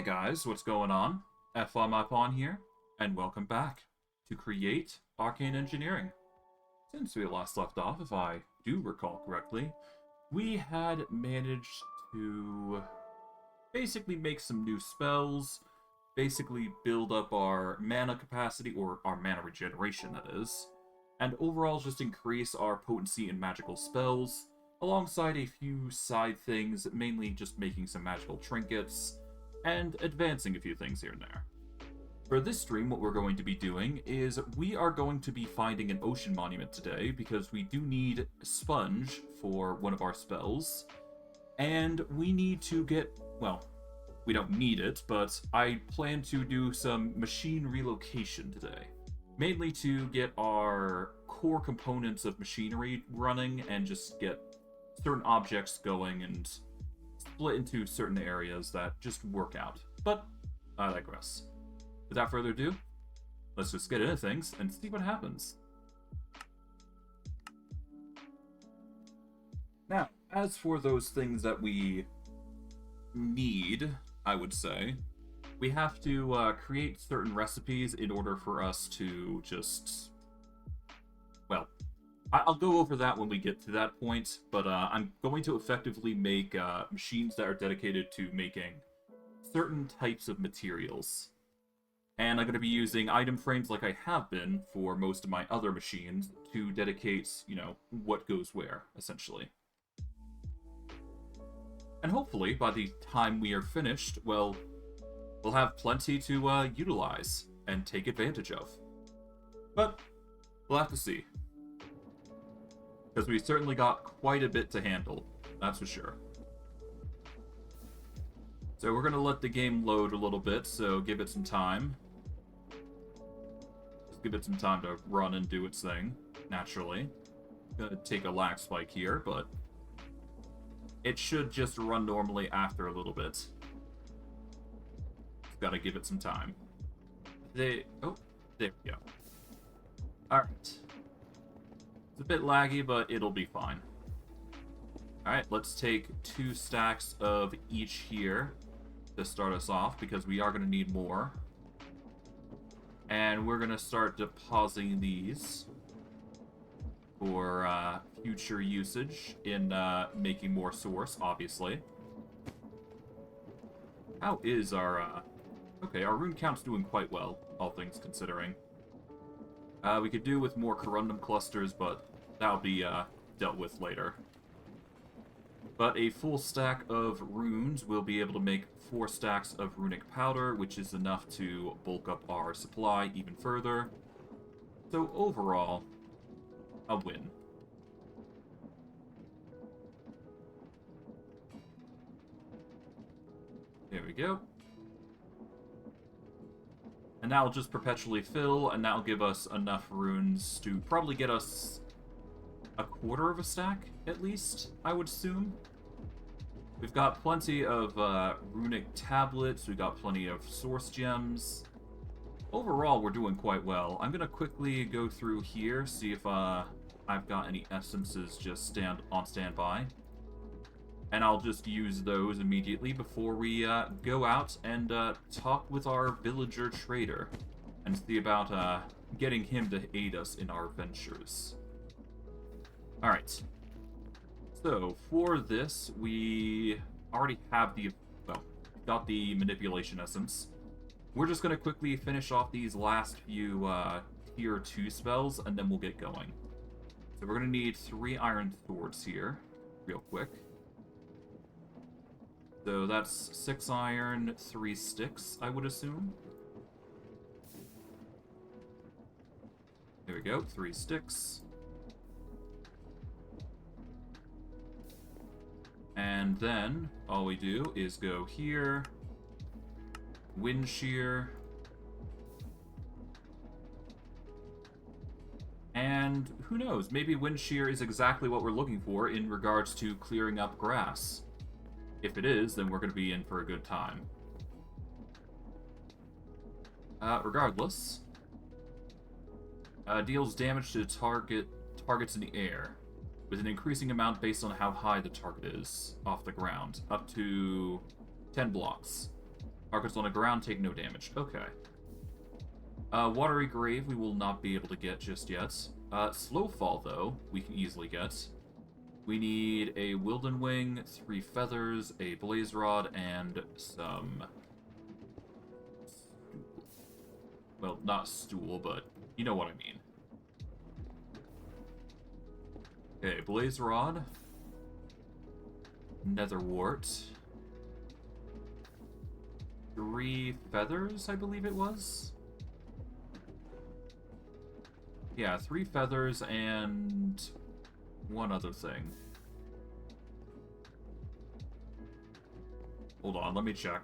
Hey guys, what's going on? FMIPon here, and welcome back to Create Arcane Engineering. Since we last left off, if I do recall correctly, we had managed to basically make some new spells, basically build up our mana capacity, or our mana regeneration, that is, and overall just increase our potency in magical spells, alongside a few side things, mainly just making some magical trinkets, and advancing a few things here and there. For this stream, what we're going to be doing is we are going to be finding an ocean monument today, because we do need sponge for one of our spells, and we need to get, well, we don't need it, but I plan to do some machine relocation today. Mainly to get our core components of machinery running and just get certain objects going and split into certain areas that just work out. But I digress. Without further ado, let's just get into things and see what happens. Now, as for those things that we need, I would say, we have to create certain recipes in order for us to just, well, I'll go over that when we get to that point, but I'm going to effectively make machines that are dedicated to making certain types of materials. And I'm going to be using item frames like I have been for most of my other machines to dedicate, you know, what goes where, essentially. And hopefully, by the time we are finished, well, we'll have plenty to utilize and take advantage of. But we'll have to see. Because we certainly got quite a bit to handle, that's for sure. So we're going to let the game load a little bit, so give it some time. Just give it some time to run and do its thing, naturally. Gonna take a lag spike here, but it should just run normally after a little bit. Just gotta give it some time. Oh, there we go. Alright. It's a bit laggy, but it'll be fine. Alright, let's take 2 stacks of each here to start us off, because we are going to need more. And we're going to start depositing these for future usage in making more source, obviously. How is our... Okay, our rune count's doing quite well, all things considering. We could do with more corundum clusters, but that'll be dealt with later. But a full stack of runes will be able to make 4 stacks of runic powder, which is enough to bulk up our supply even further. So overall, a win. There we go. And that'll just perpetually fill, and that'll give us enough runes to probably get us a quarter of a stack, at least, I would assume. We've got plenty of runic tablets, we've got plenty of source gems. Overall, we're doing quite well. I'm going to quickly go through here, see if I've got any essences just on standby. And I'll just use those immediately before we go out and talk with our villager trader and see about getting him to aid us in our ventures. Alright. So, for this, we already have the, well, got the manipulation essence. We're just going to quickly finish off these last few tier 2 spells, and then we'll get going. So we're going to need 3 iron swords here, real quick. So that's 6 iron, 3 sticks, I would assume. There we go, 3 sticks. And then, all we do is go here, wind shear, and who knows, maybe wind shear is exactly what we're looking for in regards to clearing up grass. If it is, then we're going to be in for a good time. Regardless, deals damage to targets in the air, with an increasing amount based on how high the target is off the ground, up to 10 blocks. Targets on the ground take no damage. Okay. Watery Grave we will not be able to get just yet. Slow Fall, though, we can easily get. We need a Wilden Wing, 3 feathers, a Blaze Rod, and some... Well, not stool, but you know what I mean. Okay, Blaze Rod. Nether Wart. 3 feathers, I believe it was? Yeah, 3 feathers and one other thing. Hold on, let me check.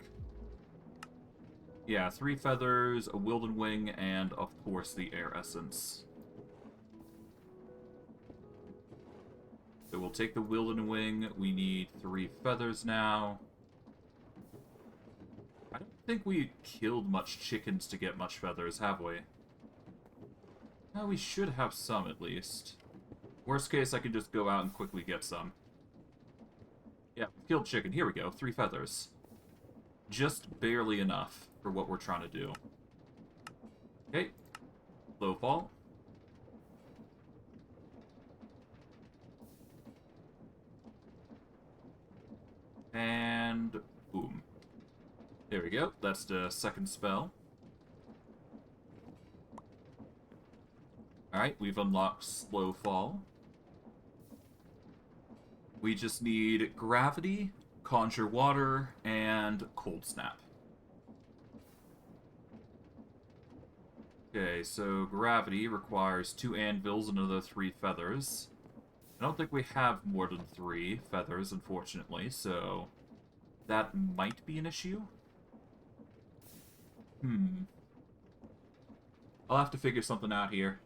Yeah, 3 feathers, a Wilden Wing, and of course the Air Essence. So we'll take the Wilden Wing. We need 3 feathers now. I don't think we killed much chickens to get much feathers, have we? No, we should have some at least. Worst case, I can just go out and quickly get some. Yeah, killed chicken. Here we go. 3 feathers. Just barely enough for what we're trying to do. Okay. Low fall. And boom. There we go. That's the second spell. Alright, we've unlocked Slow Fall. We just need Gravity, Conjure Water, and Cold Snap. Okay, so Gravity requires 2 anvils and another 3 feathers. I don't think we have more than 3 feathers, unfortunately, so that might be an issue. I'll have to figure something out here.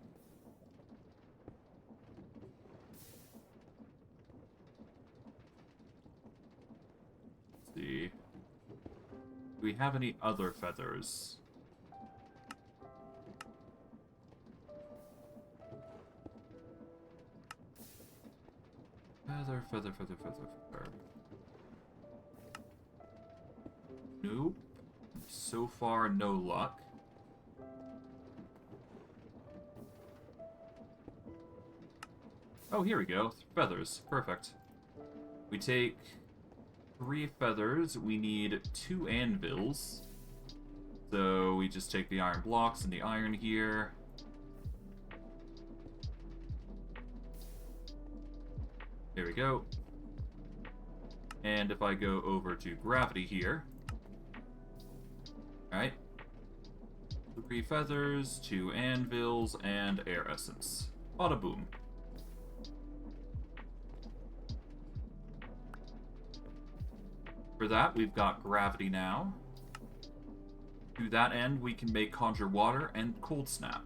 Let's see. Do we have any other feathers? Feather, feather, feather, feather, feather. Nope. So far, no luck. Oh, here we go. Feathers. Perfect. We take 3 feathers. We need 2 anvils. So we just take the iron blocks and the iron here. There we go. And if I go over to Gravity here... Alright. 3 feathers, 2 anvils, and Air Essence. Bada boom. For that, we've got Gravity now. To that end, we can make Conjure Water and Cold Snap.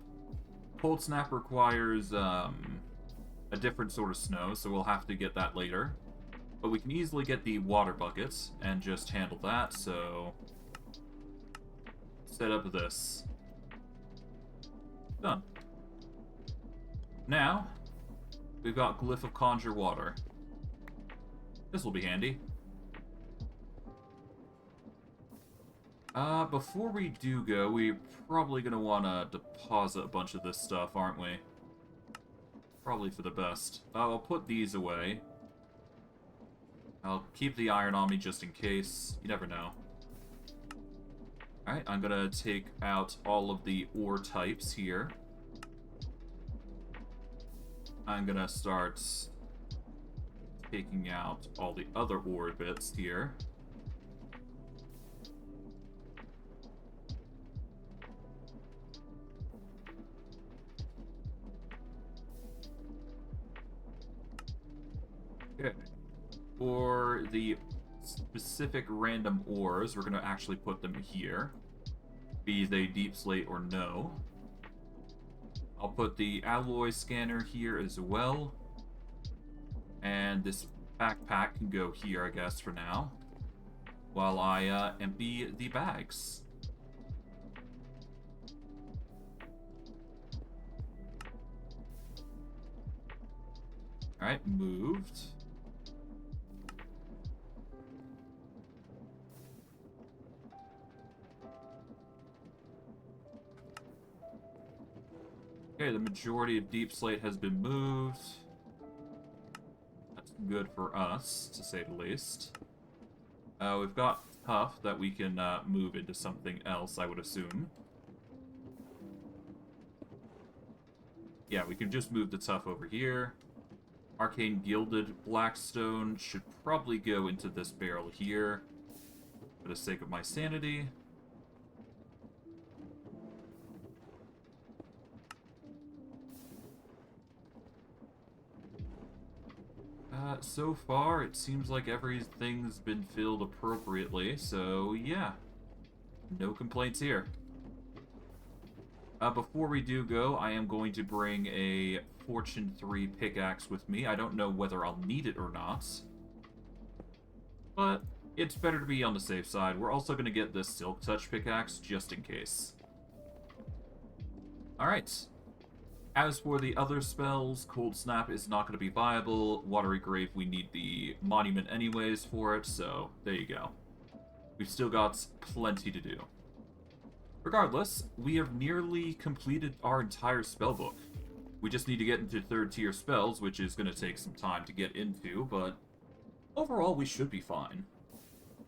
Cold Snap requires a different sort of snow, so we'll have to get that later. But we can easily get the water buckets and just handle that, so... Set up this. Done. Now, we've got Glyph of Conjure Water. This will be handy. Before we do go, we're probably going to want to deposit a bunch of this stuff, aren't we? Probably for the best. I'll put these away. I'll keep the iron on me just in case. You never know. Alright, I'm gonna take out all of the ore types here. I'm gonna start taking out all the other ore bits here. Okay. For the specific random ores, we're going to actually put them here, be they deep slate or no. I'll put the alloy scanner here as well, and this backpack can go here, I guess, for now, while I empty the bags. Alright, moved. majority of deep slate has been moved. That's good for us, to say the least. We've got tough that we can move into something else, I would assume. Yeah, we can just move the tough over here. Arcane Gilded Blackstone should probably go into this barrel here, for the sake of my sanity. So far, it seems like everything's been filled appropriately, so yeah. No complaints here. Before we do go, I am going to bring a Fortune 3 pickaxe with me. I don't know whether I'll need it or not, but it's better to be on the safe side. We're also going to get this Silk Touch pickaxe, just in case. Alright. As for the other spells, Cold Snap is not going to be viable. Watery Grave, we need the monument anyways for it, so there you go. We've still got plenty to do. Regardless, we have nearly completed our entire spellbook. We just need to get into third tier spells, which is going to take some time to get into, but overall we should be fine.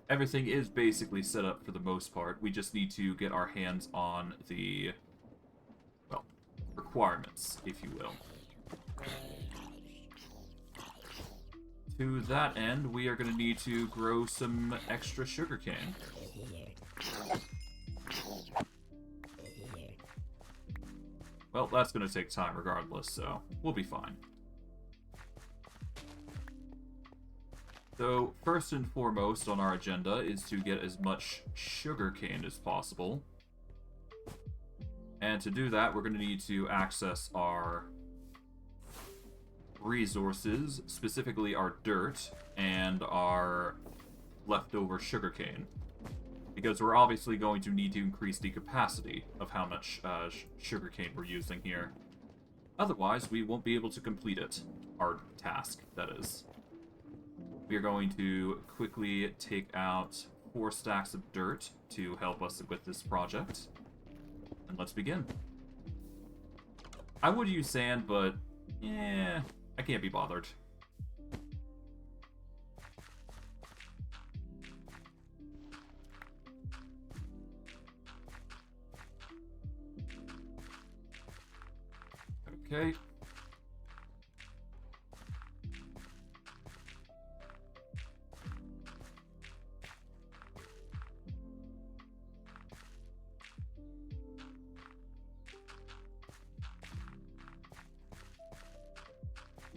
Everything is basically set up for the most part. We just need to get our hands on the, well, requirements, if you will. To that end, we are going to need to grow some extra sugarcane. Well, that's going to take time regardless, so we'll be fine. So, first and foremost on our agenda is to get as much sugarcane as possible. And to do that, we're going to need to access our resources, specifically our dirt and our leftover sugarcane. Because we're obviously going to need to increase the capacity of how much sugarcane we're using here. Otherwise, we won't be able to complete it. Our task, that is. We are going to quickly take out 4 stacks of dirt to help us with this project. And let's begin. I would use sand, but yeah, I can't be bothered. Okay.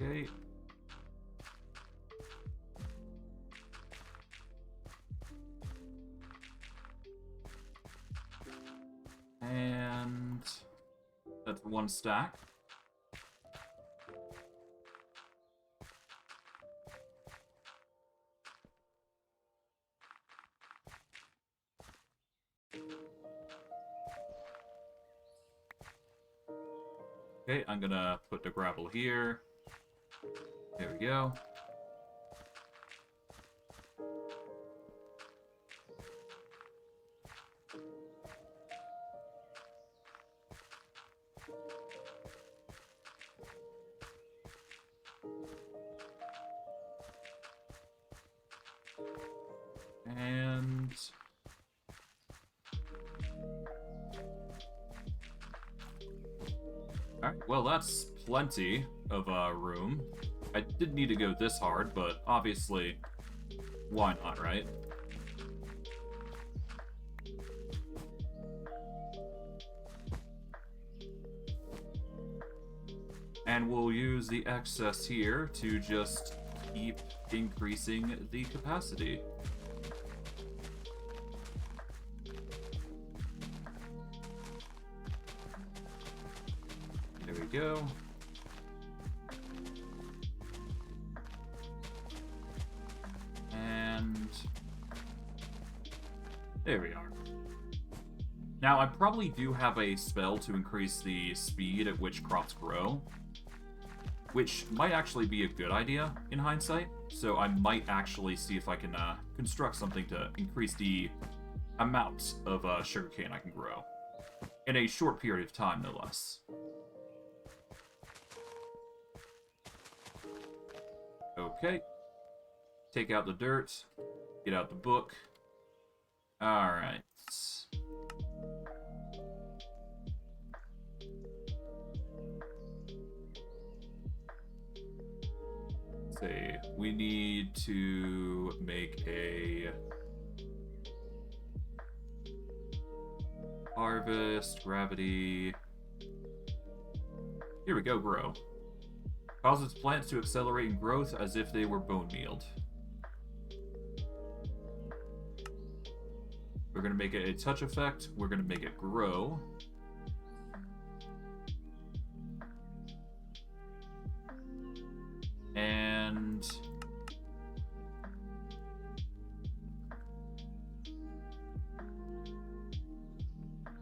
Okay. And that's 1 stack. Okay, I'm gonna put the gravel here. There we go. And alright, well that's plenty of room. I didn't need to go this hard, but obviously, why not, right? And we'll use the excess here to just keep increasing the capacity. There we go. There we are. Now, I probably do have a spell to increase the speed at which crops grow, which might actually be a good idea in hindsight, so I might actually see if I can construct something to increase the amount of sugarcane I can grow. In a short period of time, no less. Okay. Take out the dirt. Get out the book. Alright. See, we need to make a harvest, gravity. Here we go, grow. Causes plants to accelerate in growth as if they were bone mealed. We're going to make it a touch effect. We're going to make it grow. And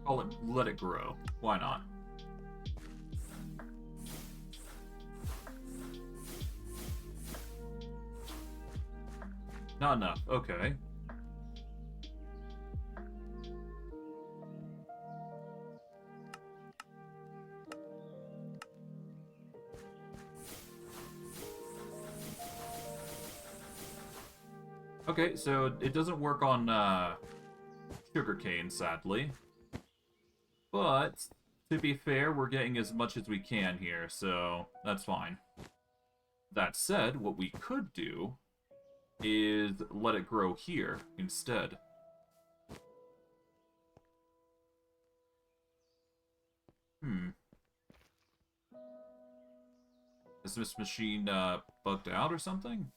call it let it grow. Why not? Not enough. Okay. Okay, so it doesn't work on sugarcane, sadly. But, to be fair, we're getting as much as we can here, so that's fine. That said, what we could do is let it grow here instead. Is this machine bugged out or something?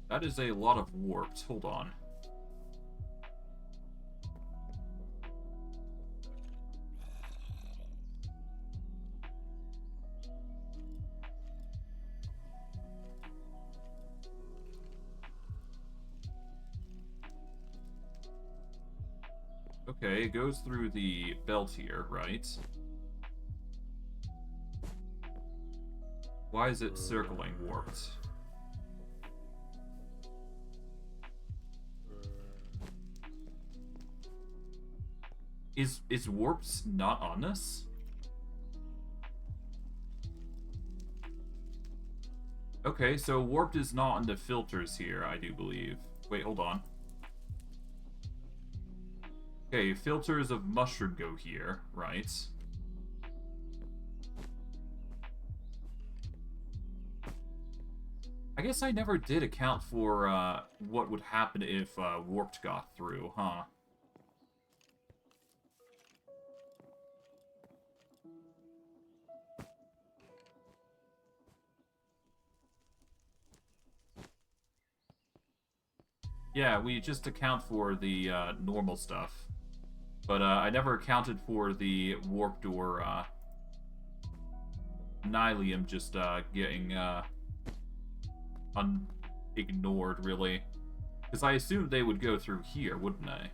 That is a lot of warped. Hold on. Okay, it goes through the belt here, right? Why is it circling warped? Is warped not on this? Okay, so warped is not on the filters here, I do believe. Wait, hold on. Okay, filters of mushroom go here, right? I guess I never did account for what would happen if warped got through, huh? Yeah, we just account for the normal stuff. But I never accounted for the warped or Nylium just getting ignored, really. Because I assumed they would go through here, wouldn't they?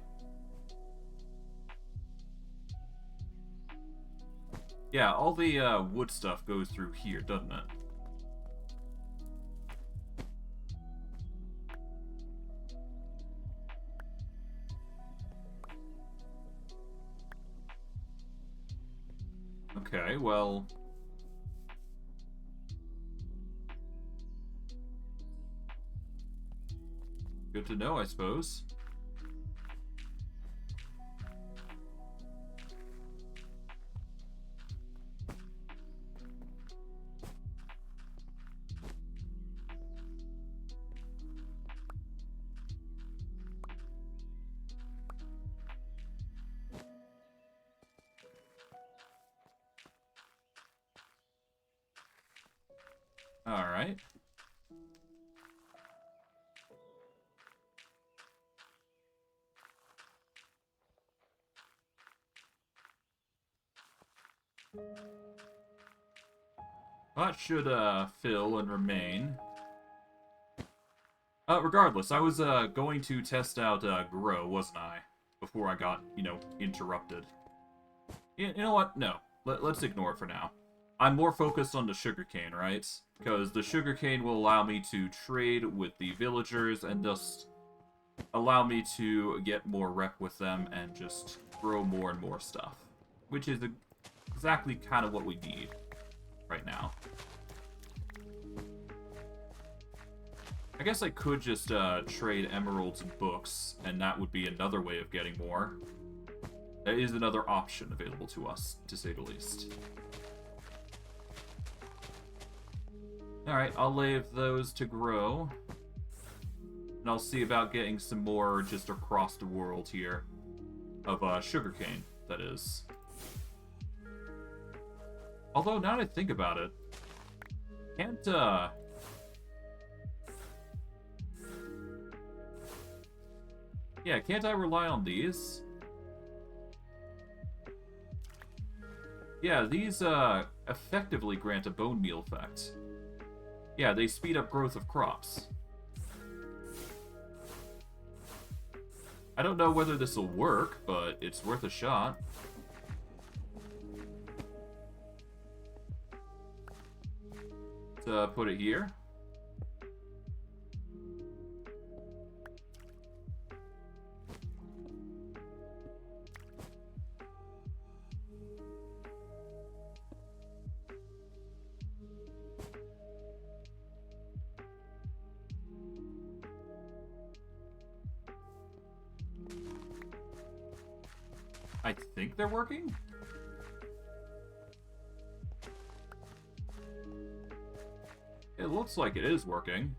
Yeah, all the wood stuff goes through here, doesn't it? Okay, well... good to know, I suppose. Alright. That should fill and remain. Regardless, I was going to test out grow, wasn't I? Before I got, interrupted. You know what? No. Let's ignore it for now. I'm more focused on the sugarcane, right? Because the sugarcane will allow me to trade with the villagers and just allow me to get more rep with them and just grow more and more stuff. Which is exactly kind of what we need right now. I guess I could just trade emeralds and books, and that would be another way of getting more. That is another option available to us, to say the least. Alright, I'll leave those to grow. And I'll see about getting some more just across the world here. Of sugarcane, that is. Although, now that I think about it, can't, yeah, can't I rely on these? Yeah, these, effectively grant a bone meal effect. Yeah, they speed up growth of crops. I don't know whether this will work, but it's worth a shot. Let's, put it here. I think they're working? It looks like it is working.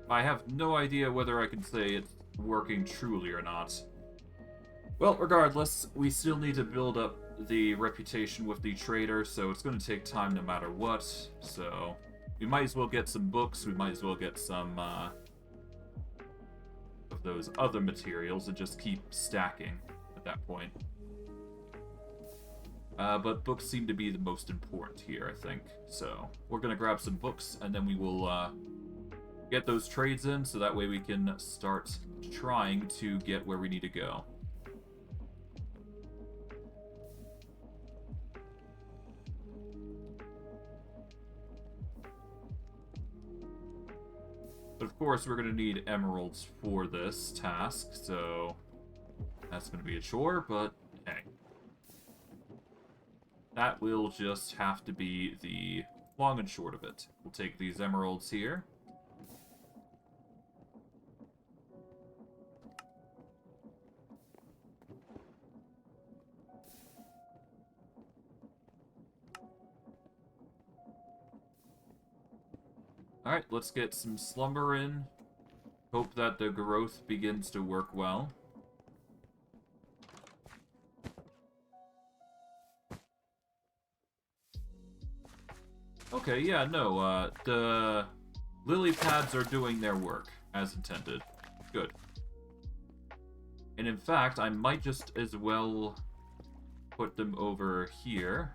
I have no idea whether I can say it's working truly or not. Well, regardless, we still need to build up the reputation with the trader, so it's going to take time no matter what. So, we might as well get some books, we might as well get some, of those other materials and just keep stacking at that point. But books seem to be the most important here, I think. So, we're going to grab some books, and then we will get those trades in, so that way we can start trying to get where we need to go. But of course, we're going to need emeralds for this task, so that's going to be a chore, but hey. That will just have to be the long and short of it. We'll take these emeralds here. Alright, let's get some slumber in. Hope that the growth begins to work well. Okay, yeah, no, the lily pads are doing their work, as intended. Good. And in fact, I might just as well put them over here.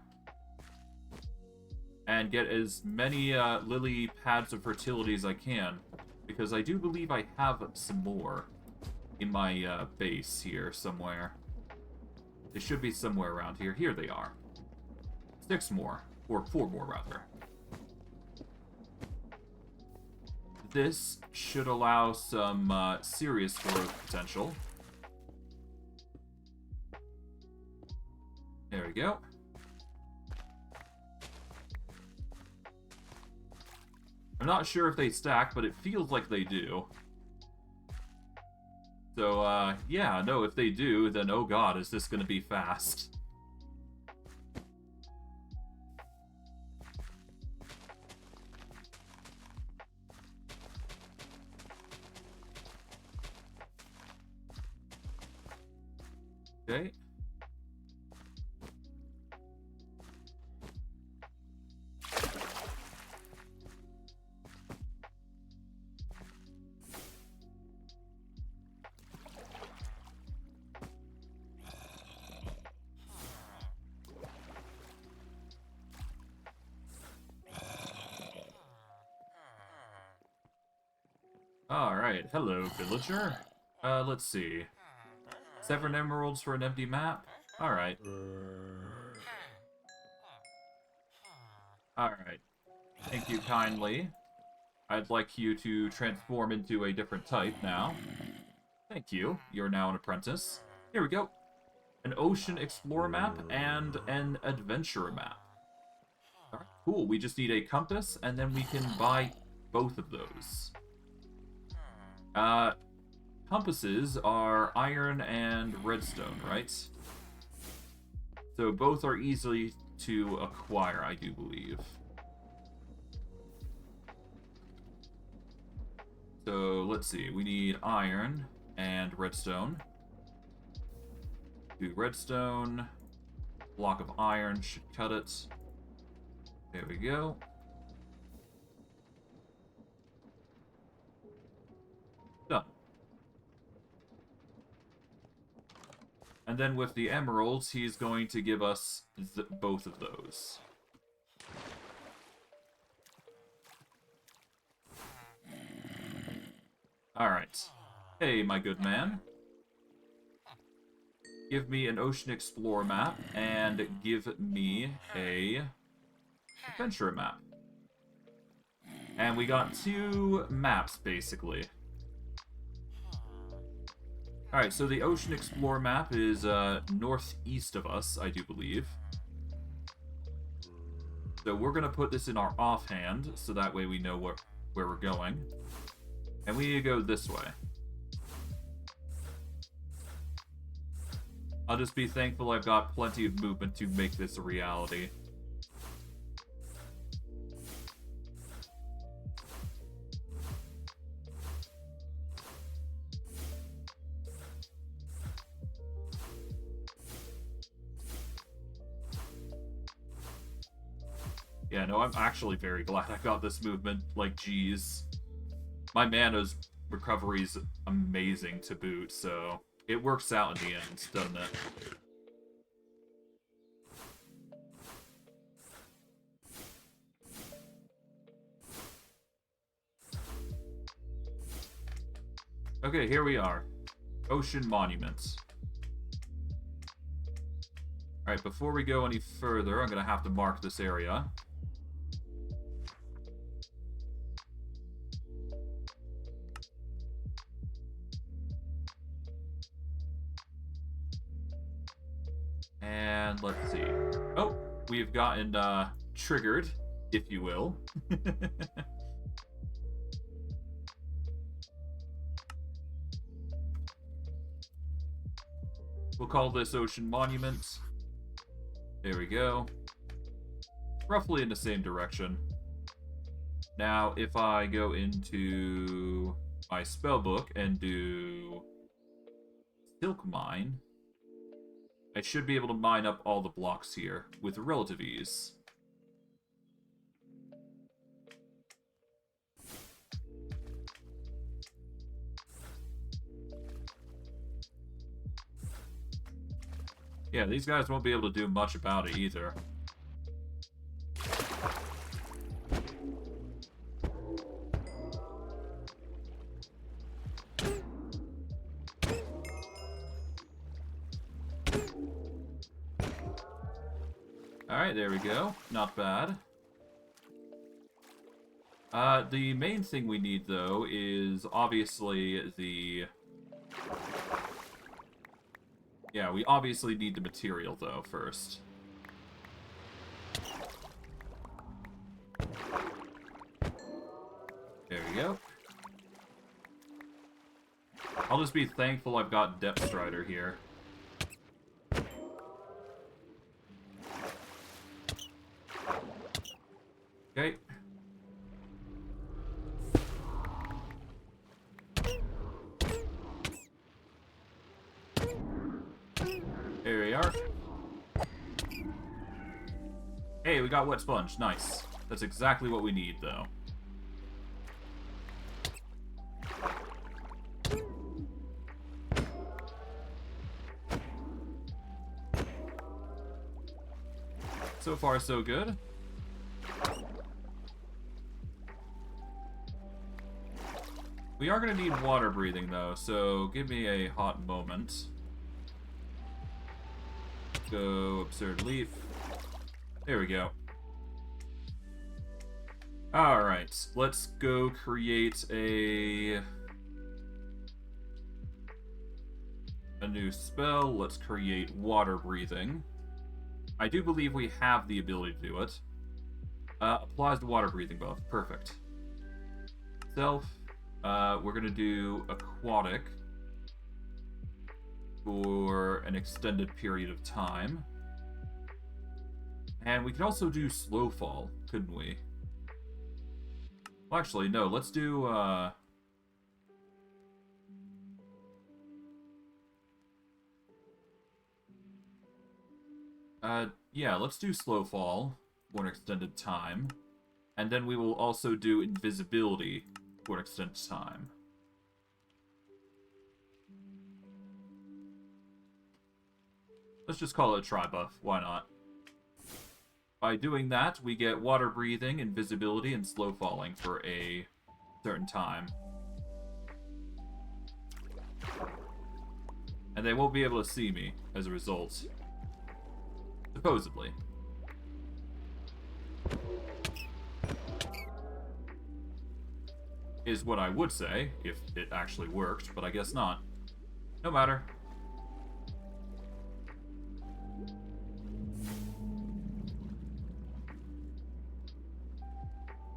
And get as many lily pads of fertility as I can. Because I do believe I have some more in my base here somewhere. They should be somewhere around here. Here they are. 6 more. Or 4 more, rather. This should allow some serious growth potential. There we go. I'm not sure if they stack, but it feels like they do. So, yeah, no, if they do, then oh god, is this gonna be fast. Okay. Alright, hello, villager. Let's see. 7 emeralds for an empty map? Alright. Alright. Thank you kindly. I'd like you to transform into a different type now. Thank you. You're now an apprentice. Here we go. An ocean explorer map and an adventurer map. Alright, cool. We just need a compass, and then we can buy both of those. Compasses are iron and redstone, right? So both are easily to acquire, I do believe. So let's see. We need iron and redstone. Do redstone. Block of iron should cut it. There we go. Done. And then with the emeralds, he's going to give us both of those. Alright. Hey, my good man. Give me an Ocean Explorer map, and give me a Adventurer map. And we got 2 maps, basically. Alright, so the Ocean Explorer map is northeast of us, I do believe. So we're going to put this in our offhand, so that way we know where we're going. And we need to go this way. I'll just be thankful I've got plenty of movement to make this a reality. Yeah, no, I'm actually very glad I got this movement. Like, geez. My mana's recovery's amazing to boot, so it works out in the end, doesn't it? Okay, here we are. Ocean Monuments. Alright, before we go any further, I'm gonna have to mark this area. And let's see. Oh, we've gotten triggered, if you will. We'll call this Ocean Monument. There we go. Roughly in the same direction. Now, if I go into my spellbook and do Silk Mine, I should be able to mine up all the blocks here with relative ease. Yeah, these guys won't be able to do much about it either. Alright, there we go. Not bad. The main thing we need, though, is obviously the... Yeah, we obviously need the material, though, first. There we go. I'll just be thankful I've got Depth Strider here. Okay. There we are. Hey, we got wet sponge. Nice. That's exactly what we need, though. So far, so good. We are going to need water breathing, though, so give me a hot moment. Go Absurd Leaf. There we go. Alright, let's go create a new spell. Let's create water breathing. I do believe we have the ability to do it. Applies to water breathing buff. Perfect. Self. We're going to do aquatic for an extended period of time. And we could also do slow fall, couldn't we? Well, actually, no. Let's do... yeah, let's do slow fall for an extended time. And then we will also do invisibility for an extended time. Let's just call it a tri-buff. Why not? By doing that, we get water breathing, invisibility, and slow falling for a certain time. And they won't be able to see me as a result. Supposedly. Is what I would say, if it actually worked, but I guess not. No matter.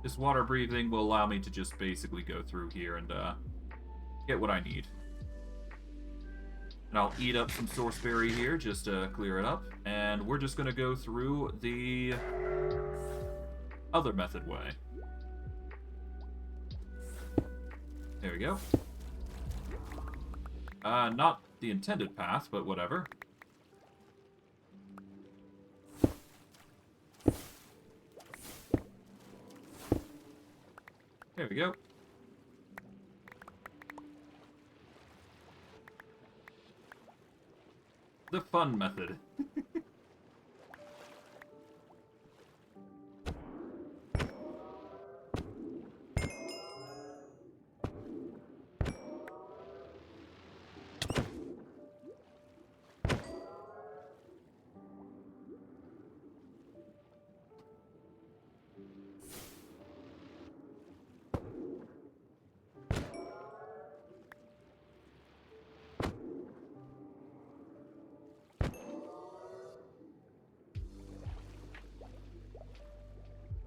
This water breathing will allow me to just basically go through here and get what I need. And I'll eat up some sourceberry here just to clear it up. And we're just going to go through the other method way. There we go. Not the intended path, but whatever. There we go. The fun method.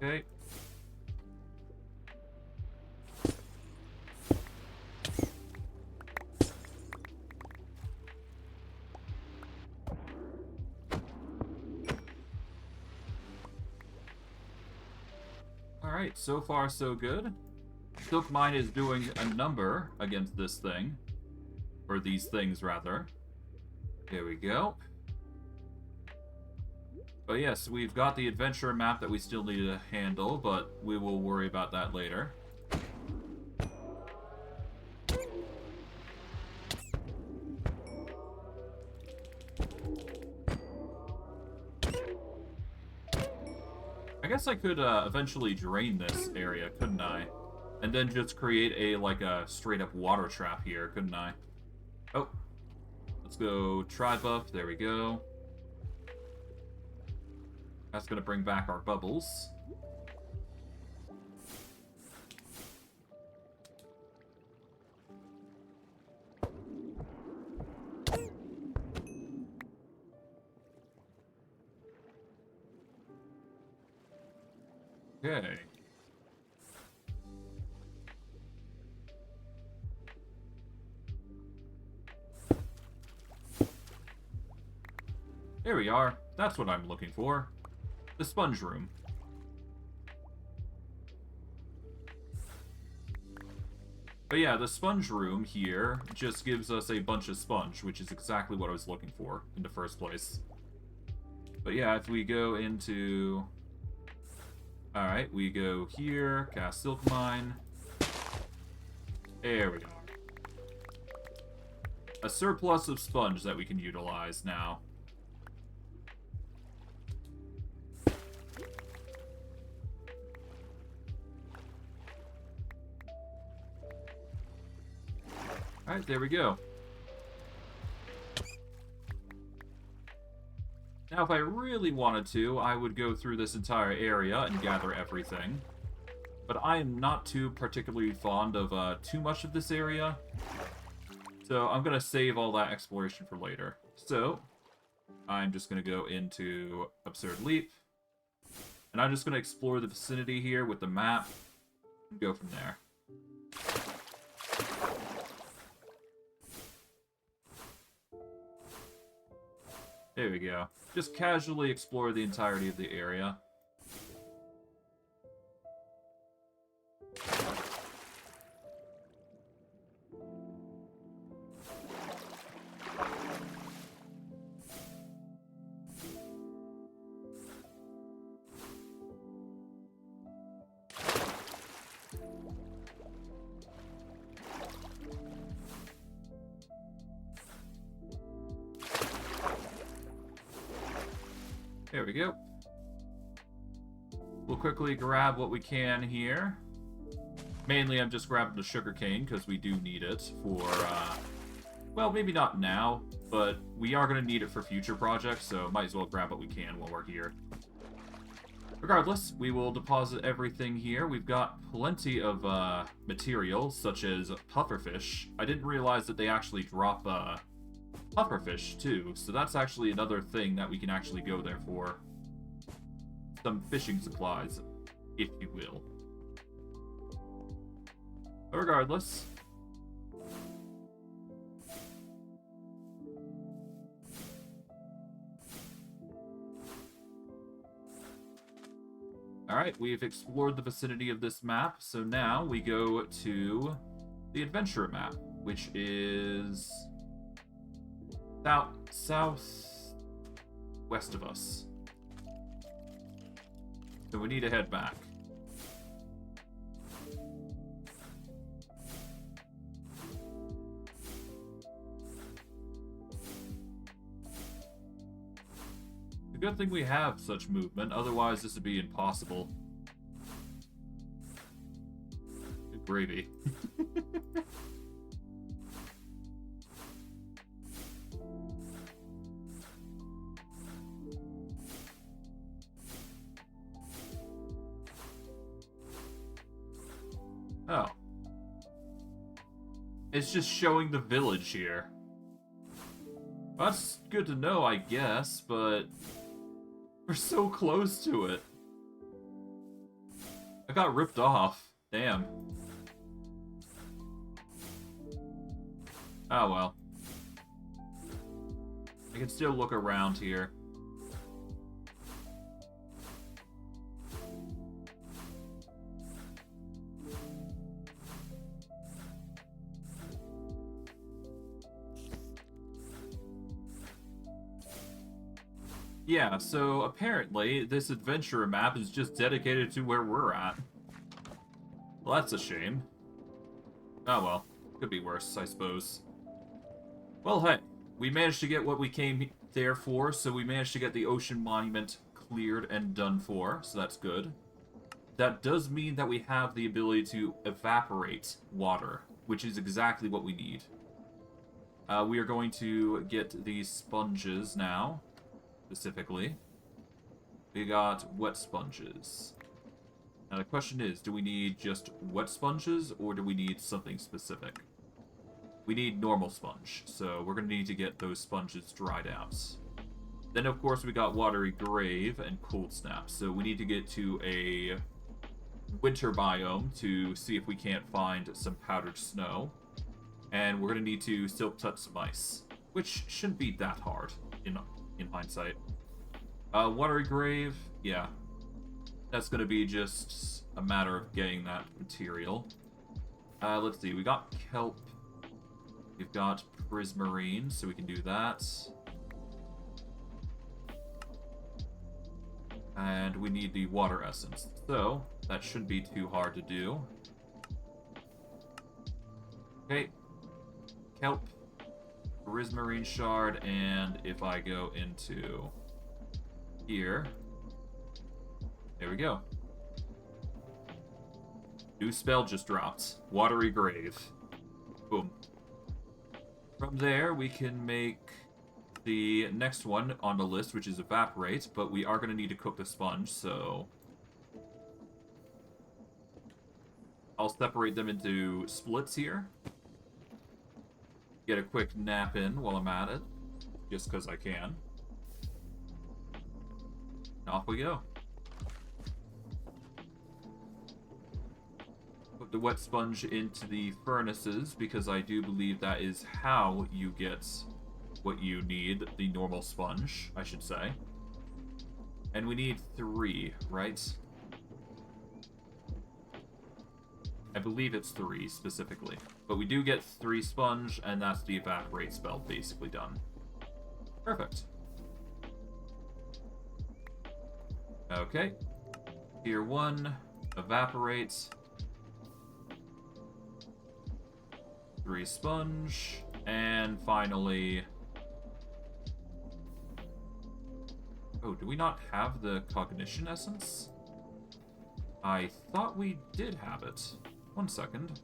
Okay. Alright, so far so good. Silk Mine is doing a number against this thing. Or these things, rather. There we go. But yes, we've got the adventure map that we still need to handle, but we will worry about that later. I guess I could eventually drain this area, couldn't I? And then just create a straight up water trap here, couldn't I? Oh. Let's go tri-buff, there we go. That's going to bring back our bubbles. Okay. There we are. That's what I'm looking for. The sponge room. But yeah, the sponge room here just gives us a bunch of sponge, which is exactly what I was looking for in the first place. But yeah, if we go into... Alright, we go here, cast Silk Mine. There we go. A surplus of sponge that we can utilize now. Alright, there we go. Now, if I really wanted to, I would go through this entire area and gather everything. But I am not too particularly fond of too much of this area. So I'm going to save all that exploration for later. So I'm just going to go into Absurd Leap. And I'm just going to explore the vicinity here with the map. And go from there. There we go. Just casually explore the entirety of the area. There we go. We'll quickly grab what we can here. Mainly, I'm just grabbing the sugarcane because we do need it for, well, maybe not now, but we are going to need it for future projects, so might as well grab what we can while we're here. Regardless, we will deposit everything here. We've got plenty of material, such as pufferfish. I didn't realize that they actually drop pufferfish too, so that's actually another thing that we can actually go there for. Some fishing supplies, if you will. But regardless. Alright, we've explored the vicinity of this map, so now we go to the adventurer map, which is southwest of us. So we need to head back. The good thing we have such movement, otherwise this would be impossible. Good gravy. Oh. It's just showing the village here. That's good to know, I guess, but we're so close to it. I got ripped off. Damn. Oh well. I can still look around here. Yeah, so apparently this adventurer map is just dedicated to where we're at. Well, that's a shame. Oh well, could be worse, I suppose. Well, hey, we managed to get what we came there for, so we managed to get the ocean monument cleared and done for, so that's good. That does mean that we have the ability to evaporate water, which is exactly what we need. We are going to get these sponges now. Specifically, we got wet sponges. Now the question is, do we need just wet sponges or do we need something specific? We need normal sponge, so we're going to need to get those sponges dried out. Then of course we got watery grave and cold snap, so we need to get to a winter biome to see if we can't find some powdered snow. And we're going to need to silk touch some ice, which shouldn't be that hard in hindsight. Watery grave, yeah. That's gonna be just a matter of getting that material. Let's see, we got kelp. We've got prismarine, so we can do that. And we need the water essence, so that shouldn't be too hard to do. Okay. Kelp. Prismarine shard, and if I go into here, there we go. New spell just dropped. Watery grave. Boom. From there, we can make the next one on the list, which is evaporate, but we are going to need to cook the sponge, so I'll separate them into splits here. Get a quick nap in while I'm at it, just because I can. Off we go. Put the wet sponge into the furnaces, because I do believe that is how you get what you need, the normal sponge, I should say. And we need 3, right? I believe it's 3 specifically. But we do get 3 sponge, and that's the evaporate spell basically done. Perfect. Okay. Tier 1, evaporate. 3 sponge, and finally... Oh, do we not have the cognition essence? I thought we did have it. 1 second.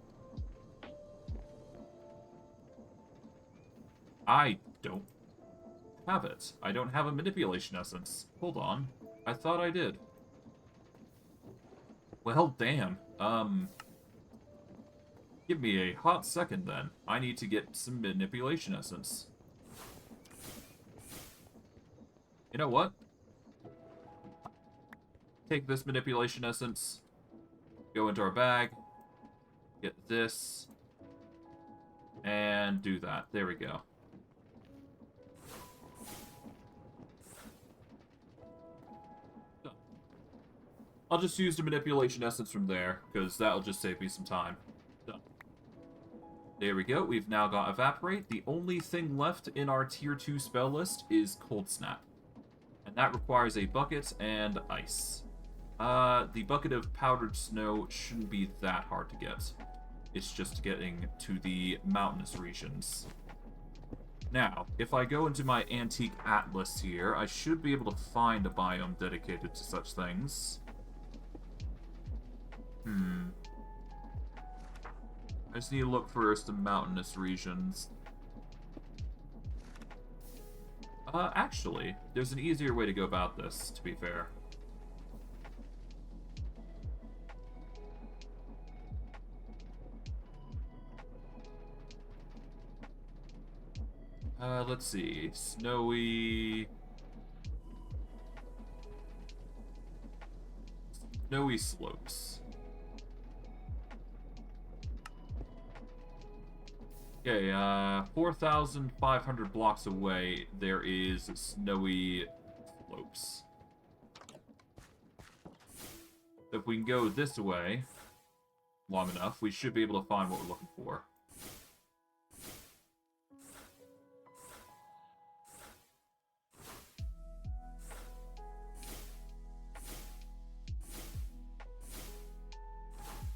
I don't have it. I don't have a manipulation essence. Hold on. I thought I did. Well, damn. Give me a hot second then. I need to get some manipulation essence. You know what? Take this manipulation essence. Go into our bag. Get this. And do that. There we go. Done. I'll just use the manipulation essence from there, because that'll just save me some time. Done. There we go. We've now got Evaporate. The only thing left in our Tier 2 spell list is Cold Snap. And that requires a bucket and ice. The bucket of powdered snow shouldn't be that hard to get. It's just getting to the mountainous regions. Now, if I go into my Antique Atlas here, I should be able to find a biome dedicated to such things. I just need to look first in mountainous regions. Actually, there's an easier way to go about this, to be fair. Let's see. Snowy slopes. Okay, 4,500 blocks away, there is snowy slopes. If we can go this way long enough, we should be able to find what we're looking for.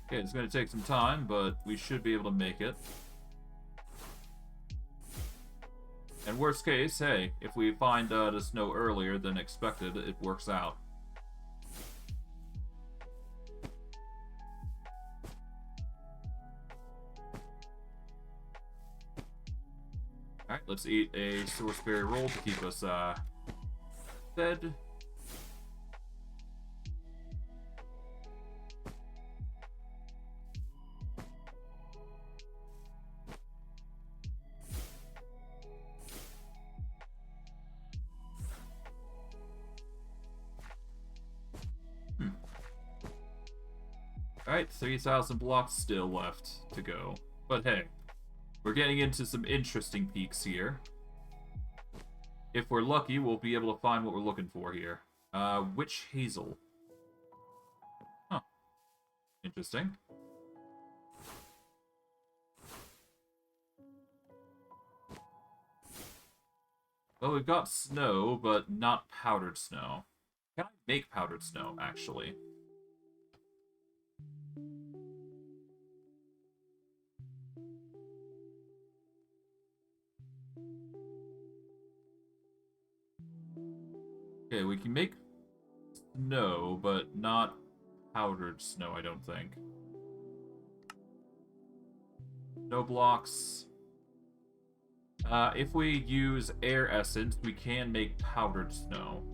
Okay, it's going to take some time, but we should be able to make it. And worst case, hey, if we find the snow earlier than expected, it works out. Alright, let's eat a sourceberry roll to keep us fed. Alright, 3,000 blocks still left to go. But hey, we're getting into some interesting peaks here. If we're lucky, we'll be able to find what we're looking for here. Witch Hazel. Huh. Interesting. Well, we've got snow, but not powdered snow. Can I make powdered snow, actually? Okay, we can make snow, but not powdered snow, I don't think. No blocks. If we use air essence, we can make powdered snow,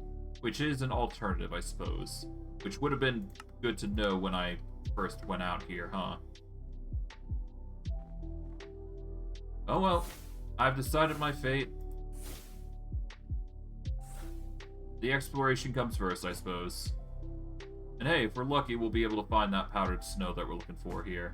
which is an alternative, I suppose. Which would have been good to know when I first went out here, huh? Oh well, I've decided my fate. The exploration comes first, I suppose. And hey, if we're lucky, we'll be able to find that powdered snow that we're looking for here.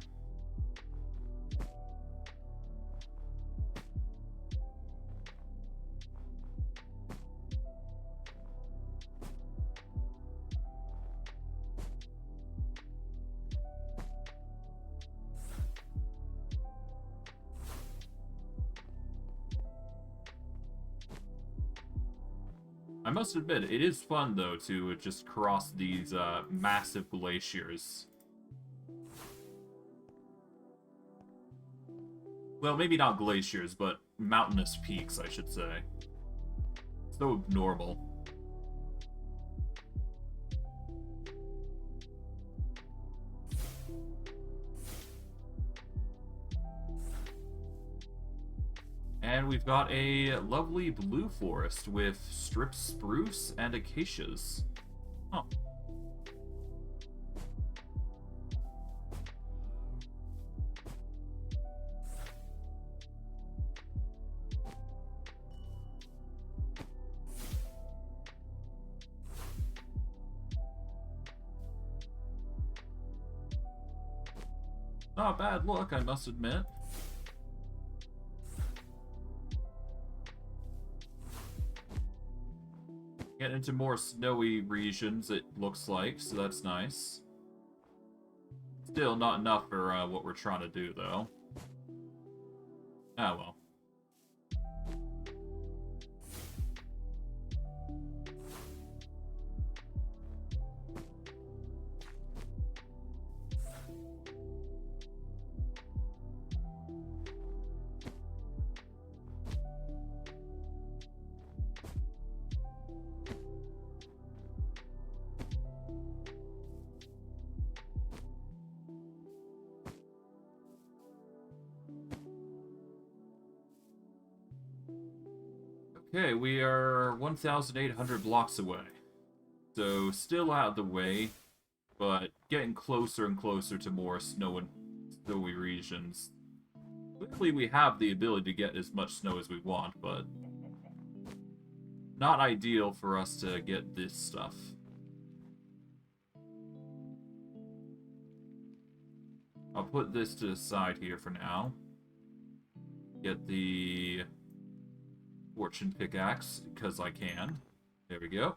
I must admit, it is fun, though, to just cross these massive glaciers. Well, maybe not glaciers, but mountainous peaks, I should say. So normal. And we've got a lovely blue forest with stripped spruce and acacias. Huh. Not a bad look, I must admit. Get into more snowy regions, it looks like, so that's nice. Still not enough for what we're trying to do, though. Ah, well. Okay, we are 1,800 blocks away. So, still out of the way, but getting closer and closer to more snowy regions. Clearly, we have the ability to get as much snow as we want, but not ideal for us to get this stuff. I'll put this to the side here for now. Get the fortune pickaxe, because I can. There we go.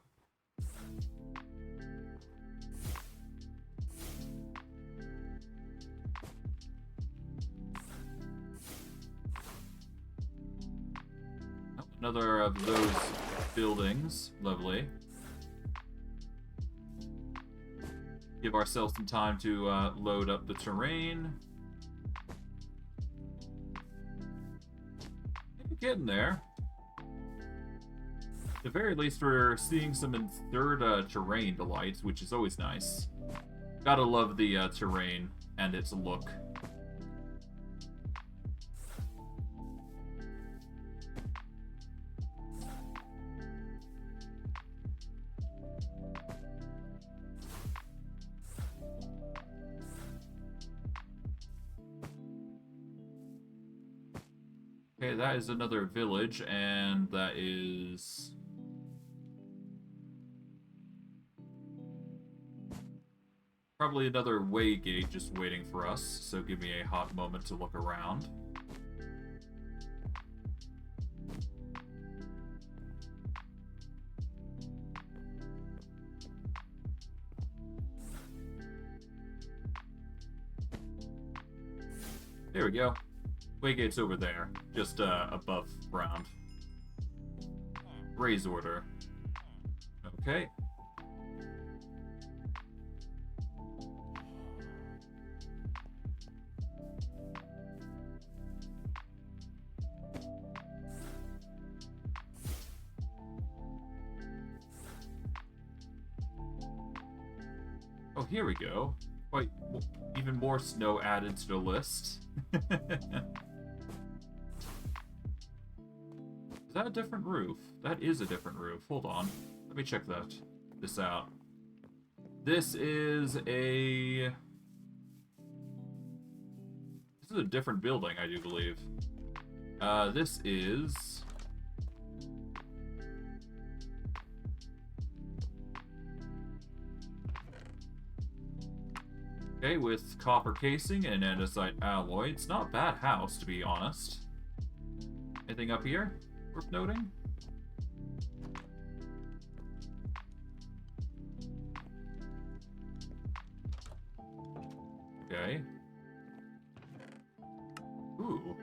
Oh, another of those buildings. Lovely. Give ourselves some time to load up the terrain. Getting there. At the very least, we're seeing some third terrain delights, which is always nice. Gotta love the terrain and its look. Okay, that is another village, and that is... probably another way gate just waiting for us, so give me a hot moment to look around. There we go. Waygate's over there, just above ground. Raise order. Okay. Oh, here we go. Quite even more snow added to the list. Is that a different roof? That is a different roof. Hold on. Let me check this out. This is a This is a different building, I do believe. This is... Okay, with copper casing and andesite alloy. It's not a bad house, to be honest. Anything up here worth noting? Okay. Ooh.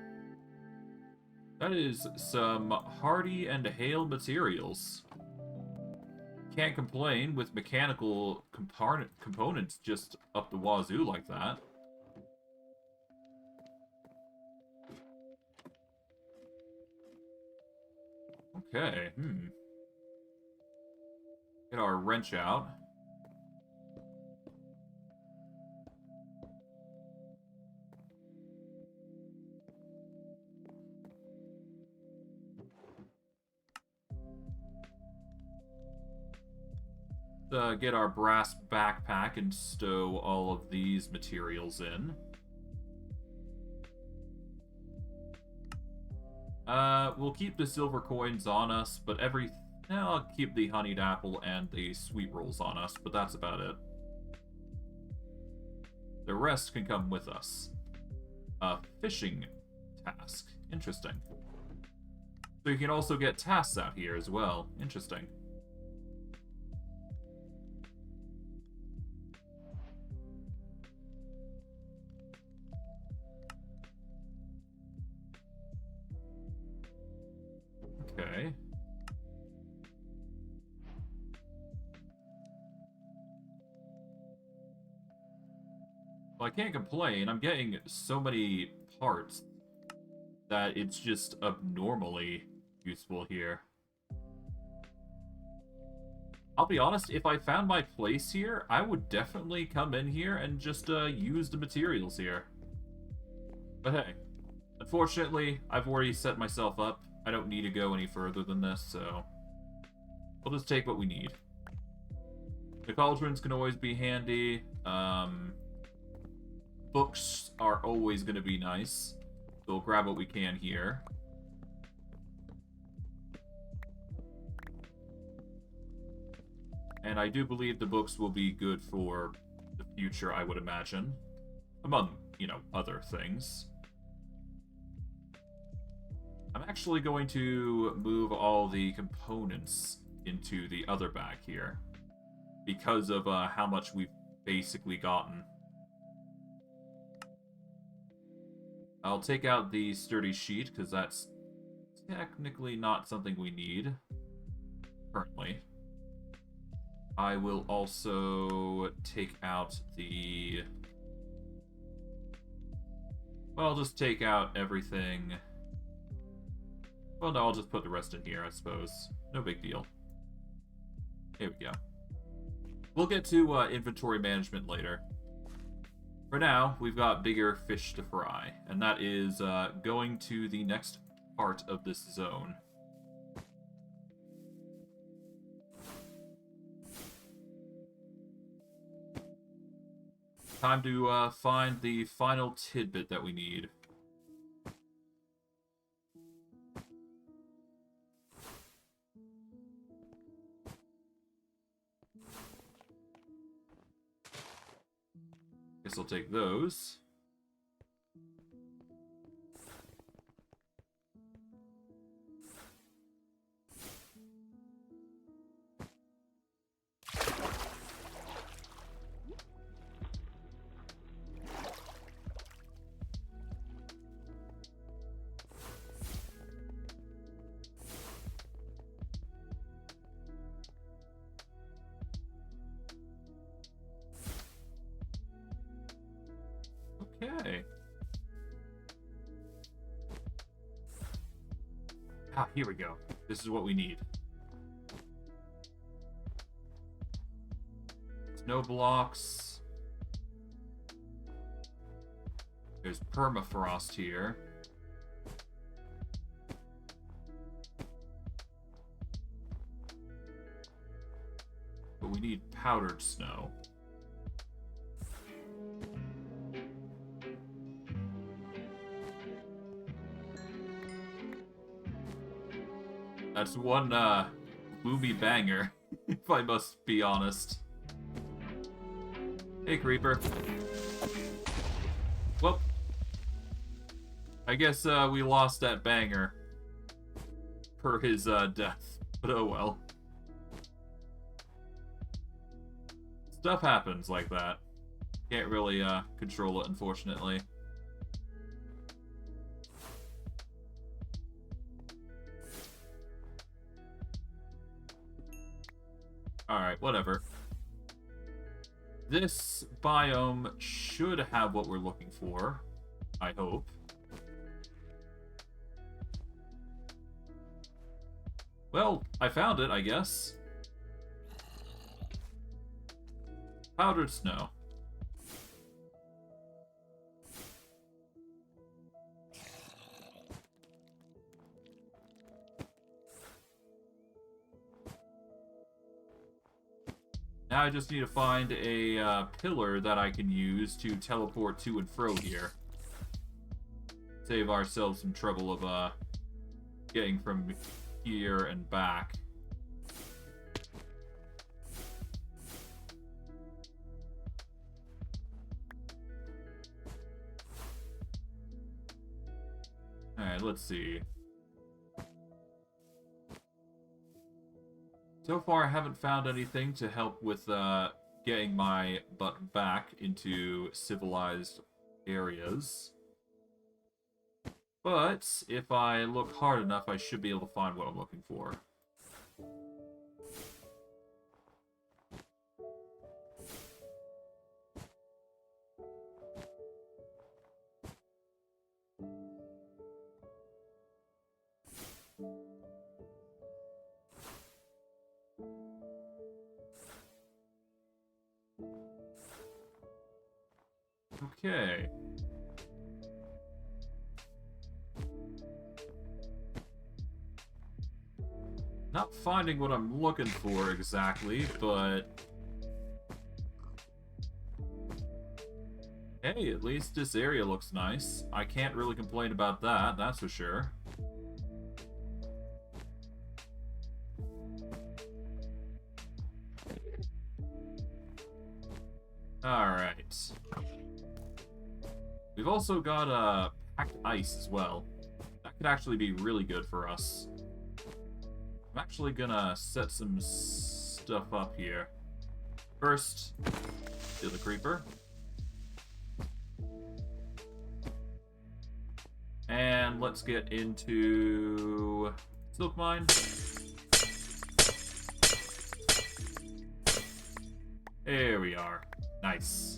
That is some hardy and hale materials. Can't complain with mechanical components just up the wazoo like that. Okay, Get our wrench out. Get our brass backpack and stow all of these materials in. We'll keep the silver coins on us, but I'll keep the honeyed apple and the sweet rolls on us, but that's about it. The rest can come with us. A fishing task. Interesting. So you can also get tasks out here as well. Interesting. Okay. Well, I can't complain. I'm getting so many parts that it's just abnormally useful here. I'll be honest, if I found my place here, I would definitely come in here and just use the materials here. But hey, unfortunately, I've already set myself up. I don't need to go any further than this, so we'll just take what we need. The cauldrons can always be handy. Books are always going to be nice. So we'll grab what we can here. And I do believe the books will be good for the future, I would imagine. Among, other things. I'm actually going to move all the components into the other bag here. Because of how much we've basically gotten. I'll take out the sturdy sheet, because that's technically not something we need. Currently. I will also take out the... Well, I'll just take out everything. Well, no, I'll just put the rest in here, I suppose. No big deal. Here we go. We'll get to inventory management later. For now, we've got bigger fish to fry, and that is going to the next part of this zone. Time to find the final tidbit that we need. Guess I'll take those. Okay. Ah, here we go. This is what we need. Snow blocks. There's permafrost here. But we need powdered snow. That's one, boomy banger, if I must be honest. Hey, Creeper. Well, I guess, we lost that banger per his, death. But oh well. Stuff happens like that. Can't really, control it, unfortunately. Alright, whatever. This biome should have what we're looking for. I hope. Well, I found it, I guess. Powdered snow. Now I just need to find a pillar that I can use to teleport to and fro here. Save ourselves some trouble of getting from here and back. Alright, let's see. So far, I haven't found anything to help with getting my butt back into civilized areas. But if I look hard enough, I should be able to find what I'm looking for. Okay. Not finding what I'm looking for exactly, but... hey, at least this area looks nice. I can't really complain about that, that's for sure. Alright. We've also got packed ice as well. That could actually be really good for us. I'm actually gonna set some stuff up here. First, kill the creeper. And let's get into silk mine. There we are. Nice.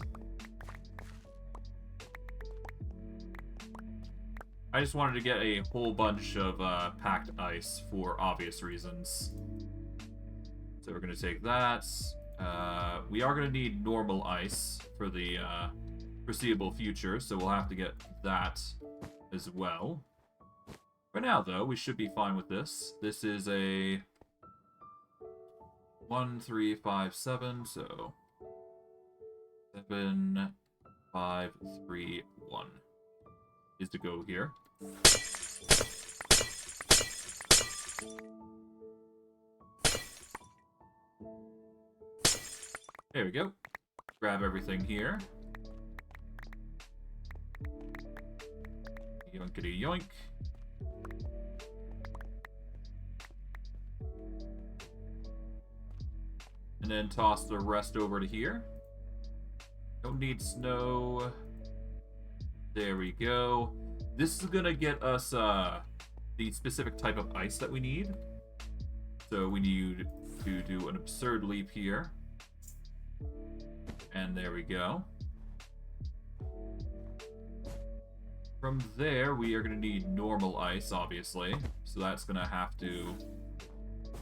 I just wanted to get a whole bunch of packed ice for obvious reasons. So we're going to take that. We are going to need normal ice for the foreseeable future, so we'll have to get that as well. For now, though, we should be fine with this. This is a 1, 3, 5, 7, so 7, 5, 3, 1 is to go here. There we go. Grab everything here. Yoinkity yoink. And then toss the rest over to here. Don't need snow. There we go. This is gonna get us the specific type of ice that we need. So we need to do an absurd leap here. And there we go. From there, we are gonna need normal ice, obviously. So that's gonna have to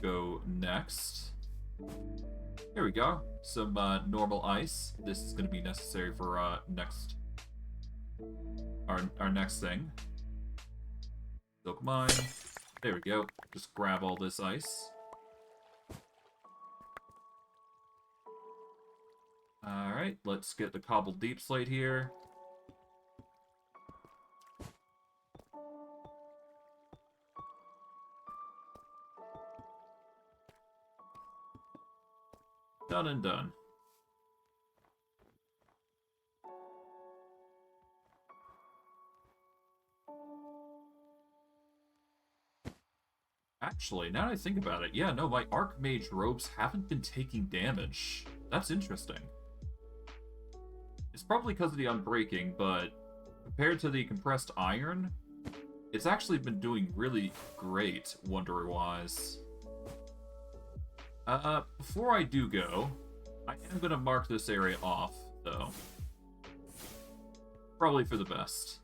go next. Here we go. Some normal ice. This is gonna be necessary for our next thing. Silk mine. There we go. Just grab all this ice. Alright, let's get the cobbled deep slate here. Done and done. Actually, now that I think about it, yeah, no, my Archmage robes haven't been taking damage. That's interesting. It's probably because of the Unbreaking, but compared to the Compressed Iron, it's actually been doing really great, Wanderer-wise. Before I do go, I am going to mark this area off, though. Probably for the best.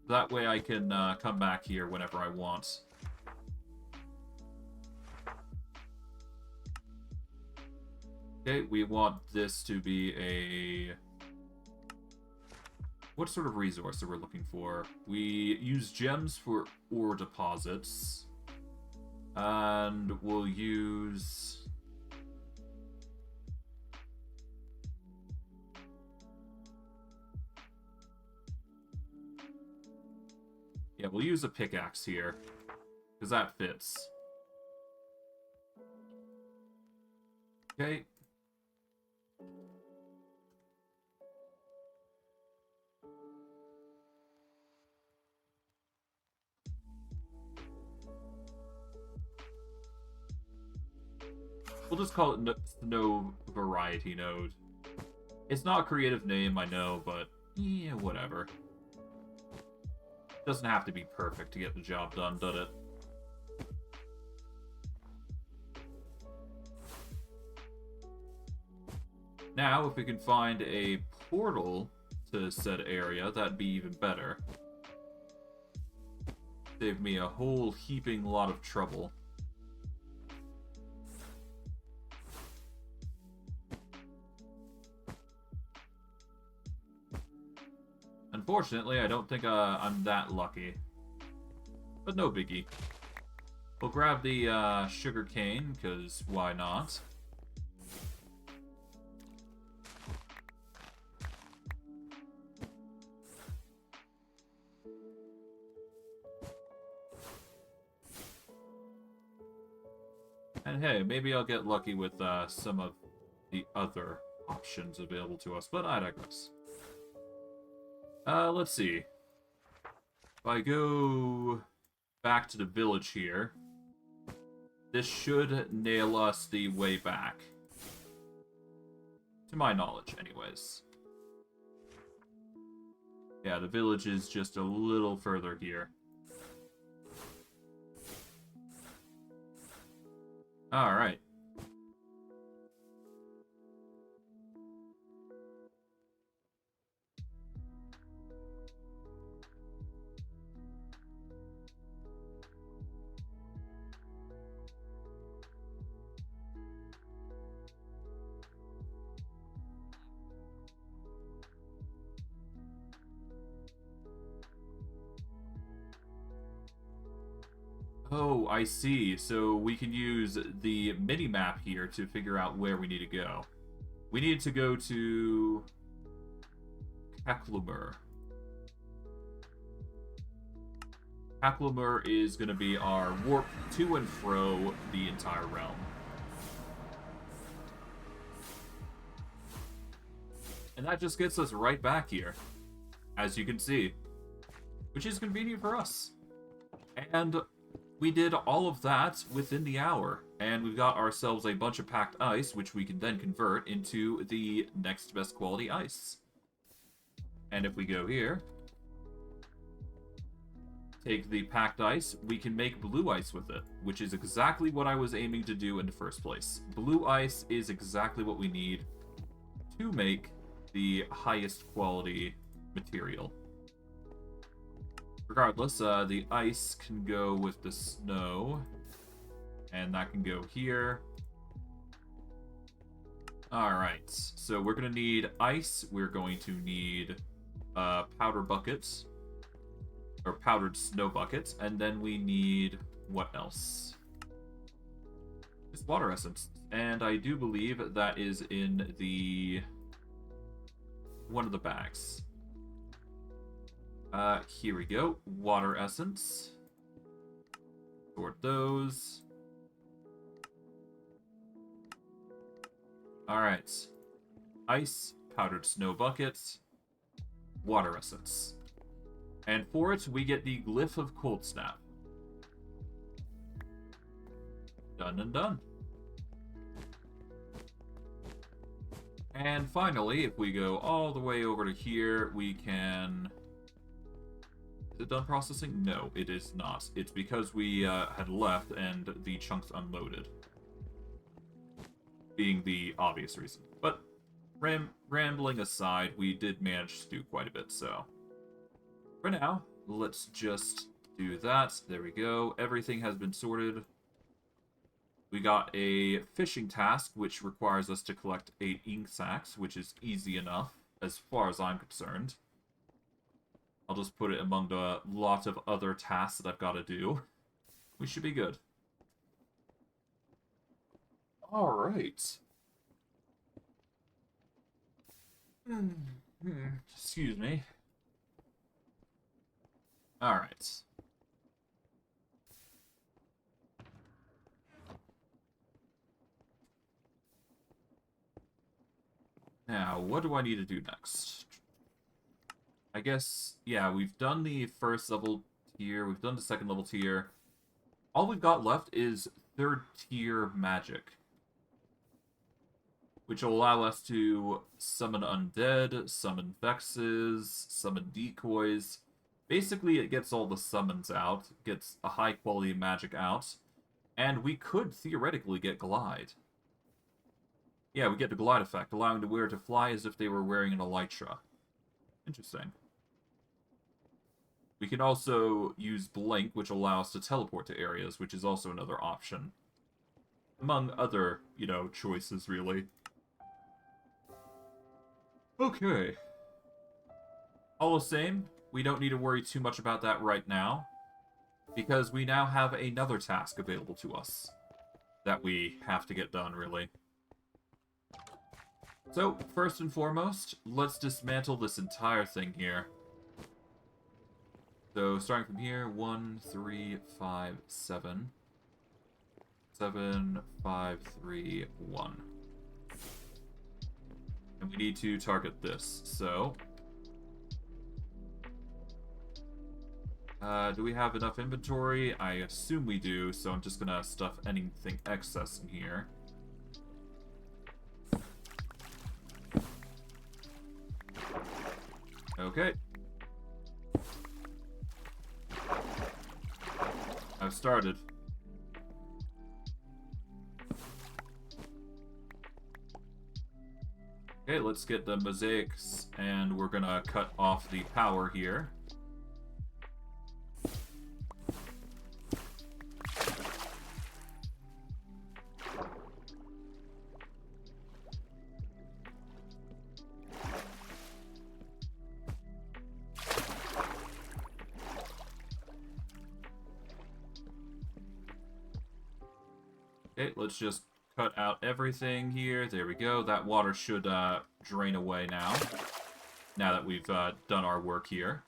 That way I can come back here whenever I want. Okay, we want this to be a... What sort of resource are we looking for? We use gems for ore deposits. And we'll use... Yeah, we'll use a pickaxe here. Because that fits. Okay. We'll just call it no variety node. It's not a creative name, I know, but yeah, whatever. Doesn't have to be perfect to get the job done, does it? Now, if we can find a portal to said area, that'd be even better. Save me a whole heaping lot of trouble. Unfortunately, I don't think I'm that lucky. But no biggie. We'll grab the sugar cane, because why not? And hey, maybe I'll get lucky with some of the other options available to us, but I digress. Let's see. If I go back to the village here, this should nail us the way back. To my knowledge, anyways. Yeah, the village is just a little further here. Alright. Oh, I see. So we can use the mini-map here to figure out where we need to go. We need to go to... Kaklumer. Kaklumer is going to be our warp to and fro the entire realm. And that just gets us right back here, as you can see. Which is convenient for us. And we did all of that within the hour, and we've got ourselves a bunch of packed ice, which we can then convert into the next best quality ice. And if we go here, take the packed ice, we can make blue ice with it, which is exactly what I was aiming to do in the first place. Blue ice is exactly what we need to make the highest quality material. Regardless, the ice can go with the snow, and that can go here. Alright, so we're going to need ice, we're going to need powder buckets, or powdered snow buckets, and then we need, what else? Just water essence, and I do believe that is in the, one of the bags. Here we go. Water essence. Sort those. Alright. Ice, powdered snow buckets, water essence. And for it, we get the Glyph of Cold Snap. Done and done. And finally, if we go all the way over to here, we can... Is it done processing? No, it is not. It's because we had left and the chunks unloaded. Being the obvious reason. But rambling aside, we did manage to do quite a bit, so... For now, let's just do that. There we go. Everything has been sorted. We got a fishing task, which requires us to collect 8 ink sacks, which is easy enough, as far as I'm concerned. I'll just put it among the lot of other tasks that I've got to do. We should be good. Alright. Excuse me. Alright. Now, what do I need to do next? I guess, yeah, we've done the first level tier, we've done the second level tier. All we've got left is third tier magic, which will allow us to summon undead, summon vexes, summon decoys. Basically, it gets all the summons out, gets a high quality magic out, and we could theoretically get glide. Yeah, we get the glide effect, allowing the wearer to fly as if they were wearing an elytra. Interesting. We can also use blink, which allows us to teleport to areas, which is also another option. Among other, you know, choices, really. Okay. All the same, we don't need to worry too much about that right now, because we now have another task available to us that we have to get done, really. So, first and foremost, let's dismantle this entire thing here. So, starting from here, 1, 3, 5, 7. 7, 5, 3, 1. And we need to target this, so... do we have enough inventory? I assume we do, so I'm just gonna stuff anything excess in here. Okay. I've started. Okay, let's get the mosaics, and we're gonna cut off the power here. Okay, let's just cut out everything here. There we go. That water should drain away now. Now that we've done our work here.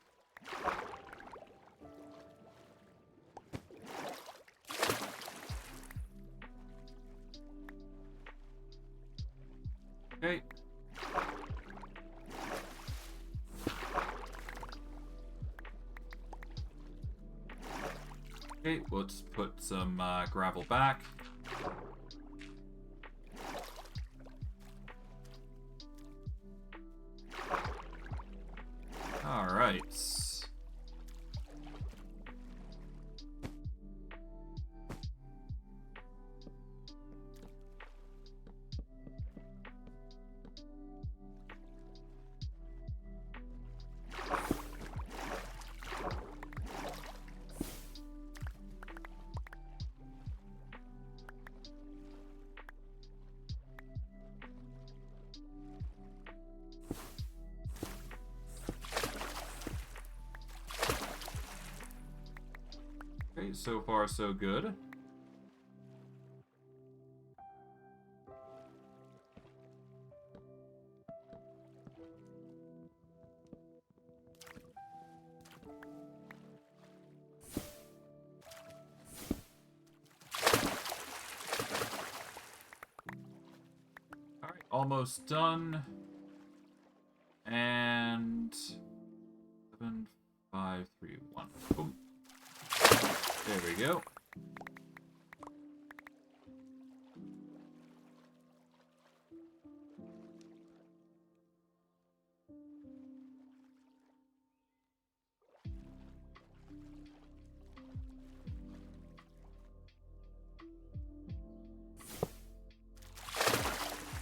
Okay. Okay, let's put some gravel back. Alright. Okay, so far so good. almost done. And 7, 5, 3, 1. Boom. There we go.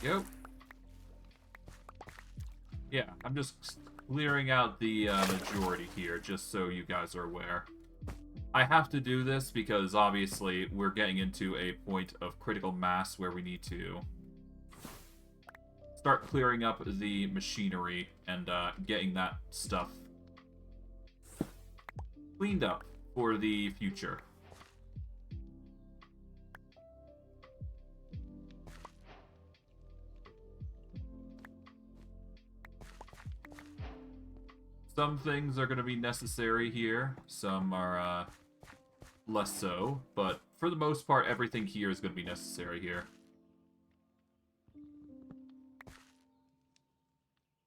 Go. Yeah, I'm just clearing out the majority here, just so you guys are aware. I have to do this because, obviously, we're getting into a point of critical mass where we need to start clearing up the machinery and getting that stuff cleaned up for the future. Some things are going to be necessary here, some are less so, but for the most part, everything here is going to be necessary here.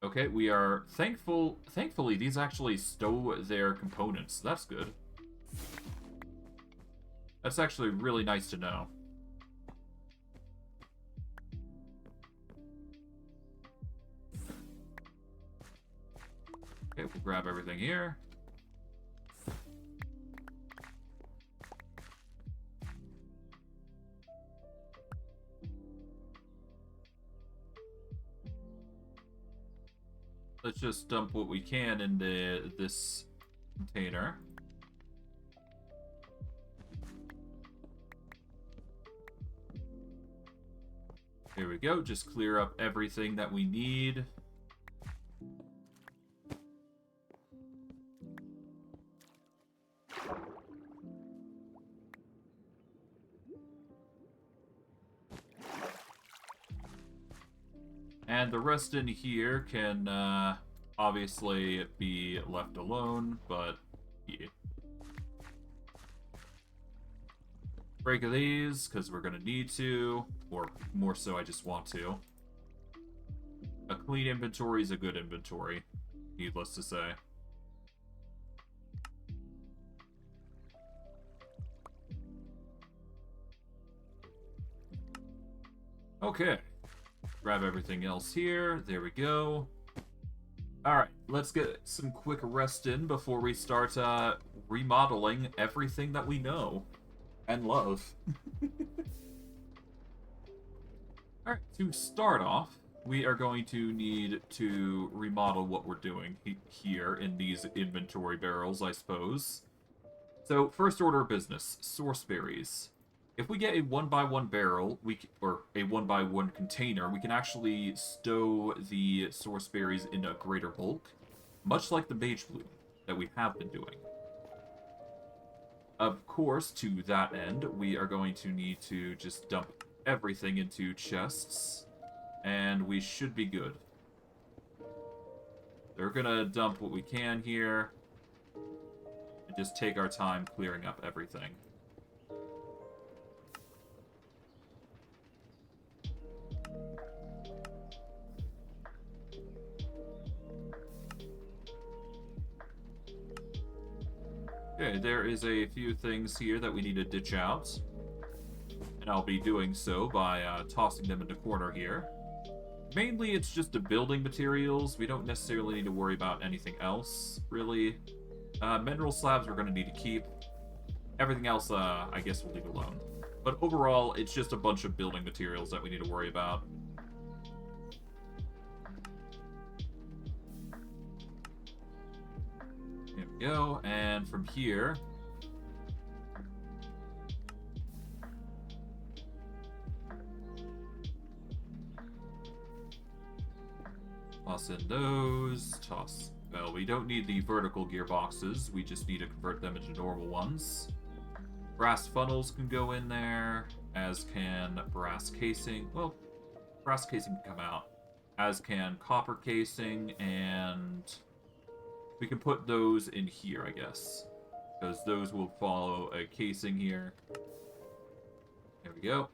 Okay, we are thankfully, these actually stow their components. That's good. That's actually really nice to know. Okay, we'll grab everything here. Let's just dump what we can into this container. Here we go, just clear up everything that we need. And the rest in here can obviously be left alone, but yeah. Break these, because we're going to need to, or more so I just want to. A clean inventory is a good inventory, needless to say. Okay. Grab everything else here. There we go. Alright, let's get some quick rest in before we start remodeling everything that we know and love. Alright, to start off, we are going to need to remodel what we're doing here in these inventory barrels, I suppose. So, first order of business, source berries. If we get a 1x1 barrel, or a 1x1 container, we can actually stow the source berries in a greater bulk, much like the mage bloom that we have been doing. Of course, to that end, we are going to need to just dump everything into chests, and we should be good. We're gonna dump what we can here, and just take our time clearing up everything. Okay, there is a few things here that we need to ditch out. And I'll be doing so by tossing them in the corner here. Mainly, it's just the building materials. We don't necessarily need to worry about anything else, really. Mineral slabs we're going to need to keep. Everything else, I guess we'll leave alone. But overall, it's just a bunch of building materials that we need to worry about. There we go, and from here... toss in those, well, we don't need the vertical gearboxes, we just need to convert them into normal ones. Brass funnels can go in there, as can brass casing. Well, brass casing can come out, as can copper casing, and we can put those in here, I guess, because those will follow a casing here. There we go.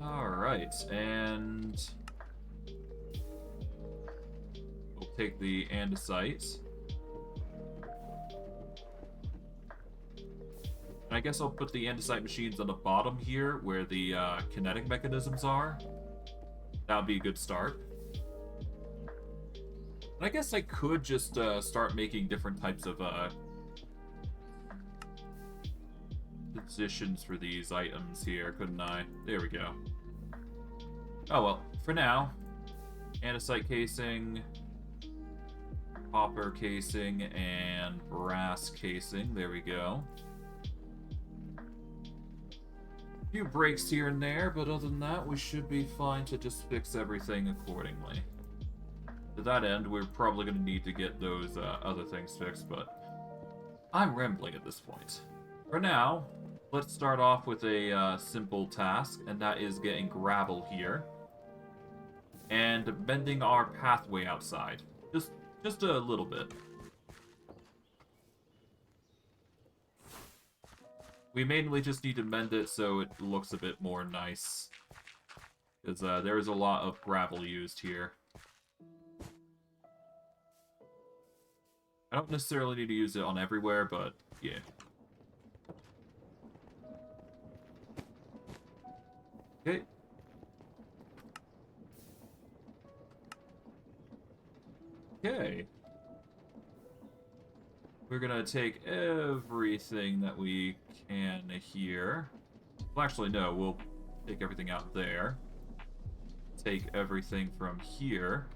Alright, and we'll take the andesite. And I guess I'll put the andesite machines on the bottom here, where the kinetic mechanisms are. That would be a good start. And I guess I could just start making different types of positions for these items here, couldn't I? There we go. Oh well, for now, andesite casing, copper casing, and brass casing. There we go. A few breaks here and there, but other than that, we should be fine to just fix everything accordingly. To that end, we're probably going to need to get those other things fixed, but I'm rambling at this point. For now, let's start off with a simple task, and that is getting gravel here and bending our pathway outside. Just a little bit. We mainly just need to mend it so it looks a bit more nice, because there is a lot of gravel used here. I don't necessarily need to use it on everywhere, but yeah. Okay. Okay. We're gonna take everything that we can here. Well, actually, no, we'll take everything out there. Take everything from here.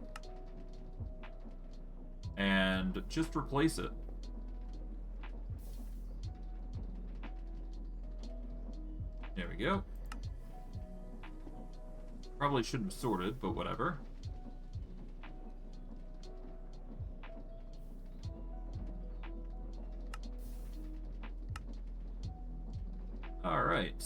And just replace it. There we go. Probably shouldn't have sorted, but whatever. Alright.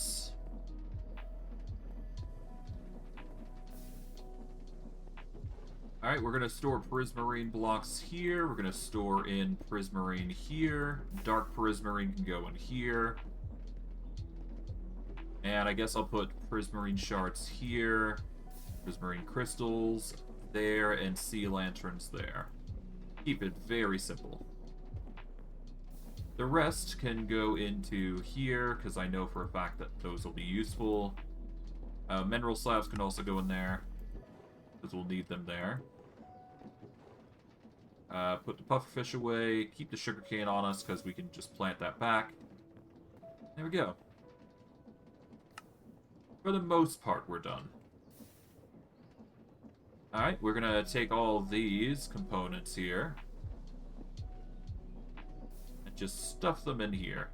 Alright, we're going to store prismarine blocks here. We're going to store in prismarine here. Dark prismarine can go in here. And I guess I'll put prismarine shards here. Prismarine crystals there, and sea lanterns there. Keep it very simple. The rest can go into here, because I know for a fact that those will be useful. Mineral slabs can also go in there, because we'll need them there. Put the pufferfish away, keep the sugarcane on us, because we can just plant that back. There we go. For the most part, we're done. Alright, we're gonna take all these components here and just stuff them in here.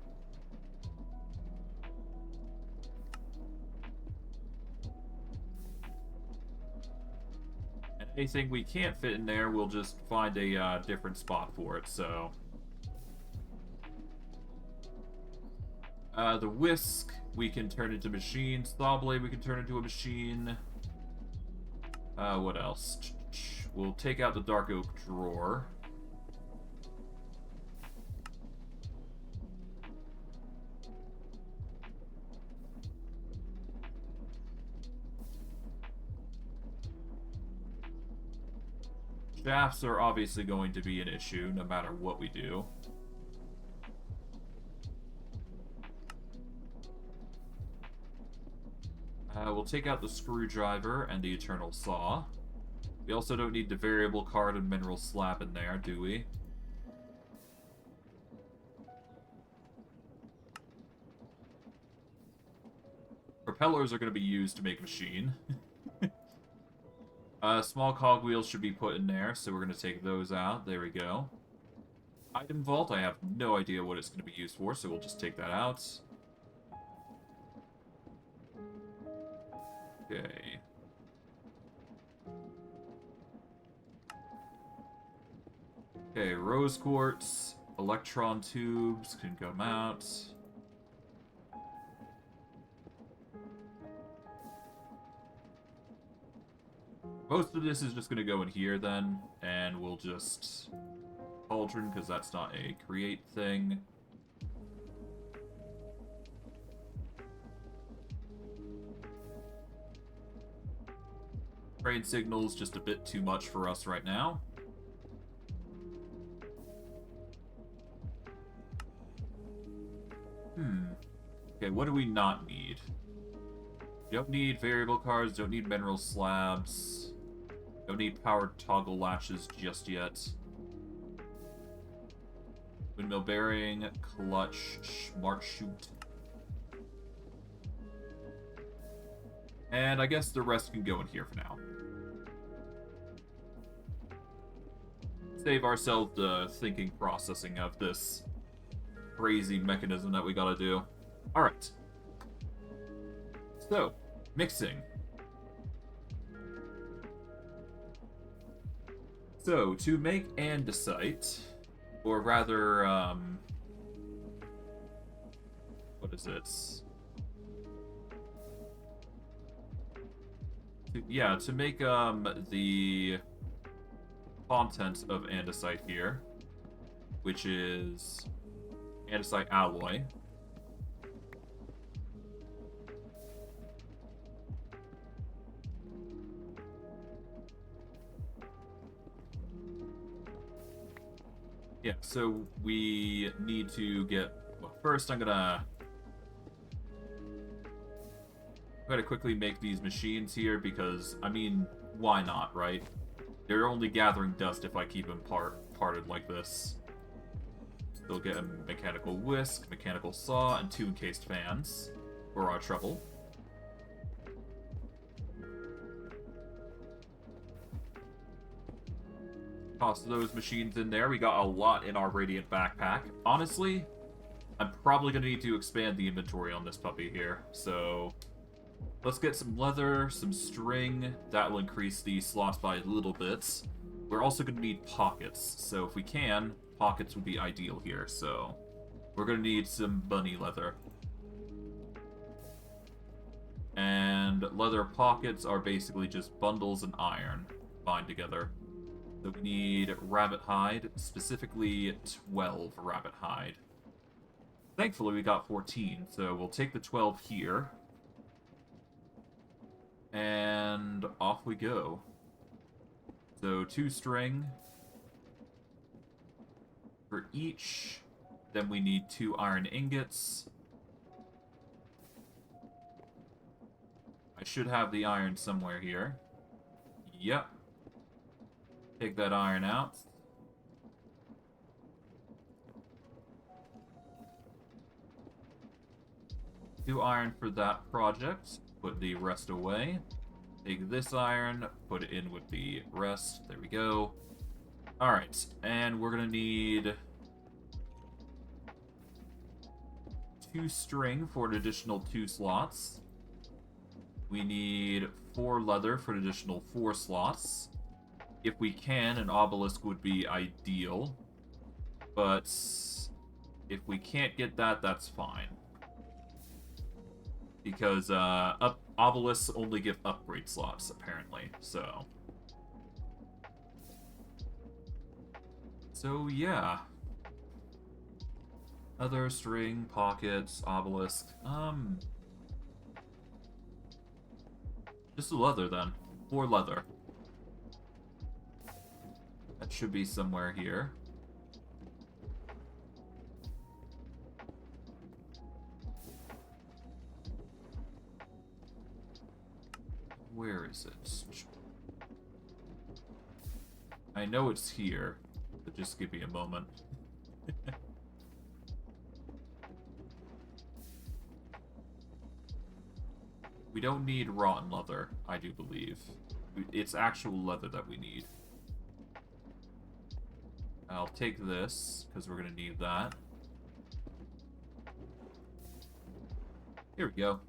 And anything we can't fit in there, we'll just find a different spot for it, so... the whisk, we can turn into machines. Saw blade, we can turn into a machine. What else? We'll take out the dark oak drawer. Shafts are obviously going to be an issue, no matter what we do. We'll take out the screwdriver and the eternal saw. We also don't need the variable card and mineral slab in there, do we? Propellers are going to be used to make a machine. Small cogwheels should be put in there, so we're going to take those out. There we go. Item vault, I have no idea what it's going to be used for, so we'll just take that out. Okay. Okay, rose quartz, electron tubes can come out. Most of this is just going to go in here then, and we'll just cauldron because that's not a create thing. Trade signal's just a bit too much for us right now. Okay, what do we not need? We don't need variable cards, don't need mineral slabs, don't need powered toggle latches just yet. Windmill bearing, clutch, smart shoot. And I guess the rest can go in here for now. Save ourselves the thinking processing of this crazy mechanism that we gotta do. Alright. So, mixing. So, to make andesite, or rather, what is it? To make, the content of andesite here, which is Andesite Alloy. Yeah, so we need to get... Well, first I'm gonna quickly make these machines here because, I mean, why not, right? They're only gathering dust if I keep them parted like this. They'll get a mechanical whisk, mechanical saw, and 2 encased fans for our trouble. Toss those machines in there. We got a lot in our Radiant backpack. Honestly, I'm probably going to need to expand the inventory on this puppy here. So, let's get some leather, some string. That will increase the slots by a little bit. We're also going to need pockets. So if we can, pockets would be ideal here. So, we're going to need some bunny leather. And leather pockets are basically just bundles and iron combined together. So we need rabbit hide, specifically 12 rabbit hide. Thankfully, we got 14, so we'll take the 12 here. And off we go. So 2 string for each. Then we need 2 iron ingots. I should have the iron somewhere here. Yep. Take that iron out. Two iron for that project. Put the rest away. Take this iron, put it in with the rest. There we go. Alright, and we're gonna need 2 string for an additional 2 slots. We need 4 leather for an additional 4 slots. If we can, an obelisk would be ideal. But if we can't get that, that's fine. Because obelisks only give upgrade slots, apparently. So yeah. Other string, pockets, obelisk. Just the leather then. 4 leather. That should be somewhere here. Where is it? I know it's here, but just give me a moment. We don't need rotten leather, I do believe. It's actual leather that we need. I'll take this, because we're going to need that. Here we go.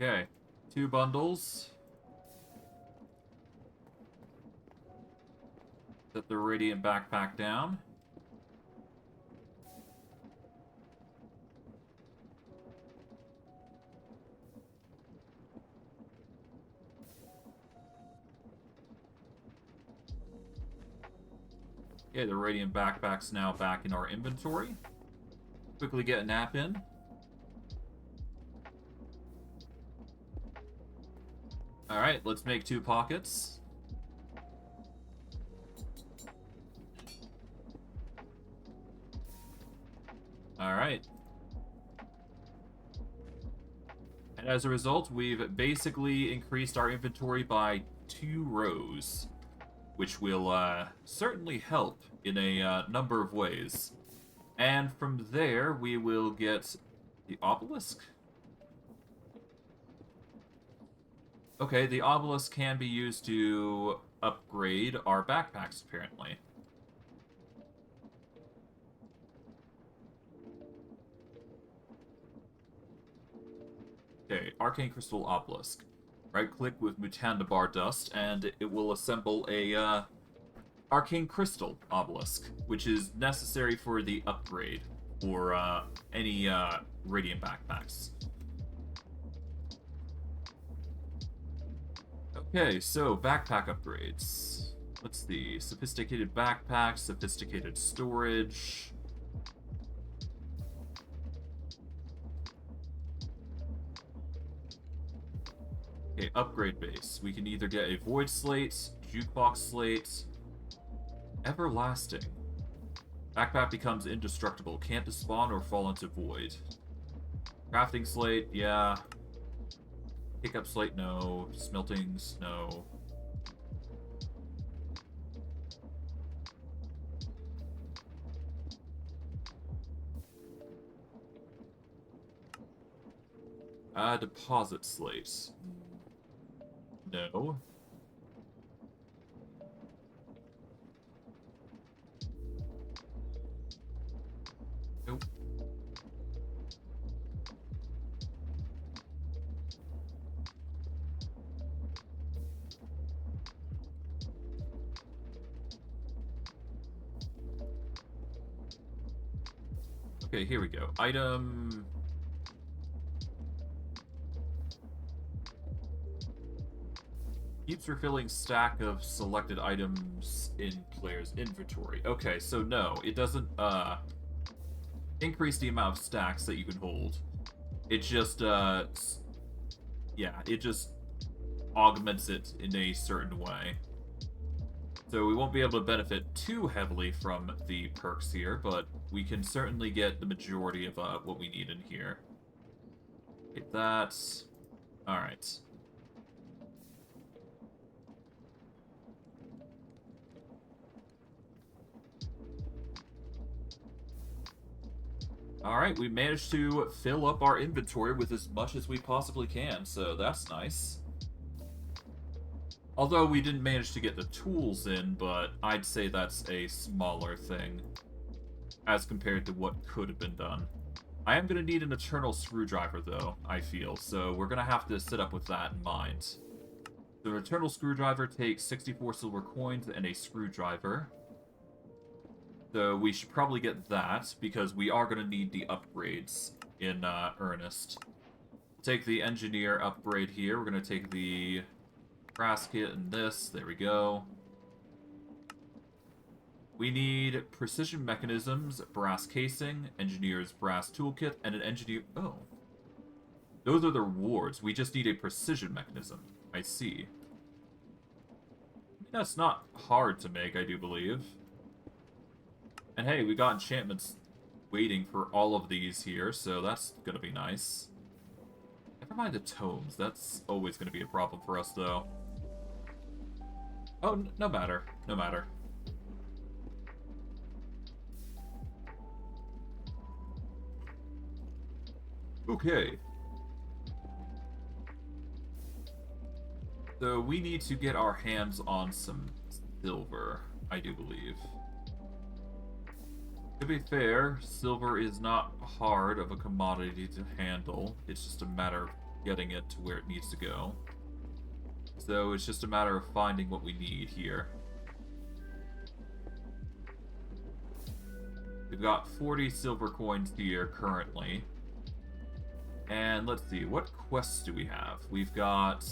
Okay, 2 bundles. Set the Radiant backpack down. Okay, the radiant backpack's now back in our inventory. Quickly get a nap in. Alright, let's make 2 pockets. Alright. And as a result, we've basically increased our inventory by 2 rows, which will certainly help in a number of ways. And from there, we will get the obelisk. Okay, the obelisk can be used to upgrade our backpacks, apparently. Okay, Arcane Crystal Obelisk. Right-click with Mutandabar Dust, and it will assemble a Arcane Crystal Obelisk, which is necessary for the upgrade for any Radiant backpacks. Okay, so backpack upgrades. Let's see. Sophisticated backpack, sophisticated storage. Okay, upgrade base. We can either get a void slate, jukebox slate, everlasting. Backpack becomes indestructible, can't despawn or fall into void. Crafting slate, yeah. Pickup slate, no. Smeltings, no. Deposit slate. No. Nope. Okay, here we go. Item... keeps refilling stack of selected items in player's inventory. Okay, so no, it doesn't, increase the amount of stacks that you can hold. It just, yeah, it just augments it in a certain way. So we won't be able to benefit too heavily from the perks here, but we can certainly get the majority of what we need in here. Get that. Alright. Alright, we managed to fill up our inventory with as much as we possibly can, so that's nice. Although we didn't manage to get the tools in, but I'd say that's a smaller thing as compared to what could have been done. I am going to need an eternal screwdriver, though, I feel, so we're going to have to sit up with that in mind. The eternal screwdriver takes 64 silver coins and a screwdriver. So we should probably get that, because we are going to need the upgrades in earnest. Take the engineer upgrade here. We're going to take the brass kit and this. There we go. We need precision mechanisms, brass casing, engineer's brass toolkit, and an engineer... Oh. Those are the rewards. We just need a precision mechanism. I see. That's not hard to make, I do believe. And hey, we got enchantments waiting for all of these here, so that's gonna be nice. Never mind the tomes. That's always gonna be a problem for us, though. Oh, no matter. No matter. Okay. So we need to get our hands on some silver, I do believe. To be fair, silver is not hard of a commodity to handle. It's just a matter of getting it to where it needs to go. So it's just a matter of finding what we need here. We've got 40 silver coins here currently. And let's see, what quests do we have? We've got...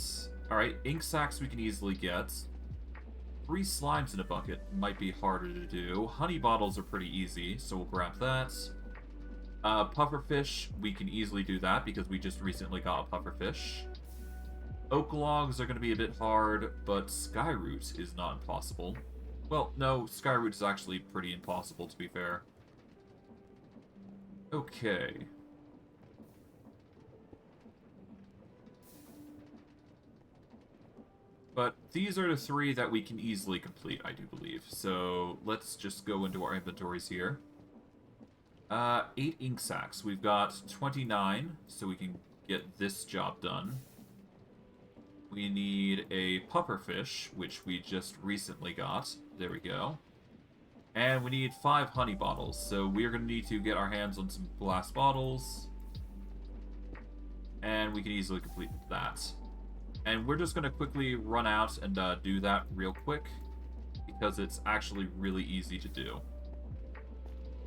Alright, ink sacks we can easily get. 3 slimes in a bucket might be harder to do. Honey bottles are pretty easy, so we'll grab that. Pufferfish, we can easily do that because we just recently got a pufferfish. Oak logs are going to be a bit hard, but skyroot is not impossible. Well, no, skyroot is actually pretty impossible, to be fair. Okay. But these are the 3 that we can easily complete, I do believe. So let's just go into our inventories here. 8 ink sacks. We've got 29, so we can get this job done. We need a pufferfish, which we just recently got. There we go. And we need 5 honey bottles, so we're going to need to get our hands on some glass bottles. And we can easily complete that. And we're just going to quickly run out and do that real quick, because it's actually really easy to do.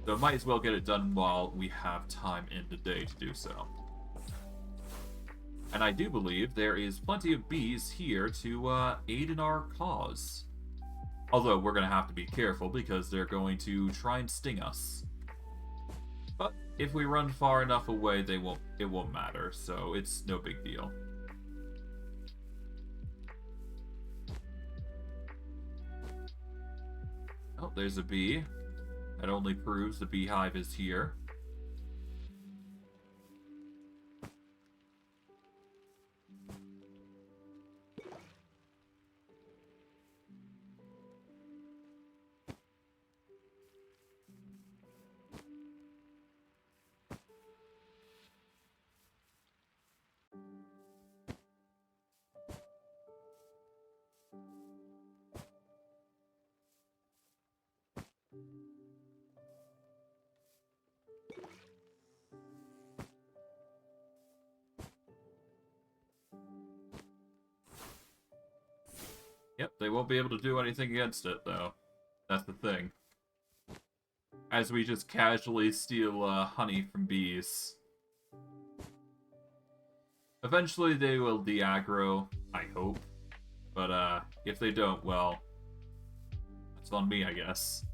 So might as well get it done while we have time in the day to do so. And I do believe there is plenty of bees here to aid in our cause. Although we're going to have to be careful because they're going to try and sting us. But if we run far enough away, it won't matter, so it's no big deal. Oh, there's a bee. That only proves the beehive is here. Yep, they won't be able to do anything against it, though. That's the thing. As we just casually steal honey from bees. Eventually they will de-aggro, I hope. But if they don't, well, it's on me, I guess.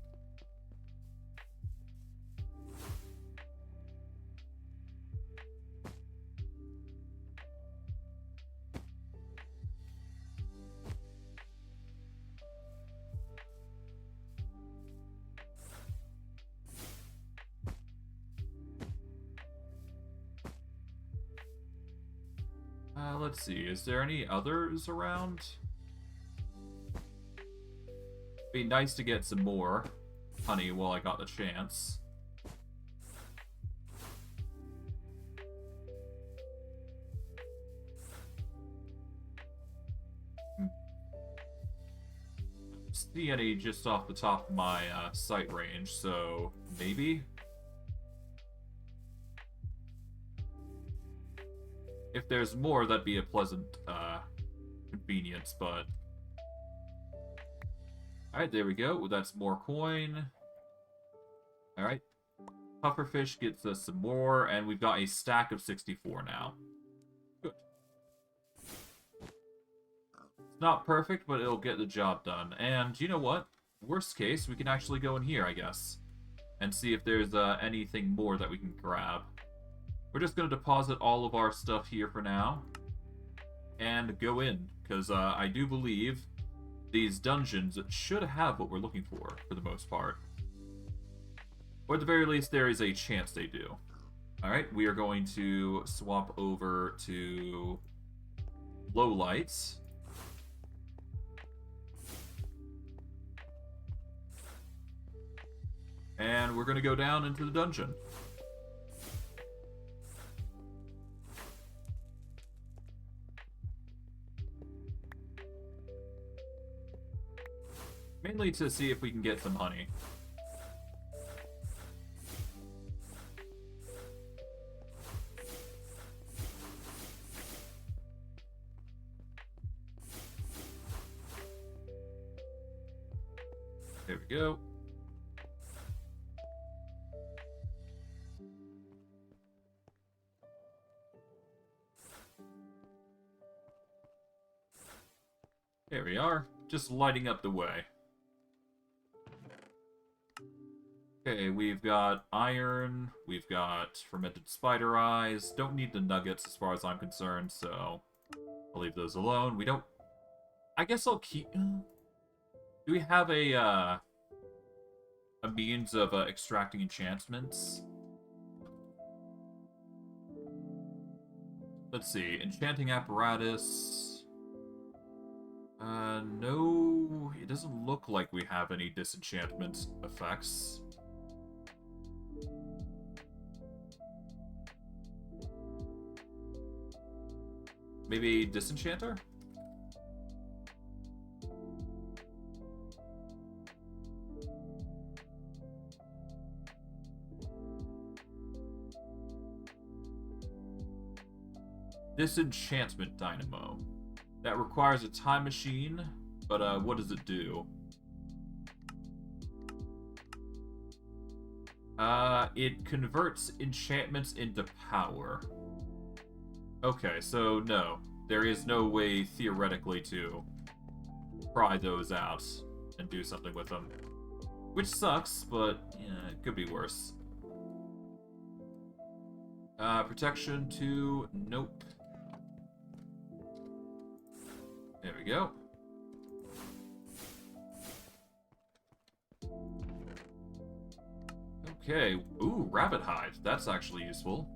Let's see, is there any others around? Be nice to get some more honey while I got the chance. See any just off the top of my sight range, so maybe? If there's more, that'd be a pleasant convenience, but... Alright, there we go. That's more coin. Alright. Pufferfish gets us some more, and we've got a stack of 64 now. Good. It's not perfect, but it'll get the job done. And you know what? Worst case, we can actually go in here, I guess. And see if there's anything more that we can grab. We're just going to deposit all of our stuff here for now. And go in. Because I do believe these dungeons should have what we're looking for the most part. Or at the very least, there is a chance they do. Alright, we are going to swap over to low lights. And we're going to go down into the dungeon. Mainly to see if we can get some honey. There we go. There we are. just lighting up the way. Okay, we've got iron, we've got fermented spider eyes. Don't need the nuggets as far as I'm concerned, so I'll leave those alone. We don't... I guess I'll keep... Do we have a means of extracting enchantments? Let's see. Enchanting apparatus. No, it doesn't look like we have any disenchantment effects. Maybe disenchanter? Disenchantment dynamo. That requires a time machine, but what does it do? It converts enchantments into power. Okay, so no. There is no way, theoretically, to pry those out and do something with them. Which sucks, but yeah, it could be worse. Protection 2, nope. There we go. Okay, ooh, rabbit hide. That's actually useful.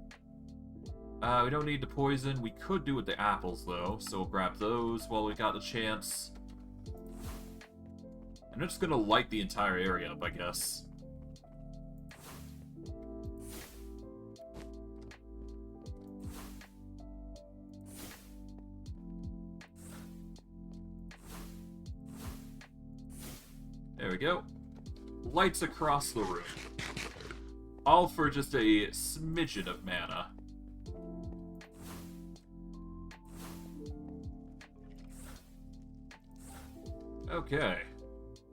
We don't need the poison. We could do with the apples, though, so we'll grab those while we got the chance. I'm just gonna light the entire area up, I guess. There we go. Lights across the room. All for just a smidgen of mana. Okay.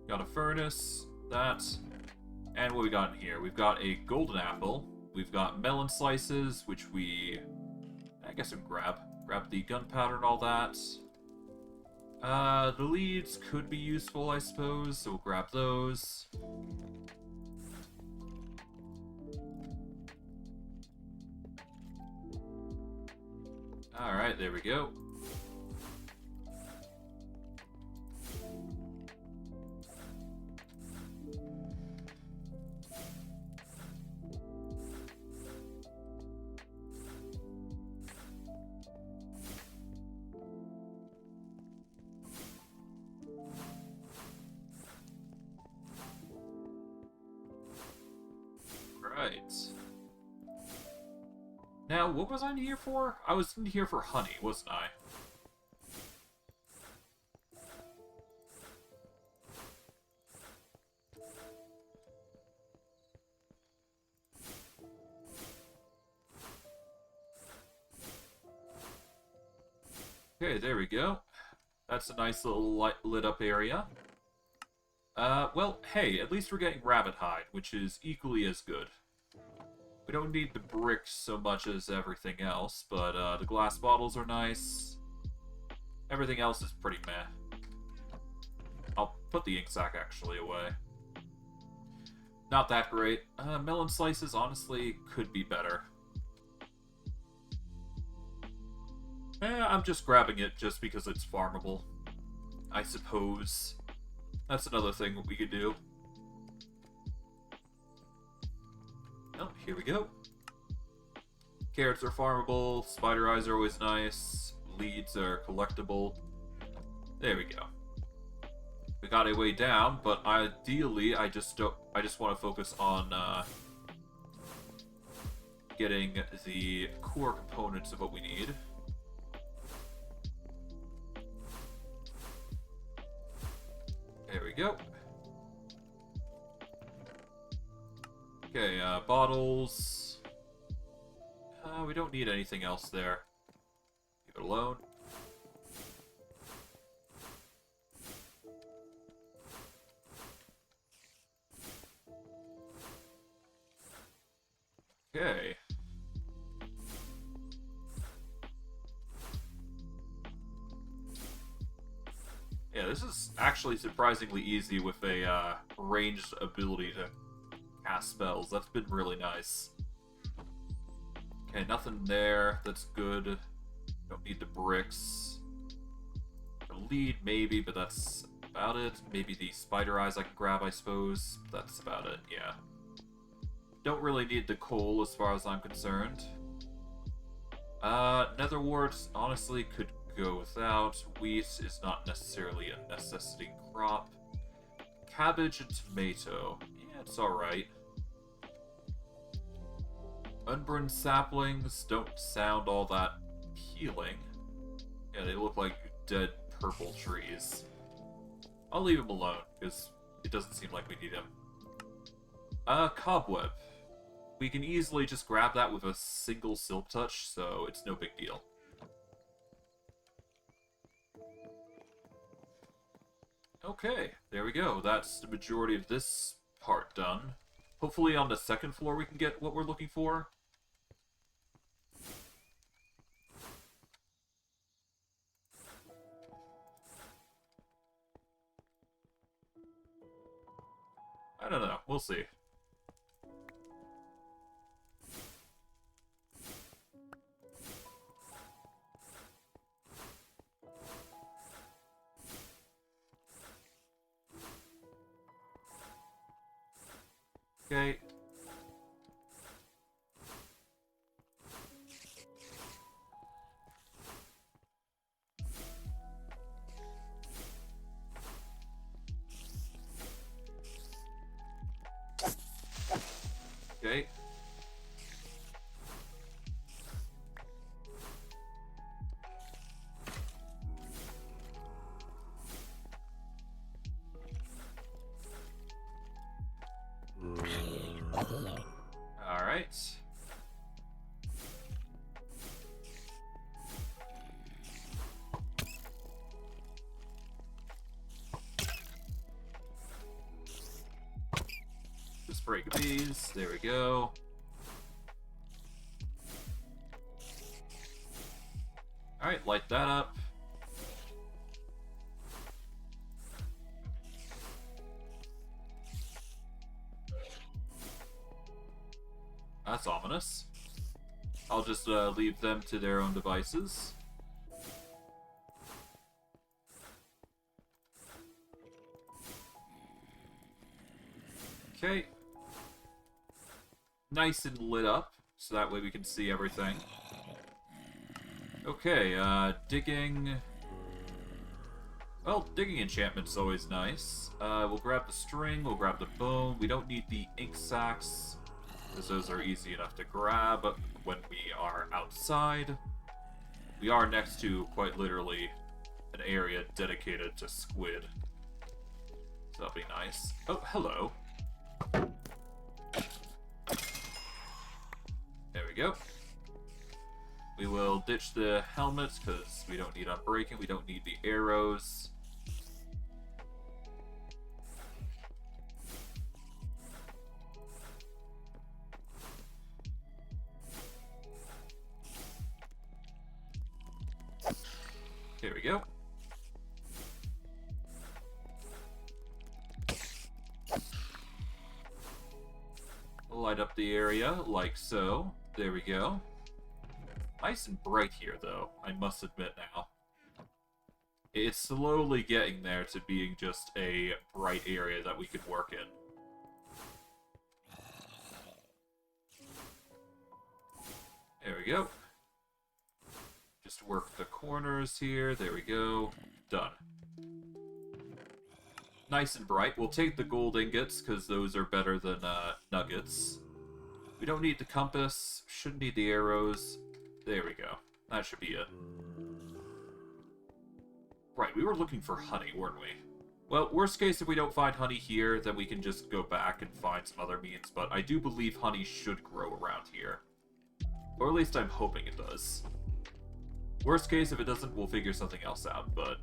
Got a furnace, that, and what we got in here? We've got a golden apple. We've got melon slices, which I guess we can grab. Grab the gunpowder and all that. The leads could be useful, I suppose, so we'll grab those. Alright, there we go. Now, what was I in here for? I was in here for honey, wasn't I? Okay, there we go. That's a nice little lit up area. Well, hey, at least we're getting rabbit hide, which is equally as good. We don't need the bricks so much as everything else, but the glass bottles are nice. Everything else is pretty meh. I'll put the ink sac actually away. Not that great. Melon slices, honestly, could be better. I'm just grabbing it just because it's farmable, I suppose. That's another thing we could do. Oh, here we go. Carrots are farmable, spider eyes are always nice, leads are collectible. There we go. We got a way down, but ideally I just want to focus on getting the core components of what we need. There we go. Okay, bottles. We don't need anything else there. Leave it alone. Okay. Yeah, this This is actually surprisingly easy with a ranged ability to cast spells. That's been really nice. Okay, nothing there. That's good. Don't need the bricks. The lead, maybe, but that's about it. Maybe the spider eyes I can grab, I suppose. That's about it, yeah. Don't really need the coal as far as I'm concerned. Nether warts, honestly, could go without. Wheat is not necessarily a necessity crop. Cabbage and tomato. Yeah, it's alright. Unburned saplings don't sound all that appealing. Yeah, they look like dead purple trees. I'll leave them alone, because it doesn't seem like we need them. Cobweb. We can easily just grab that with a single silk touch, so it's no big deal. Okay, there we go. That's the majority of this part done. Hopefully on the second floor we can get what we're looking for. I don't know. We'll see. Okay. Okay. All right. Just break these. There we go. All right, light that up. That's ominous. I'll just leave them to their own devices. Okay. Nice and lit up, so that way we can see everything. Okay, digging... Well, digging enchantment's always nice. We'll grab the string, we'll grab the bone. We don't need the ink sacks, because those are easy enough to grab when we are outside. We are next to, quite literally, an area dedicated to squid. So that'll be nice. Oh, hello. There we go. We will ditch the helmets, because we don't need unbreaking, we don't need the arrows. Here we go. Light up the area, like so. There we go. Nice and bright here, though, I must admit now. It's slowly getting there to being just a bright area that we could work in. There we go. Just work the corners here. There we go. Done. Nice and bright. We'll take the gold ingots, because those are better than nuggets. We don't need the compass. Shouldn't need the arrows. There we go. That should be it. Right, we were looking for honey, weren't we? Well, worst case, if we don't find honey here, then we can just go back and find some other means, but I do believe honey should grow around here. Or at least I'm hoping it does. Worst case, if it doesn't, we'll figure something else out, but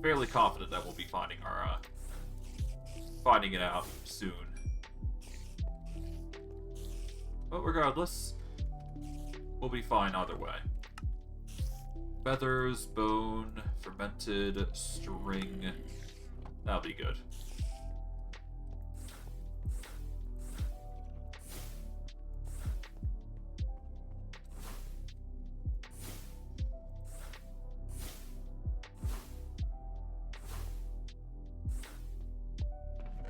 fairly confident that we'll be finding our, finding it out soon. But regardless, we'll be fine either way. feathers, bone, fermented, string. That'll be good.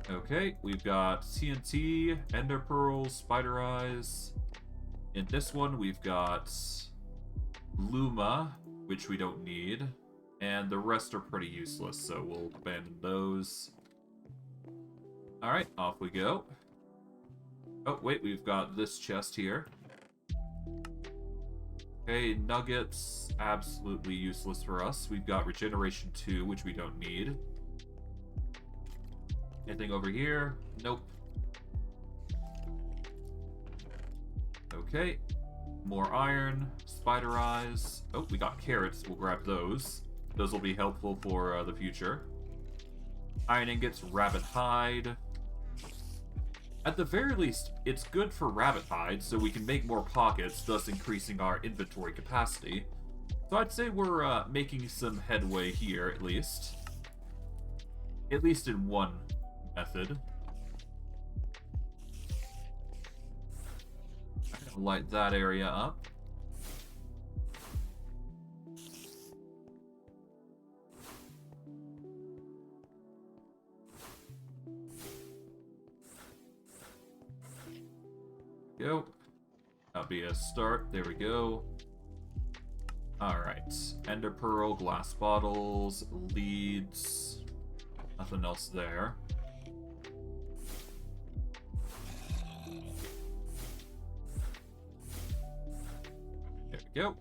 Okay, we've got TNT, ender pearls, spider eyes. In this one, we've got Luma, which we don't need. And the rest are pretty useless, so we'll abandon those. Alright, off we go. Oh, wait, we've got this chest here. Okay, nuggets, absolutely useless for us. We've got regeneration 2, which we don't need. Anything over here? Nope. Okay. More iron. Spider eyes. Oh, we got carrots. We'll grab those. Those will be helpful for the future. Iron ingots, rabbit hide. At the very least, it's good for rabbit hide, so we can make more pockets, thus increasing our inventory capacity. So I'd say we're making some headway here, at least. At least in one method. I'm gonna light that area up. Go. That'll be a start. There we go. Alright. Ender pearl, glass bottles, leads. Nothing else there. There we go.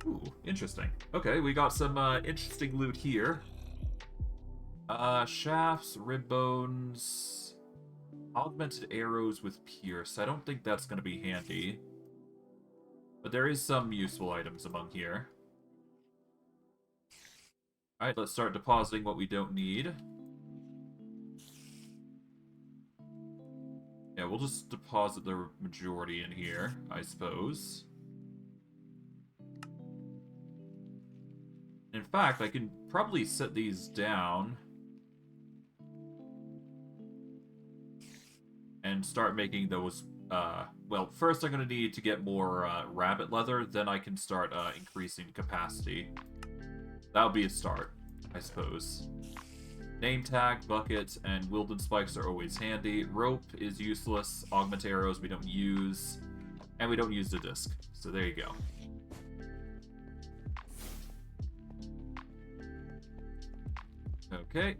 Ooh, interesting. Okay, we got some interesting loot here. Shafts, rib bones, augmented arrows with pierce. I don't think that's going to be handy. But there is some useful items among here. Alright, let's start depositing what we don't need. Yeah, we'll just deposit the majority in here, I suppose. In fact, I can probably set these down and start making those, well, first I'm going to need to get more rabbit leather, then I can start increasing capacity. That'll be a start, I suppose. Name tag, bucket, and wilden spikes are always handy. Rope is useless. Augment arrows we don't use. And we don't use the disc. So there you go. Okay.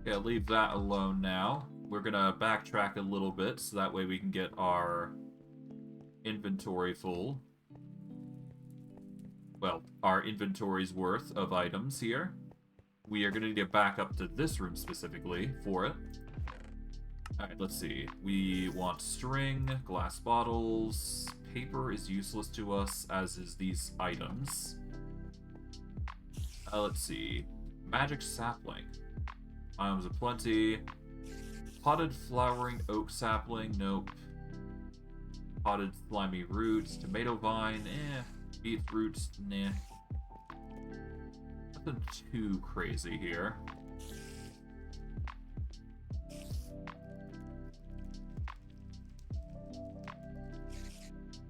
Yeah, leave that alone now. We're gonna backtrack a little bit, so that way we can get our inventory full. Well, our inventory's worth of items here. We are gonna need to back up to this room specifically for it. Alright, let's see. We want string, glass bottles, paper is useless to us, as is these items. Let's see. Magic sapling. Items aplenty. Potted flowering oak sapling, nope. Potted slimy roots, tomato vine, beetroot, nah. Nothing too crazy here.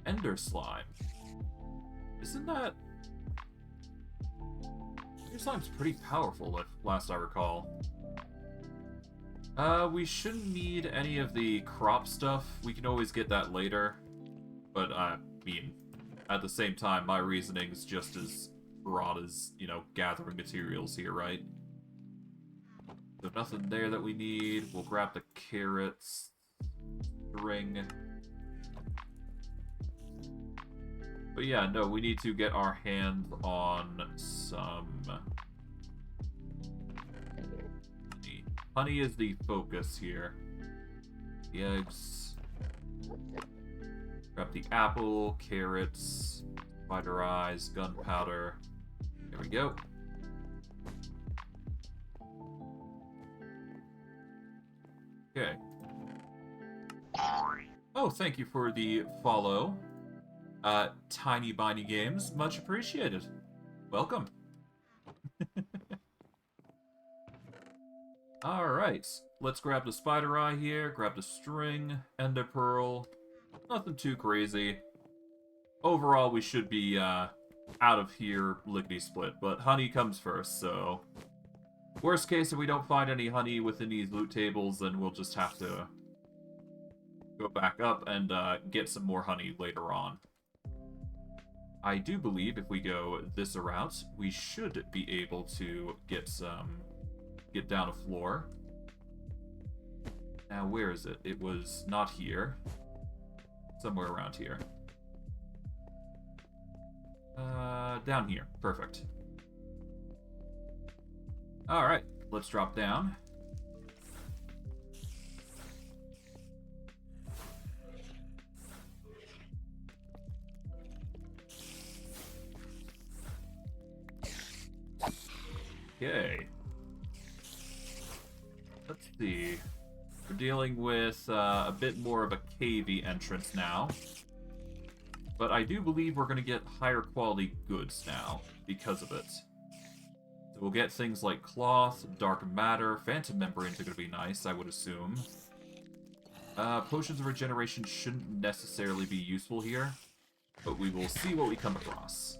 Ender slime. Isn't that... Ender slime's pretty powerful, if last I recall. We shouldn't need any of the crop stuff. We can always get that later. But, I mean, at the same time, my reasoning's just as broad as, you know, gathering materials here, right? So nothing there that we need. We'll grab the carrots. String. But yeah, no, we need to get our hands on some honey. Honey is the focus here. The eggs. Grab the apple, carrots, spider eyes, gunpowder. There we go. Okay. Oh, thank you for the follow. Tiny Bindy Games, much appreciated. Welcome. Alright, let's grab the spider eye here, grab the string, ender pearl. Nothing too crazy. Overall, we should be out of here lickety-split, but honey comes first, so... Worst case, if we don't find any honey within these loot tables, then we'll just have to go back up and get some more honey later on. I do believe if we go this route, we should be able to get down a floor. Now, where is it? It was not here. Somewhere around here. Down here. Perfect. Alright, let's drop down. Okay. Let's see. We're dealing with a bit more of a cavey entrance now. But I do believe we're going to get higher quality goods now because of it. So we'll get things like cloth, dark matter, phantom membranes are going to be nice, I would assume. Potions of regeneration shouldn't necessarily be useful here, but we will see what we come across.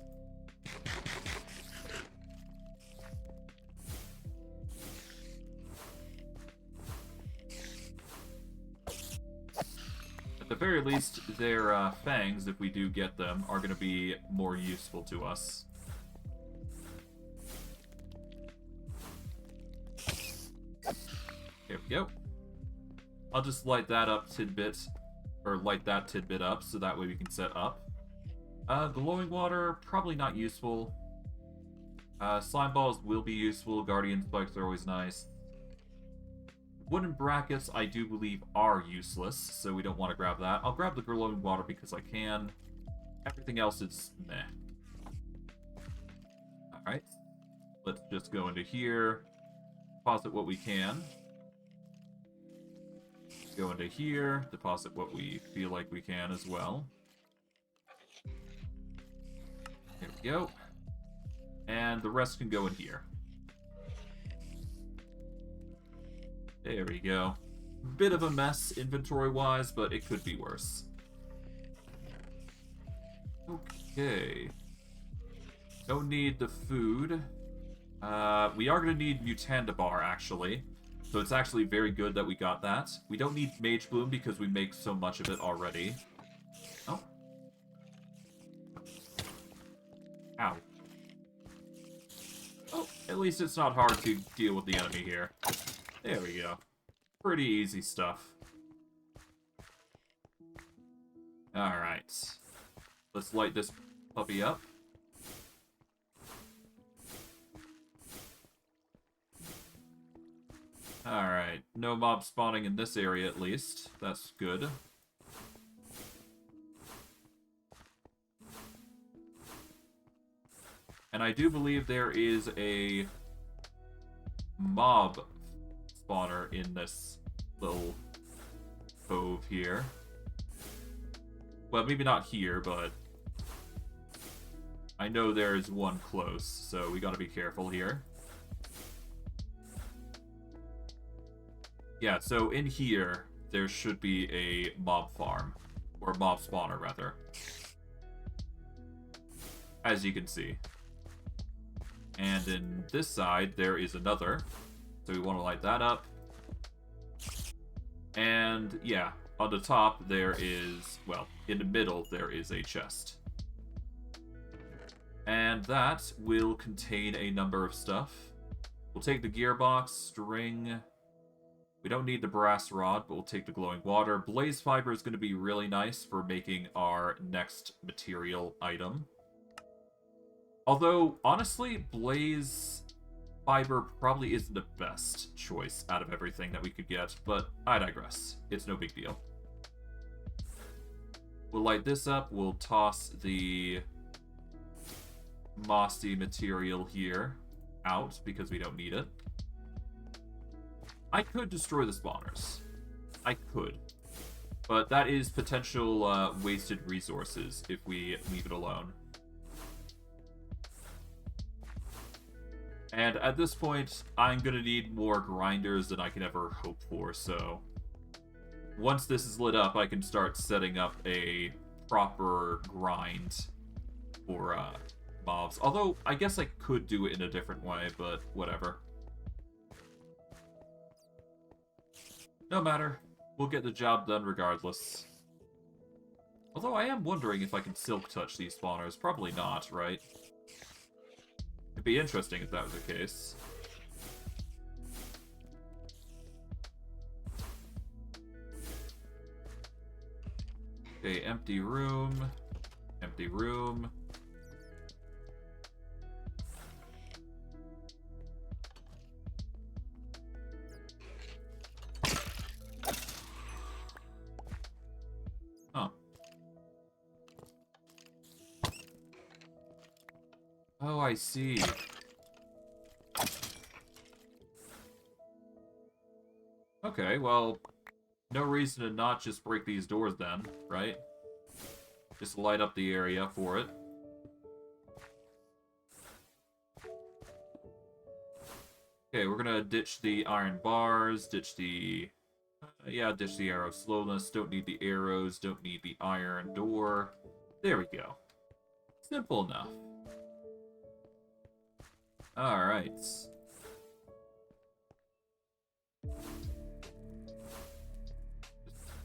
At the very least, their fangs, if we do get them, are going to be more useful to us. Here we go. I'll just light that up tidbit, or light that tidbit up, so that way we can set up. Glowing water, probably not useful. Slime balls will be useful. Guardian spikes are always nice. Wooden brackets, I do believe, are useless, so we don't want to grab that. I'll grab the glowing water because I can. Everything else is meh. Alright. Let's just go into here. Deposit what we can. Go into here. Deposit what we feel like we can as well. Here we go. And the rest can go in here. There we go. Bit of a mess inventory-wise, but it could be worse. Okay. Don't need the food. We are going to need Mutandabar, actually. So it's actually very good that we got that. We don't need Mage Bloom because we make so much of it already. Oh. Ow. Oh, at least it's not hard to deal with the enemy here. There we go. Pretty easy stuff. Alright. Let's light this puppy up. Alright. No mob spawning in this area, at least. That's good. And I do believe there is a mob spawner in this little cove here. Well, maybe not here, but I know there is one close, so we gotta be careful here. Yeah, so in here, there should be a mob farm. Or mob spawner, rather. As you can see. And in this side, there is another. So we want to light that up. And, yeah, on the top, there is... Well, in the middle, there is a chest. And that will contain a number of stuff. We'll take the gearbox, string... We don't need the brass rod, but we'll take the glowing water. Blaze fiber is going to be really nice for making our next material item. Although, honestly, blaze fiber probably isn't the best choice out of everything that we could get, but I digress. It's no big deal. We'll light this up. We'll toss the mossy material here out because we don't need it. I could destroy the spawners. I could. But that is potential wasted resources if we leave it alone. And at this point, I'm going to need more grinders than I can ever hope for, so once this is lit up, I can start setting up a proper grind for mobs. Although, I guess I could do it in a different way, but whatever. No matter. We'll get the job done regardless. Although I am wondering if I can silk touch these spawners. Probably not, right? It'd be interesting if that was the case. Okay, empty room. Empty room. Huh. Oh, I see. Okay, well, no reason to not just break these doors then, right? Just light up the area for it. Okay, we're gonna ditch the iron bars, ditch the... yeah, ditch the arrow slowness, don't need the arrows, don't need the iron door. There we go. Simple enough. Alright.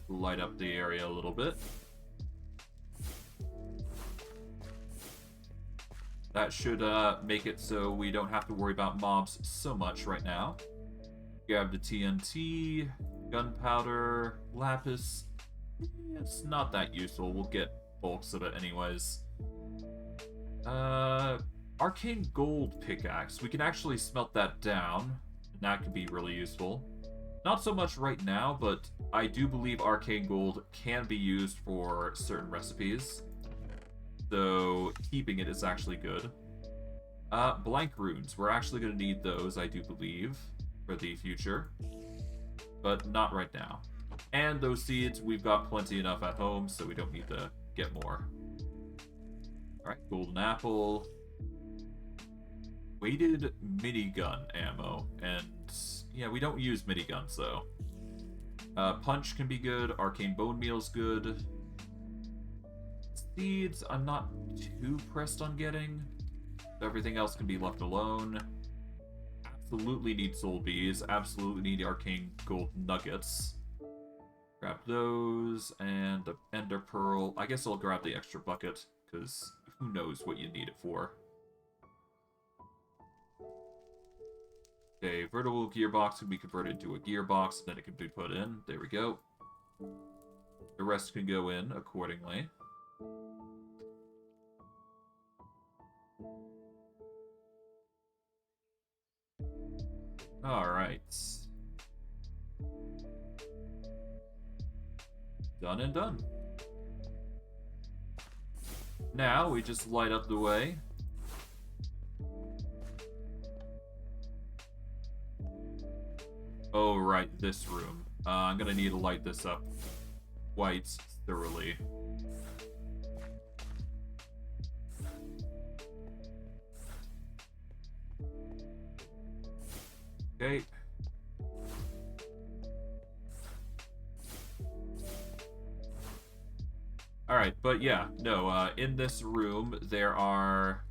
Light up the area a little bit. That should make it so we don't have to worry about mobs so much right now. Grab the TNT, gunpowder, lapis. It's not that useful. We'll get bulks of it anyways. Arcane gold pickaxe. We can actually smelt that down. And that could be really useful. Not so much right now, but I do believe arcane gold can be used for certain recipes. So keeping it is actually good. Blank runes. We're actually going to need those, I do believe, for the future. But not right now. And those seeds, we've got plenty enough at home, so we don't need to get more. Alright, golden apple. Weighted minigun ammo. And yeah, we don't use miniguns, though. Punch can be good. Arcane bone meal's good. Seeds, I'm not too pressed on getting. Everything else can be left alone. Absolutely need soul bees. Absolutely need arcane gold nuggets. Grab those, and the ender pearl. I guess I'll grab the extra bucket, because who knows what you need it for. Okay, vertical gearbox can be converted into a gearbox, and then it can be put in. There we go. The rest can go in accordingly. Alright. Done and done. Now we just light up the way. Oh, right, this room. I'm gonna need to light this up quite thoroughly. Okay. Alright, but yeah, no, in this room, there are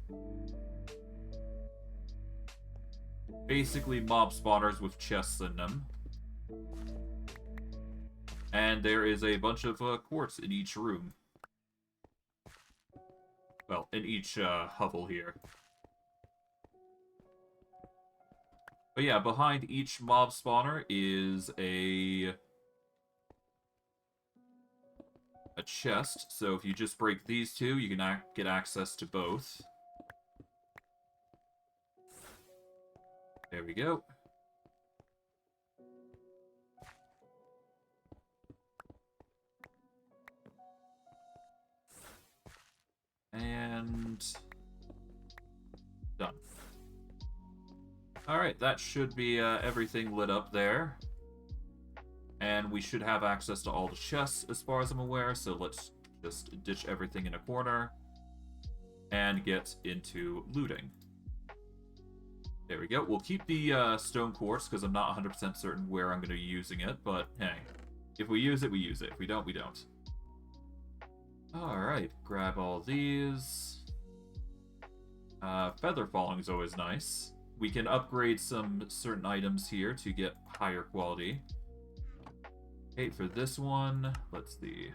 basically mob spawners with chests in them. And there is a bunch of quartz in each room. Well, in each hovel here. But yeah, behind each mob spawner is a chest. So if you just break these two, you can get access to both. There we go. And done. Alright, that should be everything lit up there. And we should have access to all the chests as far as I'm aware, so let's just ditch everything in a corner and get into looting. There we go. We'll keep the stone quartz because I'm not 100% certain where I'm going to be using it, but hey, if we use it, we use it. If we don't, we don't. Alright, grab all these. Feather falling is always nice. We can upgrade some certain items here to get higher quality. Okay, for this one, let's see.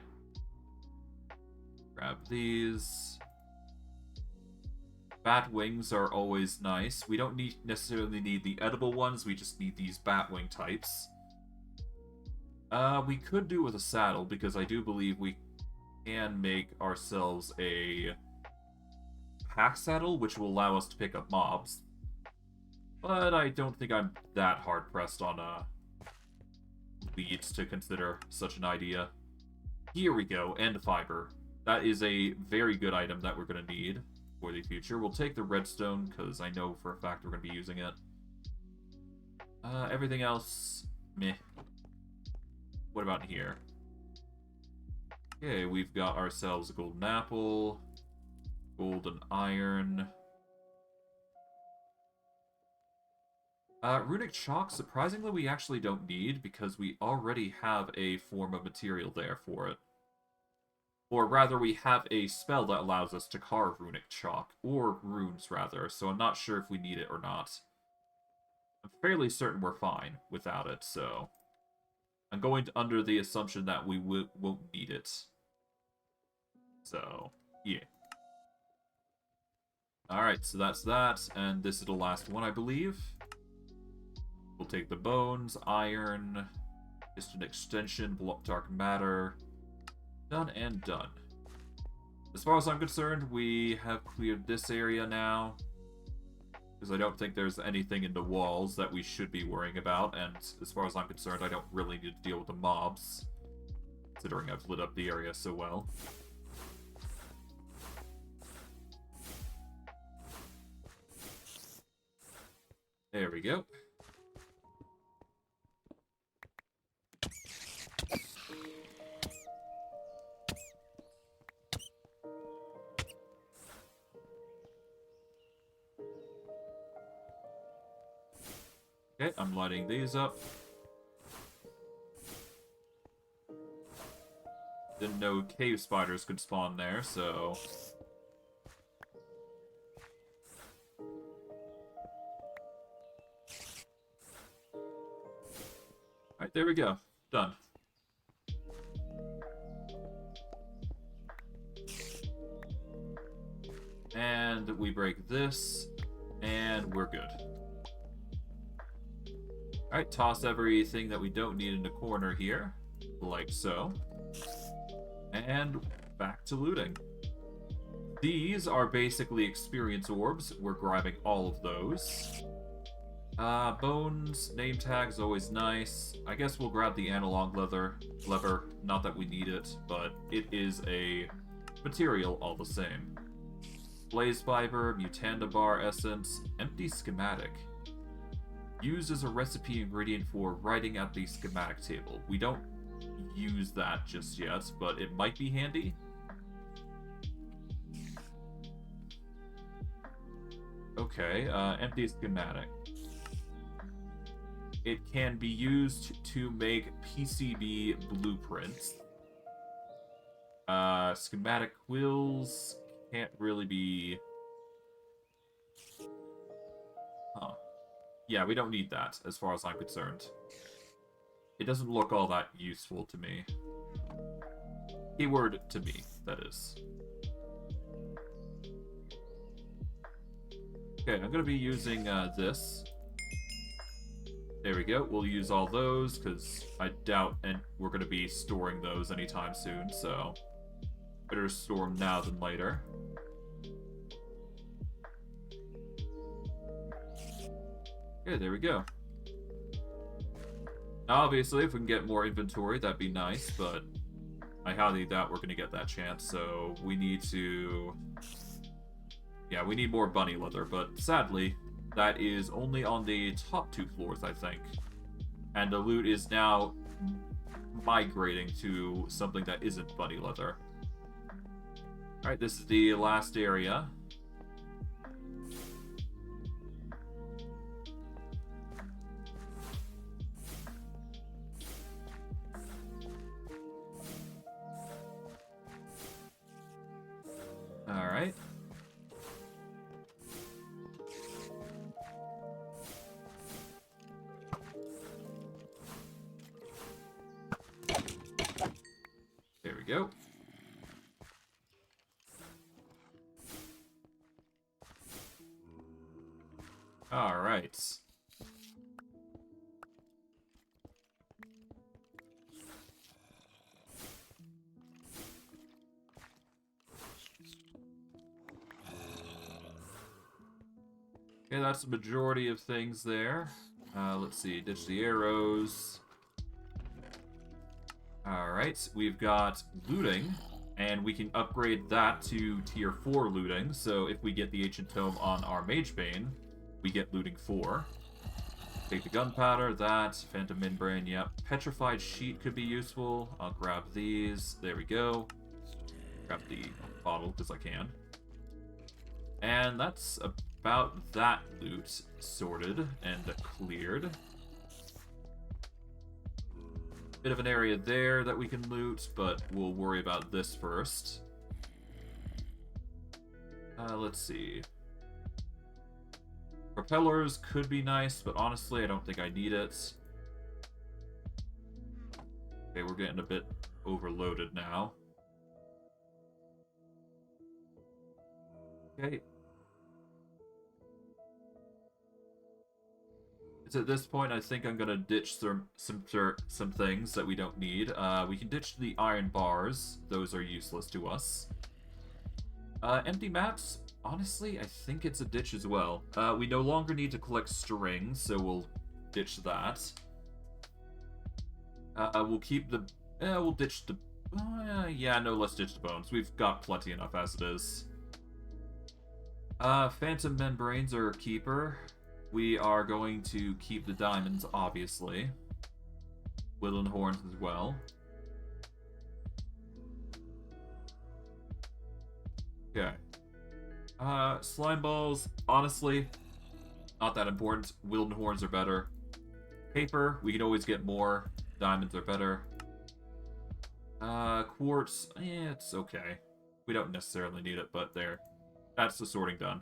Grab these. Bat wings are always nice. We don't necessarily need the edible ones, we just need these bat wing types. We could do with a saddle, because I do believe we can make ourselves a pack saddle, which will allow us to pick up mobs. But I don't think I'm that hard-pressed on leads to consider such an idea. Here we go, end fiber. That is a very good item that we're going to need for the future. We'll take the redstone, because I know for a fact we're going to be using it. Everything else, meh. What about here? Okay, we've got ourselves a golden apple, golden iron. Runic chalk, surprisingly, we actually don't need, because we already have a form of material there for it. Or rather, we have a spell that allows us to carve runic chalk, or runes, rather, so I'm not sure if we need it or not. I'm fairly certain we're fine without it, so I'm going under the assumption that we won't need it. So, yeah. Alright, so that's that, and this is the last one, I believe. We'll take the bones, iron, just an extension, block dark matter. Done and done. As far as I'm concerned, we have cleared this area now. Because I don't think there's anything in the walls that we should be worrying about, and as far as I'm concerned, I don't really need to deal with the mobs, considering I've lit up the area so well. There we go. Okay, I'm lighting these up. Didn't know cave spiders could spawn there, so... Alright, there we go. Done. And we break this, and we're good. Alright, toss everything that we don't need in the corner here, like so. And back to looting. These are basically experience orbs. We're grabbing all of those. Bones, name tags, always nice. I guess we'll grab the analog lever. Not that we need it, but it is a material all the same. Blaze fiber, mutanda bar essence, empty schematic. Used as a recipe ingredient for writing at the schematic table. We don't use that just yet, but it might be handy. Okay, empty schematic. It can be used to make PCB blueprints. Schematic quills can't really be... Huh. Yeah, we don't need that, as far as I'm concerned. It doesn't look all that useful to me. Keyword to me, that is. Okay, I'm going to be using this. There we go. We'll use all those, because I doubt and we're going to be storing those anytime soon, so better store them now than later. Okay, there we go. Obviously, if we can get more inventory, that'd be nice, but I highly doubt we're going to get that chance, so we need to... Yeah, we need more bunny leather, but sadly, that is only on the top 2 floors, I think. And the loot is now migrating to something that isn't bunny leather. Alright, this is the last area. Alright. There we go. Alright. Okay, that's the majority of things there. Let's see, ditch the arrows. Alright, we've got looting, and we can upgrade that to tier 4 looting, so if we get the ancient tome on our Magebane, we get looting 4. Take the gunpowder, that, phantom membrane, yep. Petrified sheet could be useful. I'll grab these, there we go. Grab the bottle, because I can. And that's about that loot sorted and cleared. Bit of an area there that we can loot, but we'll worry about this first. Let's see. Propellers could be nice, but honestly, I don't think I need it. Okay, we're getting a bit overloaded now. Okay. It's at this point, I think I'm gonna ditch some things that we don't need. We can ditch the iron bars; those are useless to us. Empty maps. Honestly, I think it's a ditch as well. We no longer need to collect string, so we'll ditch that. We'll keep the. We'll ditch the. Yeah, no, let's ditch the bones. We've got plenty enough as it is. Phantom membranes are a keeper. We are going to keep the diamonds, obviously. Woodland horns as well. Okay. Slime balls, honestly, not that important. Woodland horns are better. Paper, we can always get more. Diamonds are better. Quartz, it's okay. We don't necessarily need it, but there. That's the sorting done.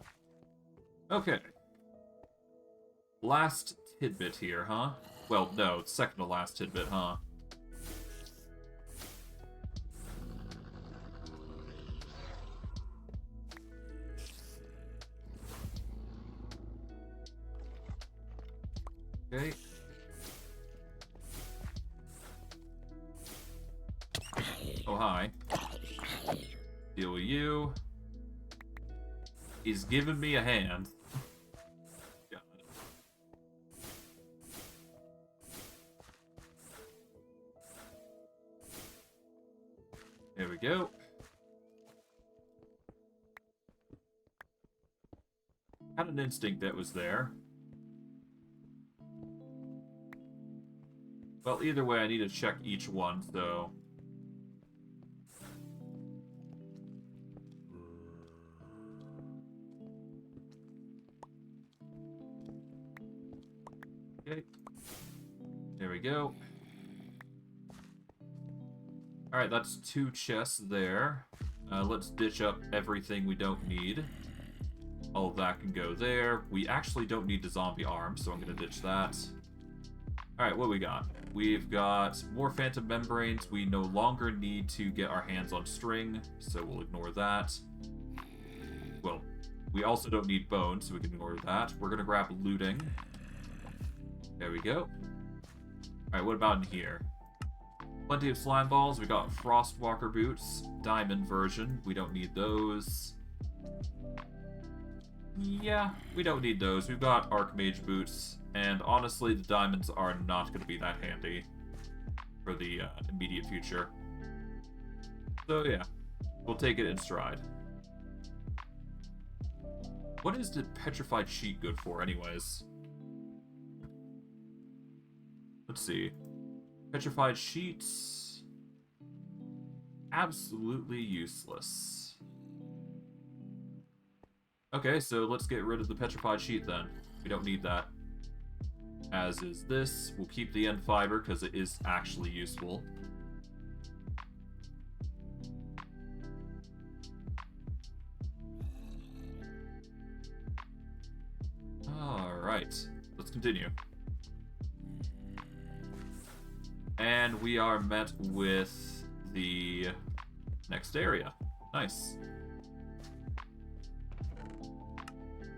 Okay. Last tidbit here, huh? Well, no, second to last tidbit, huh? Okay. Oh, hi. Deal with you. He's giving me a hand. There we go. Had an instinct that was there. Well, either way, I need to check each one, so... Okay. There we go. Alright, that's 2 chests there. Let's ditch up everything we don't need. All of that can go there. We actually don't need the zombie arm, so I'm going to ditch that. Alright, what we got? We've got more phantom membranes. We no longer need to get our hands on string, so we'll ignore that. Well, we also don't need bones, so we can ignore that. We're going to grab looting. There we go. Alright, what about in here? Plenty of slime balls. We got Frostwalker boots. Diamond version. We don't need those. Yeah, we don't need those. We've got Archmage boots. And honestly, the diamonds are not going to be that handy for the immediate future. So yeah, we'll take it in stride. What is the petrified sheet good for anyways? Let's see. Petrified sheets. Absolutely useless. Okay, so let's get rid of the petrified sheet then. We don't need that. As is this. We'll keep the end fiber because it is actually useful. Alright, let's continue. And we are met with the next area. Nice.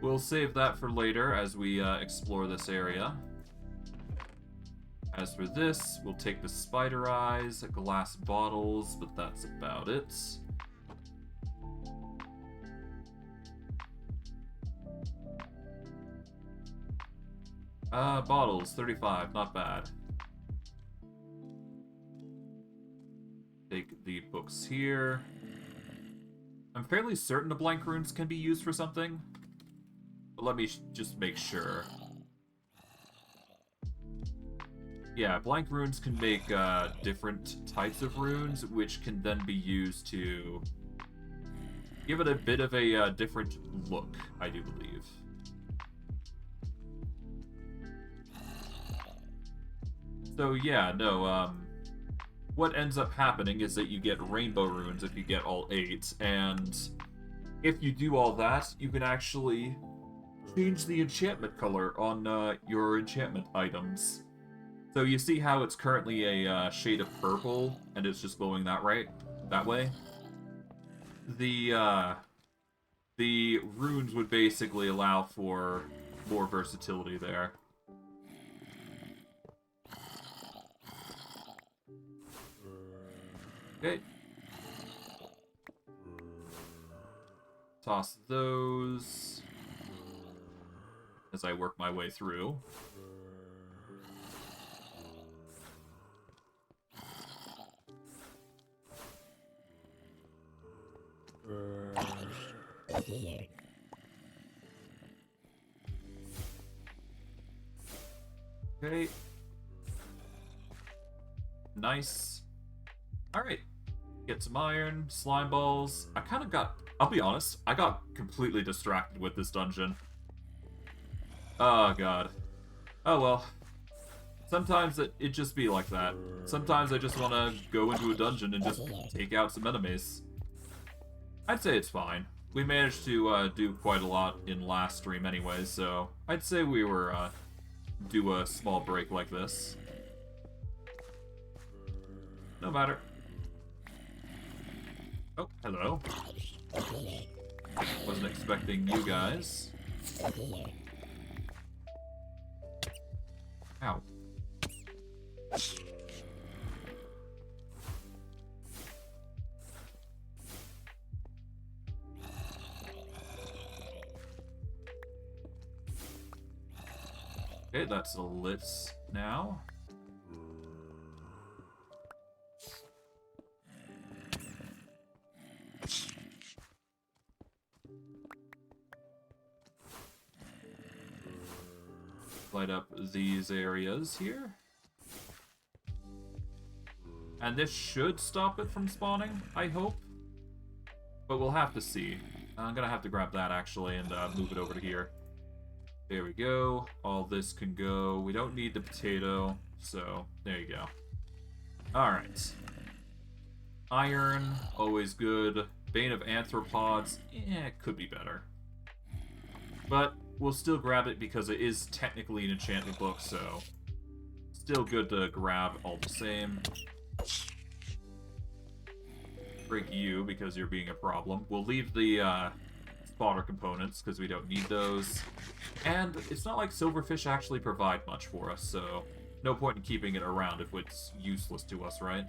We'll save that for later as we explore this area. As for this, we'll take the spider eyes, glass bottles, but that's about it. Bottles, 35, not bad. Take the books here. I'm fairly certain the blank runes can be used for something. But let me just make sure. Yeah, blank runes can make different types of runes, which can then be used to give it a bit of a different look, I do believe. So yeah, no, what ends up happening is that you get rainbow runes if you get all 8, and if you do all that, you can actually change the enchantment color on your enchantment items. So you see how it's currently a shade of purple, and it's just glowing that way? The runes would basically allow for more versatility there. Okay. Toss those as I work my way through. Okay. Nice. Alright. Get some iron, slime balls. I kind of got... I'll be honest, I got completely distracted with this dungeon. Oh, God. Oh, well. Sometimes it just be like that. Sometimes I just want to go into a dungeon and just take out some enemies. I'd say it's fine. We managed to do quite a lot in last stream anyway, so I'd say we were do a small break like this. No matter. Oh, hello. Wasn't expecting you guys. Ow. Okay, that's lit now. Light up these areas here. And this should stop it from spawning, I hope. But we'll have to see. I'm gonna have to grab that actually and move it over to here. There we go. All this can go. We don't need the potato, so there you go. Alright. Iron, always good. Bane of Arthropods, it could be better. But we'll still grab it because it is technically an enchantment book, so still good to grab all the same. Break you because you're being a problem. We'll leave the spotter components because we don't need those. And it's not like silverfish actually provide much for us, so no point in keeping it around if it's useless to us, right?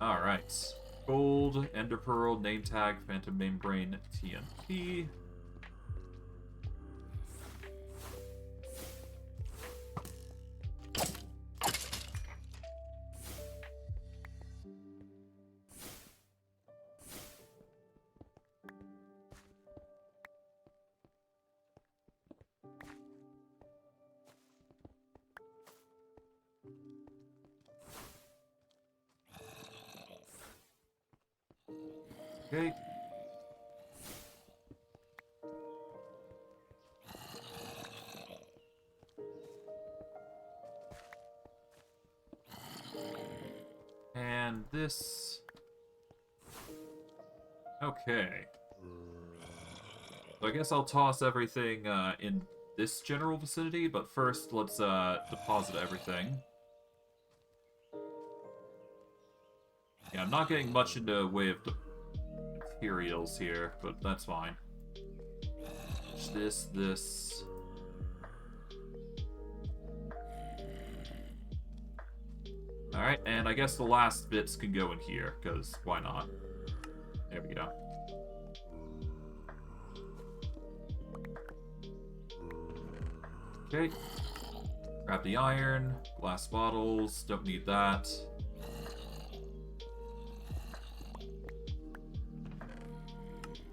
Alright. Gold, Ender Pearl, Name Tag, Phantom Membrane, TNT. Okay. And this... Okay. So I guess I'll toss everything in this general vicinity, but first let's deposit everything. Yeah, I'm not getting much in the way of materials here, but that's fine. This. Alright, and I guess the last bits can go in here, because why not? There we go. Okay. Grab the iron, glass bottles, don't need that.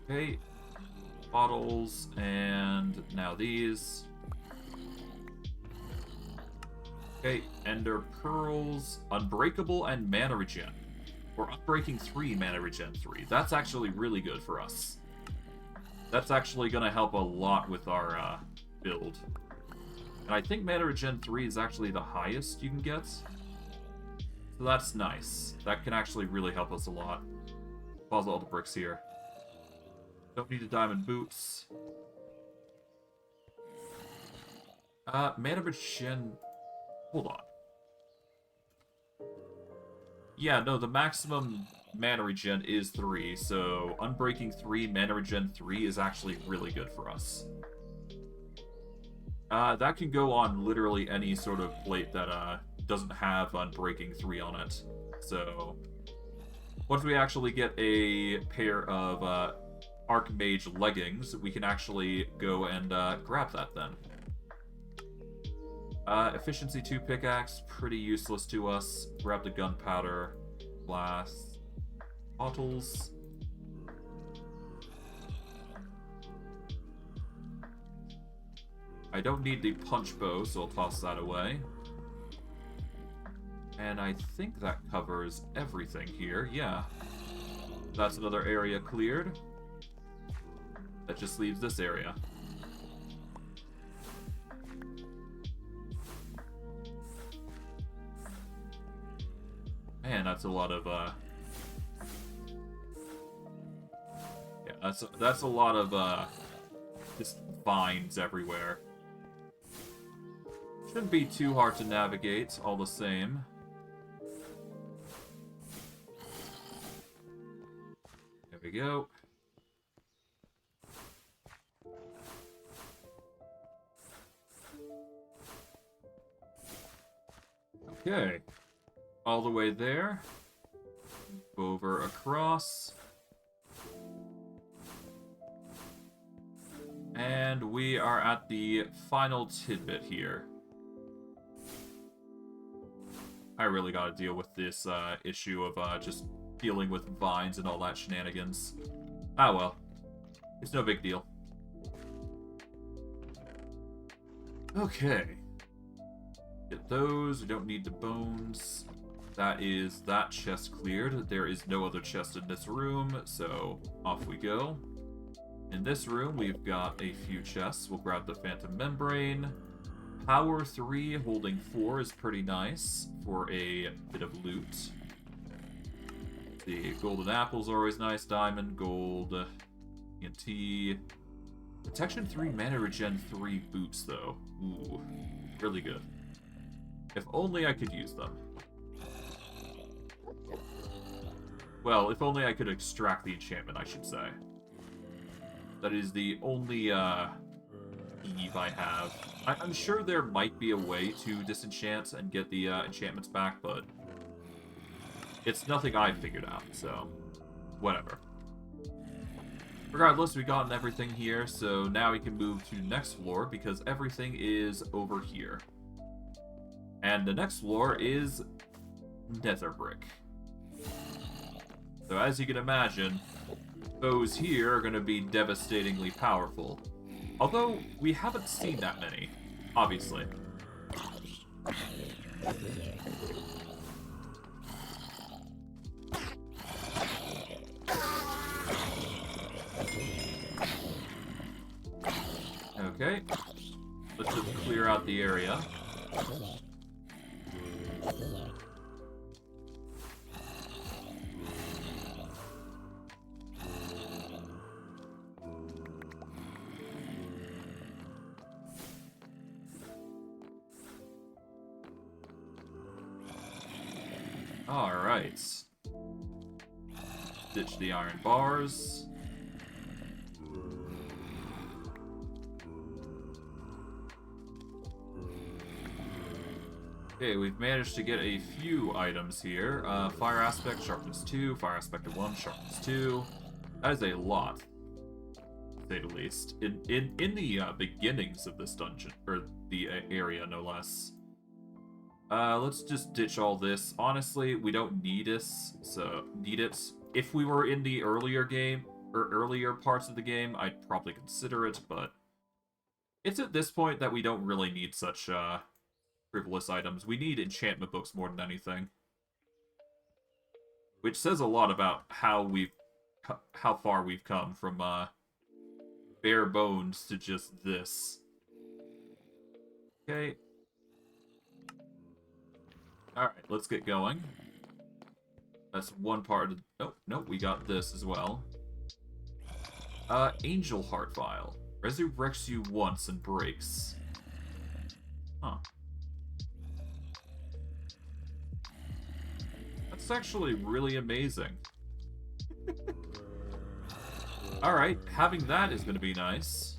Okay. Bottles, and now these. Okay, Ender Pearls, Unbreakable, and Mana Regen. Or Unbreaking 3, Mana Regen 3. That's actually really good for us. That's actually going to help a lot with our build. And I think Mana Regen 3 is actually the highest you can get. So that's nice. That can actually really help us a lot. Pause all the bricks here. Don't need the diamond boots. Mana Regen... Hold on. Yeah, no, the maximum mana regen is 3, so Unbreaking 3, mana regen 3 is actually really good for us. That can go on literally any sort of plate that doesn't have Unbreaking 3 on it. So, once we actually get a pair of Archmage leggings, we can actually go and grab that then. Efficiency 2 pickaxe, pretty useless to us. Grab the gunpowder, glass, bottles. I don't need the punch bow, so I'll toss that away. And I think that covers everything here, yeah. That's another area cleared. That just leaves this area. Man, that's a lot of, yeah, that's a lot of, just vines everywhere. Shouldn't be too hard to navigate, all the same. There we go. Okay. All the way there. Over across. And we are at the final tidbit here. I really gotta deal with this issue of just dealing with vines and all that shenanigans. Ah well. It's no big deal. Okay. Get those. We don't need the bones. That is that chest cleared. There is no other chest in this room, so off we go. In this room, we've got a few chests. We'll grab the Phantom Membrane. Power 3 holding 4 is pretty nice for a bit of loot. The golden apples are always nice. Diamond, gold, TNT. Protection 3, mana regen 3 boots, though. Ooh, really good. If only I could use them. Well, if only I could extract the enchantment, I should say. That is the only Eve I have. I'm sure there might be a way to disenchant and get the enchantments back, but it's nothing I've figured out, so whatever. Regardless, we've gotten everything here, so now we can move to the next floor because everything is over here. And the next floor is nether brick. So as you can imagine, foes here are going to be devastatingly powerful. Although, we haven't seen that many, obviously. Okay. Let's just clear out the area. Alright. Ditch the iron bars. Okay, we've managed to get a few items here. Fire aspect, sharpness 2. Fire aspect of 1, sharpness 2. That is a lot, to say the least. In the beginnings of this dungeon, or the area, no less. Let's just ditch all this. Honestly, we don't need this, so need it. If we were in the earlier game, or earlier parts of the game, I'd probably consider it, but it's at this point that we don't really need such, frivolous items. We need enchantment books more than anything. Which says a lot about how far we've come from, bare bones to just this. Okay. Alright, let's get going. That's one part of... Oh, no, we got this as well. Angel Heart Vial. Resurrects you once and breaks. Huh. That's actually really amazing. Alright, having that is going to be nice.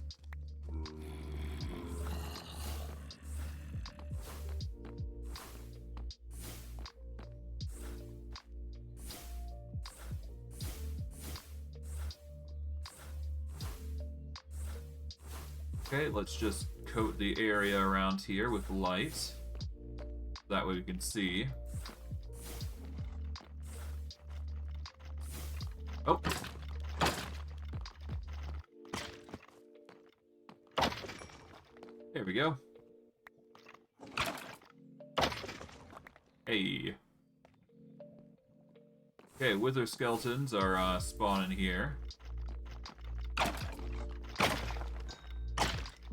Okay, let's just coat the area around here with light. That way we can see. Oh! There we go. Hey. Okay, wither skeletons are spawning here.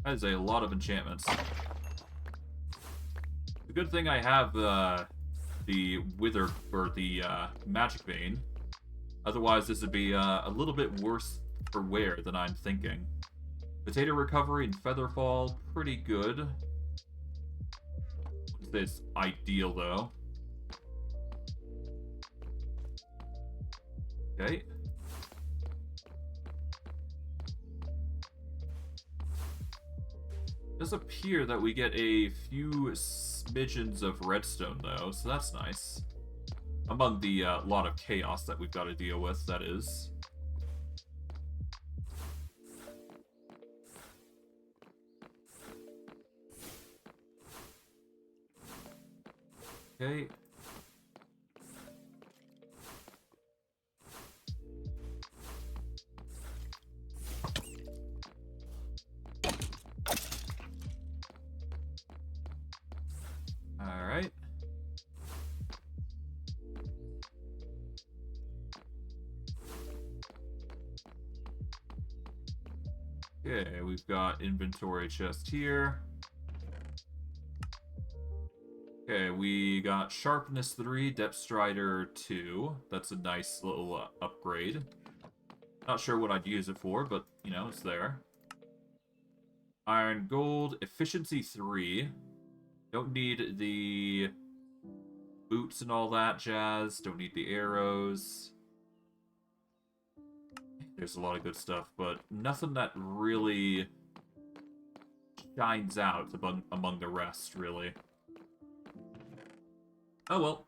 That is a lot of enchantments. The good thing I have the wither, or the magic vein. Otherwise, this would be a little bit worse for wear than I'm thinking. Potato recovery and feather fall, pretty good. This ideal though. Okay. It does appear that we get a few smidgens of redstone though, so that's nice. Among the lot of chaos that we've got to deal with, that is. Okay. Alright. Okay, we've got inventory chest here. Okay, we got Sharpness 3, Depth Strider 2. That's a nice little upgrade. Not sure what I'd use it for, but, you know, it's there. Iron Gold, Efficiency 3. Don't need the boots and all that jazz. Don't need the arrows. There's a lot of good stuff, but nothing that really shines out among the rest, really. Oh well.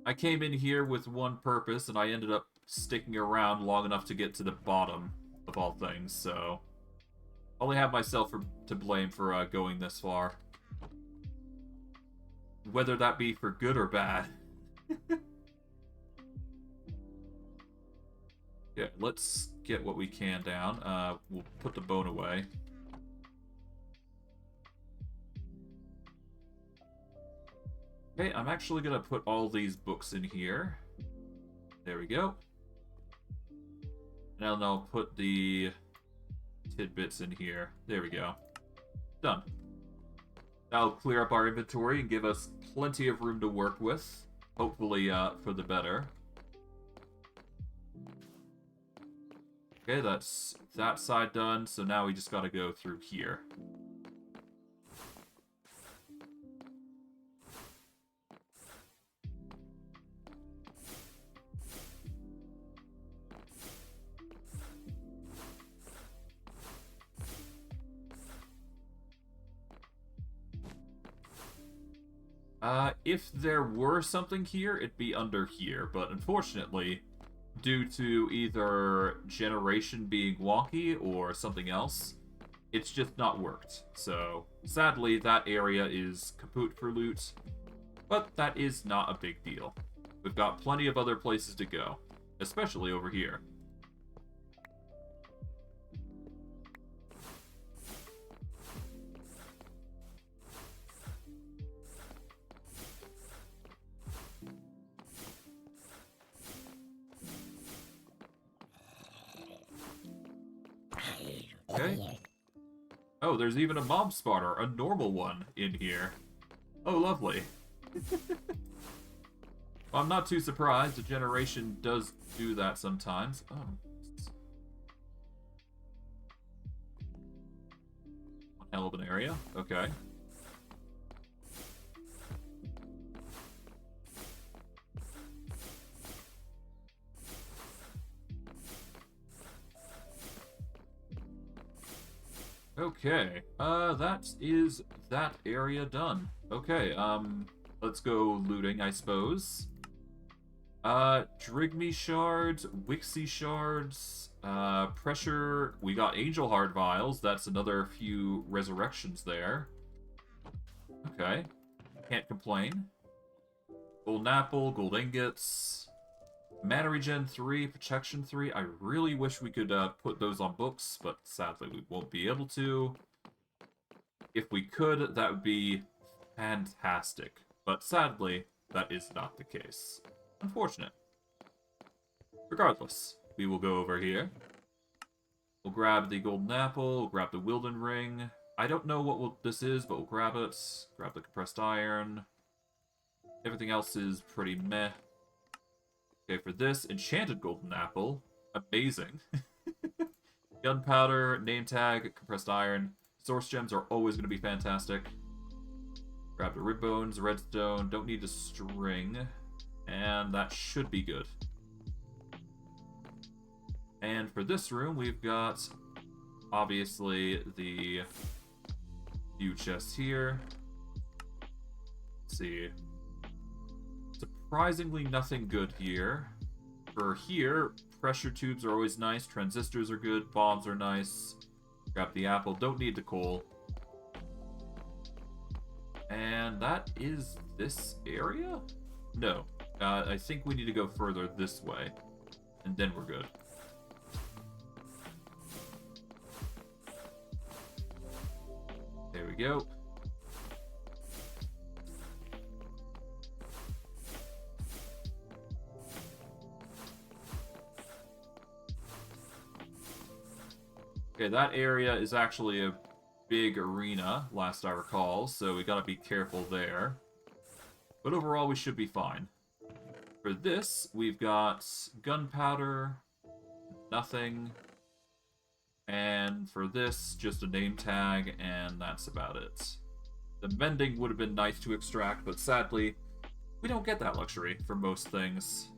I came in here with one purpose, and I ended up sticking around long enough to get to the bottom of all things, so... Only have myself to blame for going this far. Whether that be for good or bad. Yeah, let's get what we can down. We'll put the bone away. Okay, I'm actually going to put all these books in here. There we go. And then I'll put the tidbits in here. There we go. Done. That'll clear up our inventory and give us plenty of room to work with. Hopefully, for the better. Okay, that's that side done, so now we just gotta go through here. If there were something here, it'd be under here, but unfortunately, due to either generation being wonky or something else, it's just not worked. So, sadly, that area is kaput for loot, but that is not a big deal. We've got plenty of other places to go, especially over here. Okay. Oh, there's even a mob spawner, a normal one, in here. Oh, lovely. Well, I'm not too surprised. A generation does do that sometimes. Oh. One hell of an area. Okay. Okay, that is that area done. Okay, let's go looting, I suppose. Drigme shards, Wixie shards, pressure, we got Angel Heart vials, that's another few resurrections there. Okay, can't complain. Golden apple, gold ingots, mana regen 3, protection 3. I really wish we could put those on books, but sadly we won't be able to. If we could, that would be fantastic. But sadly, that is not the case. Unfortunate. Regardless, we will go over here. We'll grab the golden apple, we'll grab the Wilden ring. I don't know what this is, but we'll grab it. Grab the compressed iron. Everything else is pretty meh. Okay, for this, enchanted golden apple. Amazing. Gunpowder, name tag, compressed iron. Source gems are always going to be fantastic. Grab the rib bones, redstone. Don't need a string. And that should be good. And for this room, we've got, obviously, the few chests here. Let's see. Surprisingly nothing good here. For here, pressure tubes are always nice, transistors are good, bombs are nice. Grab the apple, don't need the coal. And that is this area? No. I think we need to go further this way. And then we're good. There we go. Okay, that area is actually a big arena, last I recall, so we gotta be careful there. But overall, we should be fine. For this, we've got gunpowder, nothing. And for this, just a name tag, and that's about it. The mending would have been nice to extract, but sadly, we don't get that luxury for most things.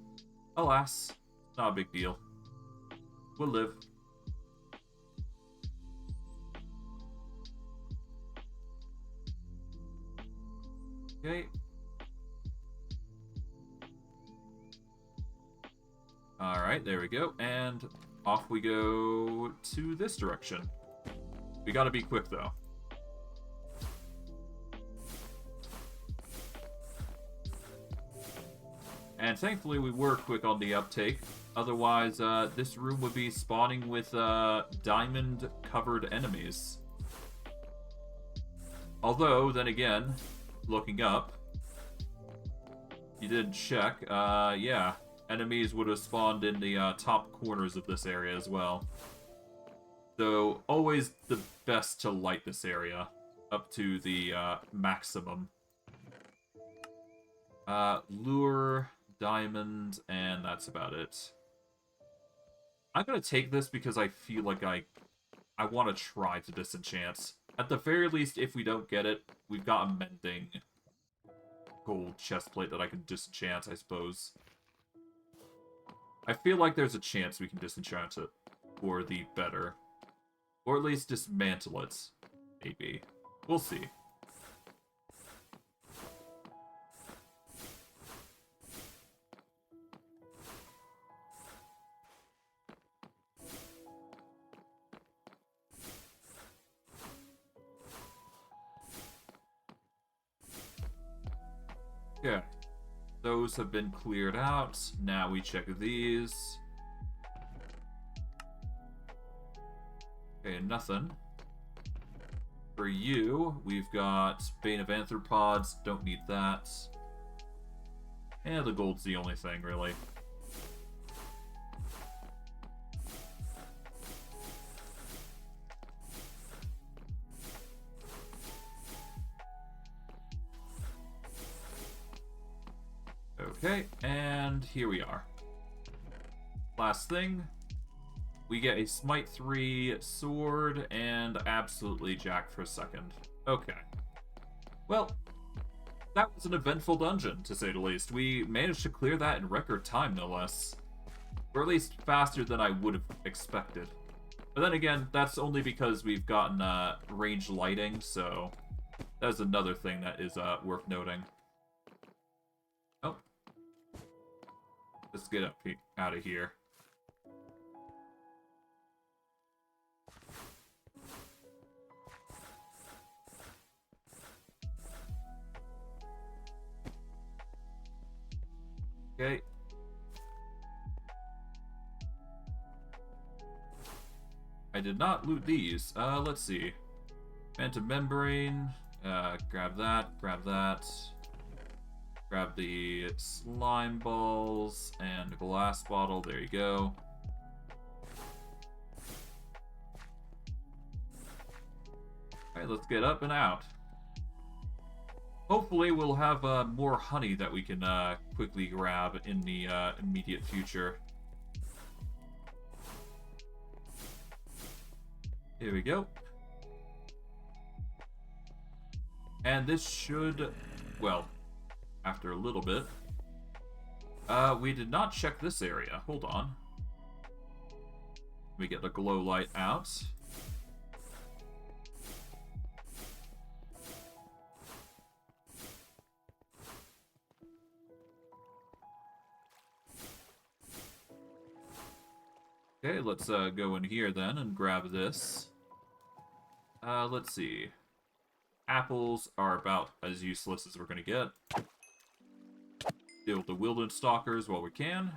Alas, not a big deal. We'll live. Okay. Alright, there we go. And off we go to this direction. We gotta be quick, though. And thankfully we were quick on the uptake. Otherwise, this room would be spawning with diamond-covered enemies. Although, then again, looking up, you did check, yeah, enemies would have spawned in the top corners of this area as well. So, always the best to light this area up to the maximum. Lure, diamond, and that's about it. I'm gonna take this because I feel like I want to try to disenchant. At the very least, if we don't get it, we've got a mending gold chestplate that I can disenchant, I suppose. I feel like there's a chance we can disenchant it for the better. Or at least dismantle it. Maybe. We'll see. Yeah. Those have been cleared out. Now we check these. Okay, nothing. For you, we've got Bane of Arthropods. Don't need that. And the gold's the only thing, really. Okay, and here we are. Last thing. We get a Smite 3 sword and absolutely jacked for a second. Okay. Well, that was an eventful dungeon, to say the least. We managed to clear that in record time, no less. Or at least faster than I would have expected. But then again, that's only because we've gotten range lighting, so that's another thing that is worth noting. Oh. Let's get out of here. Okay. I did not loot these. Let's see. Phantom Membrane. Grab that. Grab that. Grab the slime balls and a glass bottle. There you go. Alright, let's get up and out. Hopefully we'll have more honey that we can quickly grab in the immediate future. Here we go. And this should, well, after a little bit. We did not check this area. Hold on. Let me get the glow light out. Okay, let's go in here then and grab this. Let's see. Apples are about as useless as we're gonna get. Deal with the wildest stalkers while we can.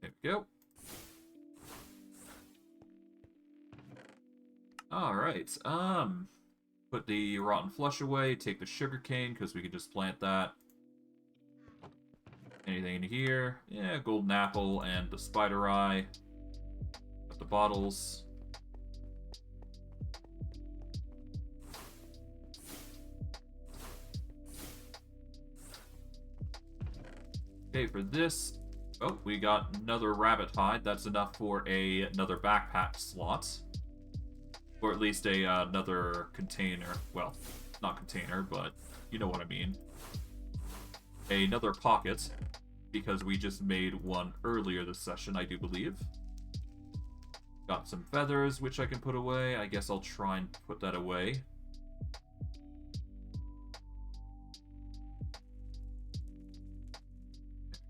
There we go. Alright, put the rotten flesh away, take the sugarcane, because we can just plant that. Anything in here? Yeah, golden apple and the spider eye. Got the bottles. Okay, for this... Oh, we got another rabbit hide. That's enough for another backpack slot. Or at least another container. Well, not container, but you know what I mean. Another pocket, because we just made one earlier this session, I do believe. Got some feathers, which I can put away. I guess I'll try and put that away.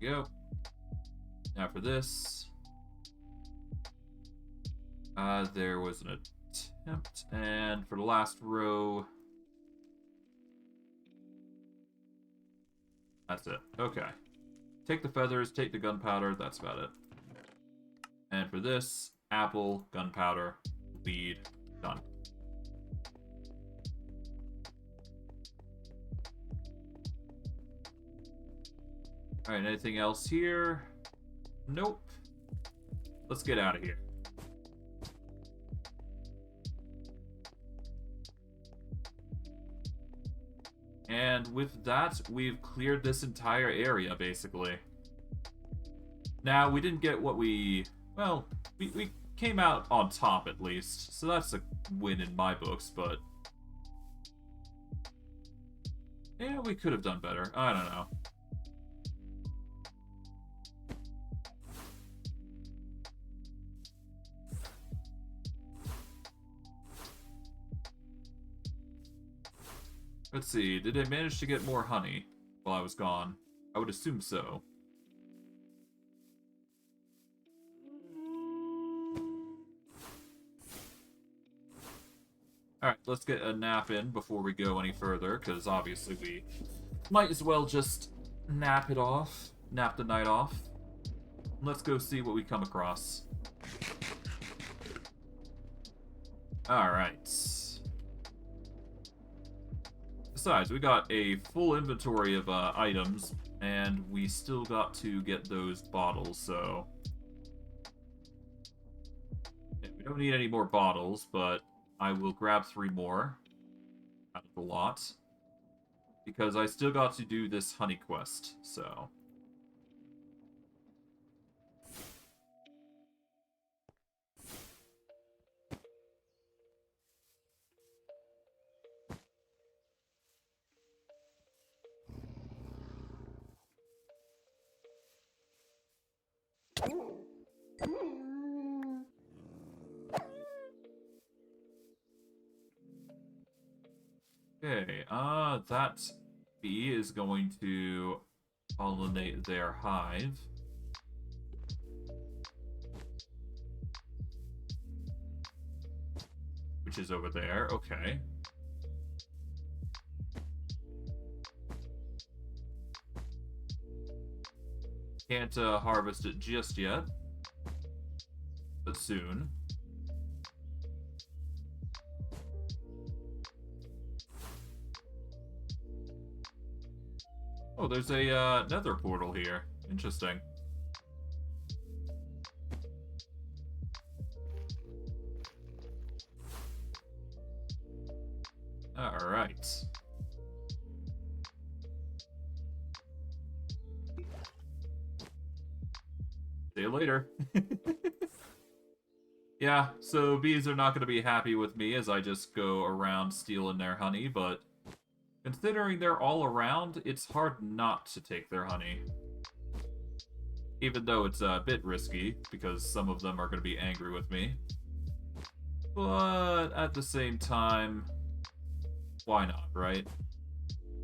There we go. Now for this. There was an attempt, and for the last row... That's it. Okay. Take the feathers, take the gunpowder, that's about it. And for this, apple, gunpowder, weed, done. Alright, anything else here? Nope. Let's get out of here. And with that, we've cleared this entire area, basically. Now, we didn't get what we... Well, we came out on top, at least. So that's a win in my books, but... Yeah, we could have done better. I don't know. Let's see, did I manage to get more honey while I was gone? I would assume so. Alright, let's get a nap in before we go any further, because obviously we might as well just nap it off. Nap the night off. Let's go see what we come across. Alright. Besides, we got a full inventory of items, and we still got to get those bottles, so... Yeah, we don't need any more bottles, but I will grab 3 more out of the lot, because I still got to do this honey quest, so... Okay, that bee is going to pollinate their hive. Which is over there, okay. Can't harvest it just yet, but soon. Oh, there's a nether portal here. Interesting. Alright. See you later. Yeah, so bees are not going to be happy with me as I just go around stealing their honey, but considering they're all around, it's hard not to take their honey. Even though it's a bit risky, because some of them are going to be angry with me. But at the same time, why not, right?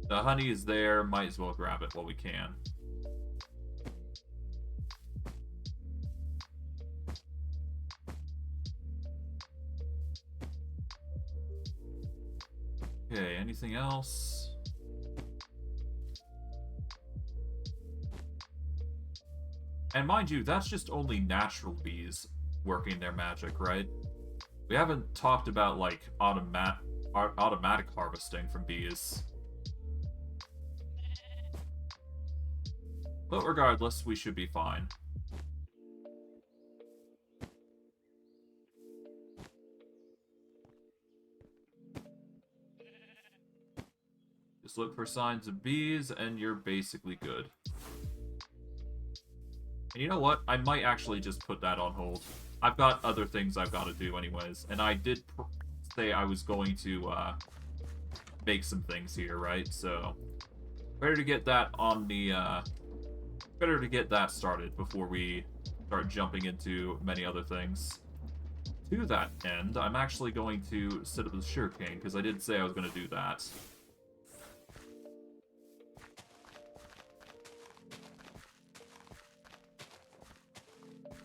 The honey is there, might as well grab it while we can. Okay, anything else? And mind you, that's just only natural bees working their magic, right? We haven't talked about, like, automatic harvesting from bees. But regardless, we should be fine. Just look for signs of bees, and you're basically good. And you know what? I might actually just put that on hold. I've got other things I've got to do anyways, and I did say I was going to make some things here, right? So better to get that on the better to get that started before we start jumping into many other things. To that end, I'm actually going to set up the sugarcane because I did say I was going to do that.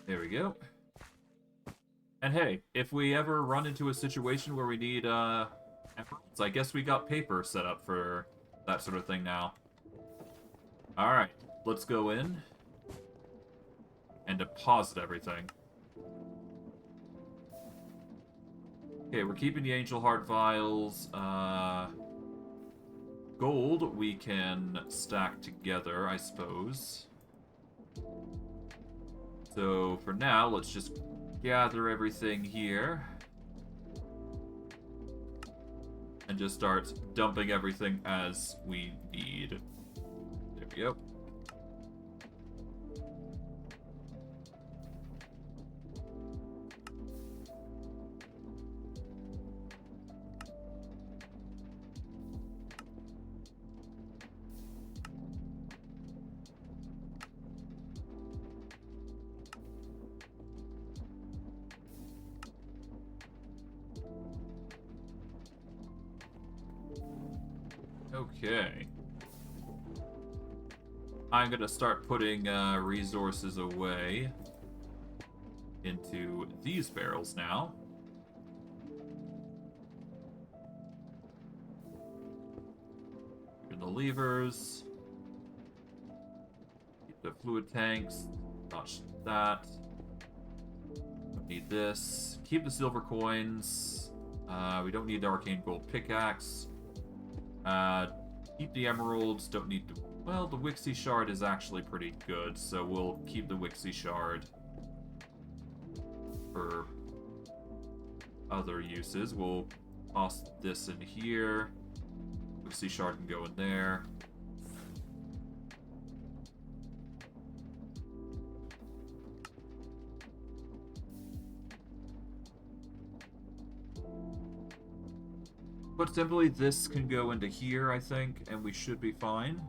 There we go. And hey, if we ever run into a situation where we need emeralds, I guess we got paper set up for that sort of thing now. Alright, let's go in and deposit everything. Okay, we're keeping the Angel Heart vials. Gold we can stack together, I suppose. So for now, let's just gather everything here. And just start dumping everything as we need. There we go. Okay. I'm gonna start putting resources away into these barrels now. In the levers. Keep the fluid tanks. Notch that. Don't need this. Keep the silver coins. We don't need the arcane gold pickaxe. Keep the emeralds, don't need the... Well, the Wixie shard is actually pretty good, so we'll keep the Wixie shard for other uses. We'll toss this in here. Wixie shard can go in there. But simply, this can go into here, I think, and we should be fine.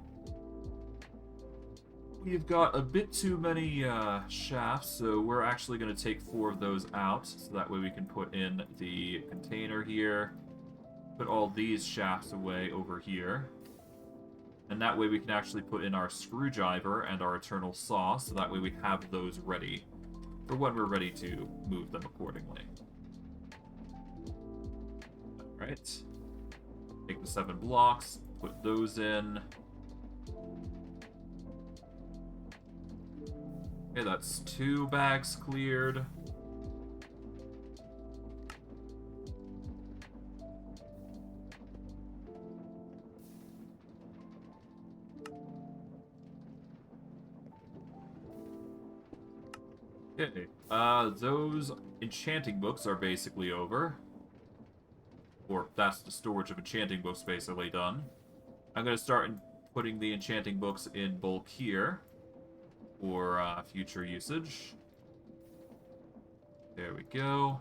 We've got a bit too many shafts, so we're actually going to take 4 of those out, so that way we can put in the container here, put all these shafts away over here, and that way we can actually put in our screwdriver and our eternal saw, so that way we have those ready for when we're ready to move them accordingly. Alright. Take the 7 blocks, put those in. Okay, that's 2 bags cleared. Okay, those enchanting books are basically over. Or that's the storage of enchanting books basically done. I'm going to start putting the enchanting books in bulk here for future usage. There we go.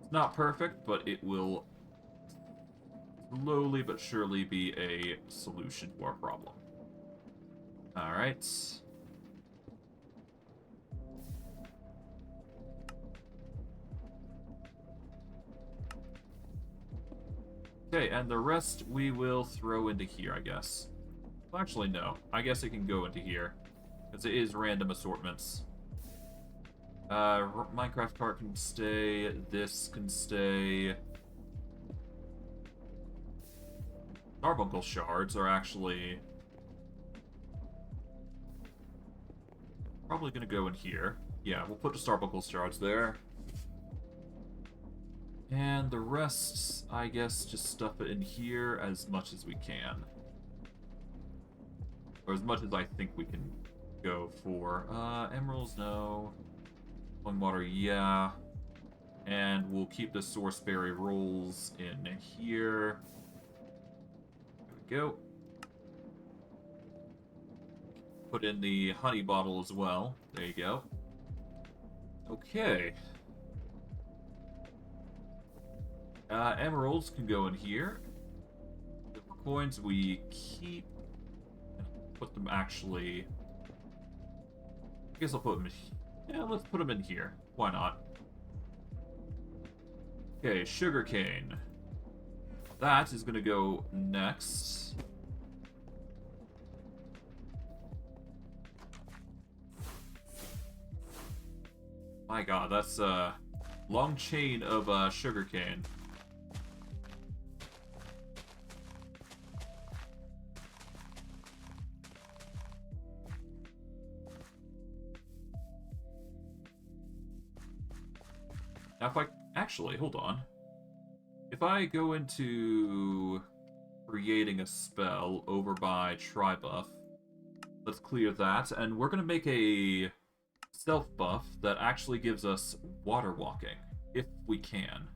It's not perfect, but it will slowly but surely be a solution to our problem. Alright. Okay, and the rest we will throw into here, I guess. Well, actually, no. I guess it can go into here, because it is random assortments. Minecraft cart can stay. This can stay. Carbuncle shards are actually probably going to go in here. Yeah, we'll put the Starbuncle shards there. And the rest, I guess, just stuff it in here as much as we can. Or as much as I think we can go for. Emeralds, no. Flowing water, yeah. And we'll keep the Sourceberry rolls in here. There we go. Put in the honey bottle as well. There you go. Okay. Emeralds can go in here. points. We keep... Put them actually... I guess I'll put them in... Yeah, let's put them in here. Why not? Okay, sugarcane. That is going to go next. My god, that's a long chain of sugarcane. Now if I... Actually, hold on. If I go into creating a spell over by Tribuff, let's clear that, and we're going to make a stealth buff that actually gives us water walking, if we can.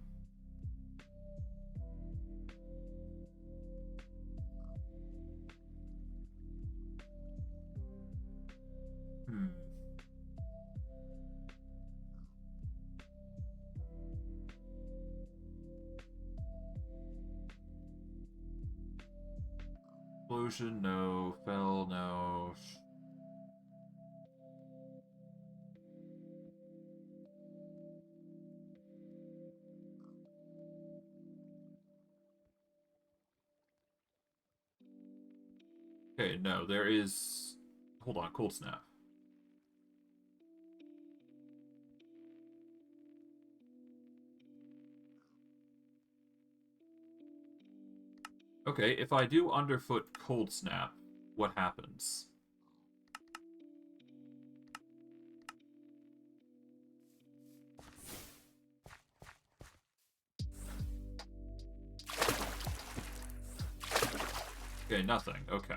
Explosion, no. Fell, no. Okay, no, there is... Hold on, cold snap. Okay, if I do underfoot cold snap, what happens? Okay, nothing. Okay.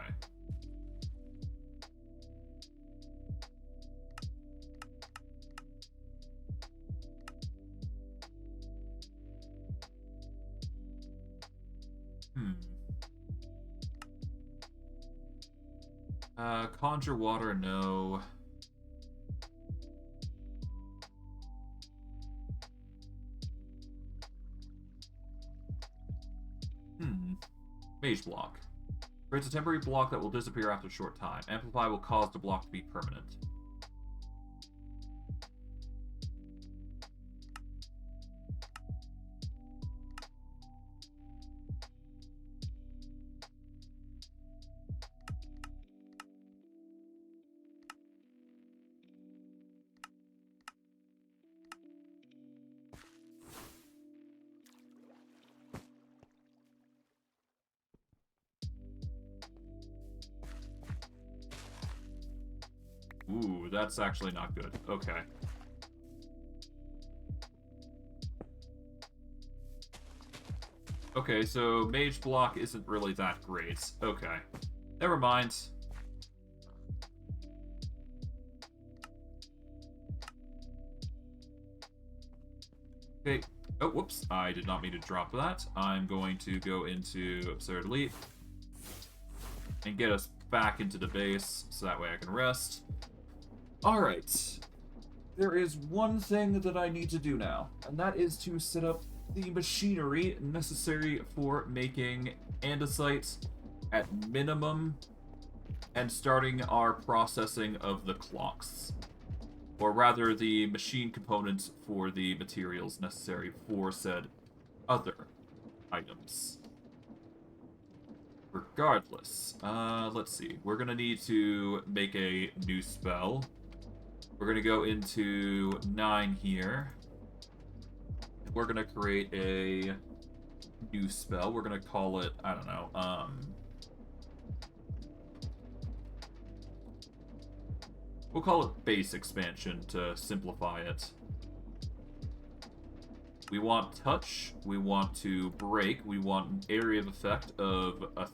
Conjure water, no. Mage block. Creates a temporary block that will disappear after a short time. Amplify will cause the block to be permanent. Ooh, that's actually not good. Okay. Okay, so mage block isn't really that great. Okay. Never mind. Okay. Oh, whoops. I did not mean to drop that. I'm going to go into Absurd Leap and get us back into the base so that way I can rest. Alright. There is one thing that I need to do now, and that is to set up the machinery necessary for making andesite at minimum and starting our processing of the clocks. Or rather, the machine components for the materials necessary for said other items. Regardless, let's see. We're gonna need to make a new spell. We're gonna go into 9 here. We're gonna create a new spell. We're gonna call it, I don't know, we'll call it base expansion to simplify it. We want touch, we want to break, we want an area of effect of a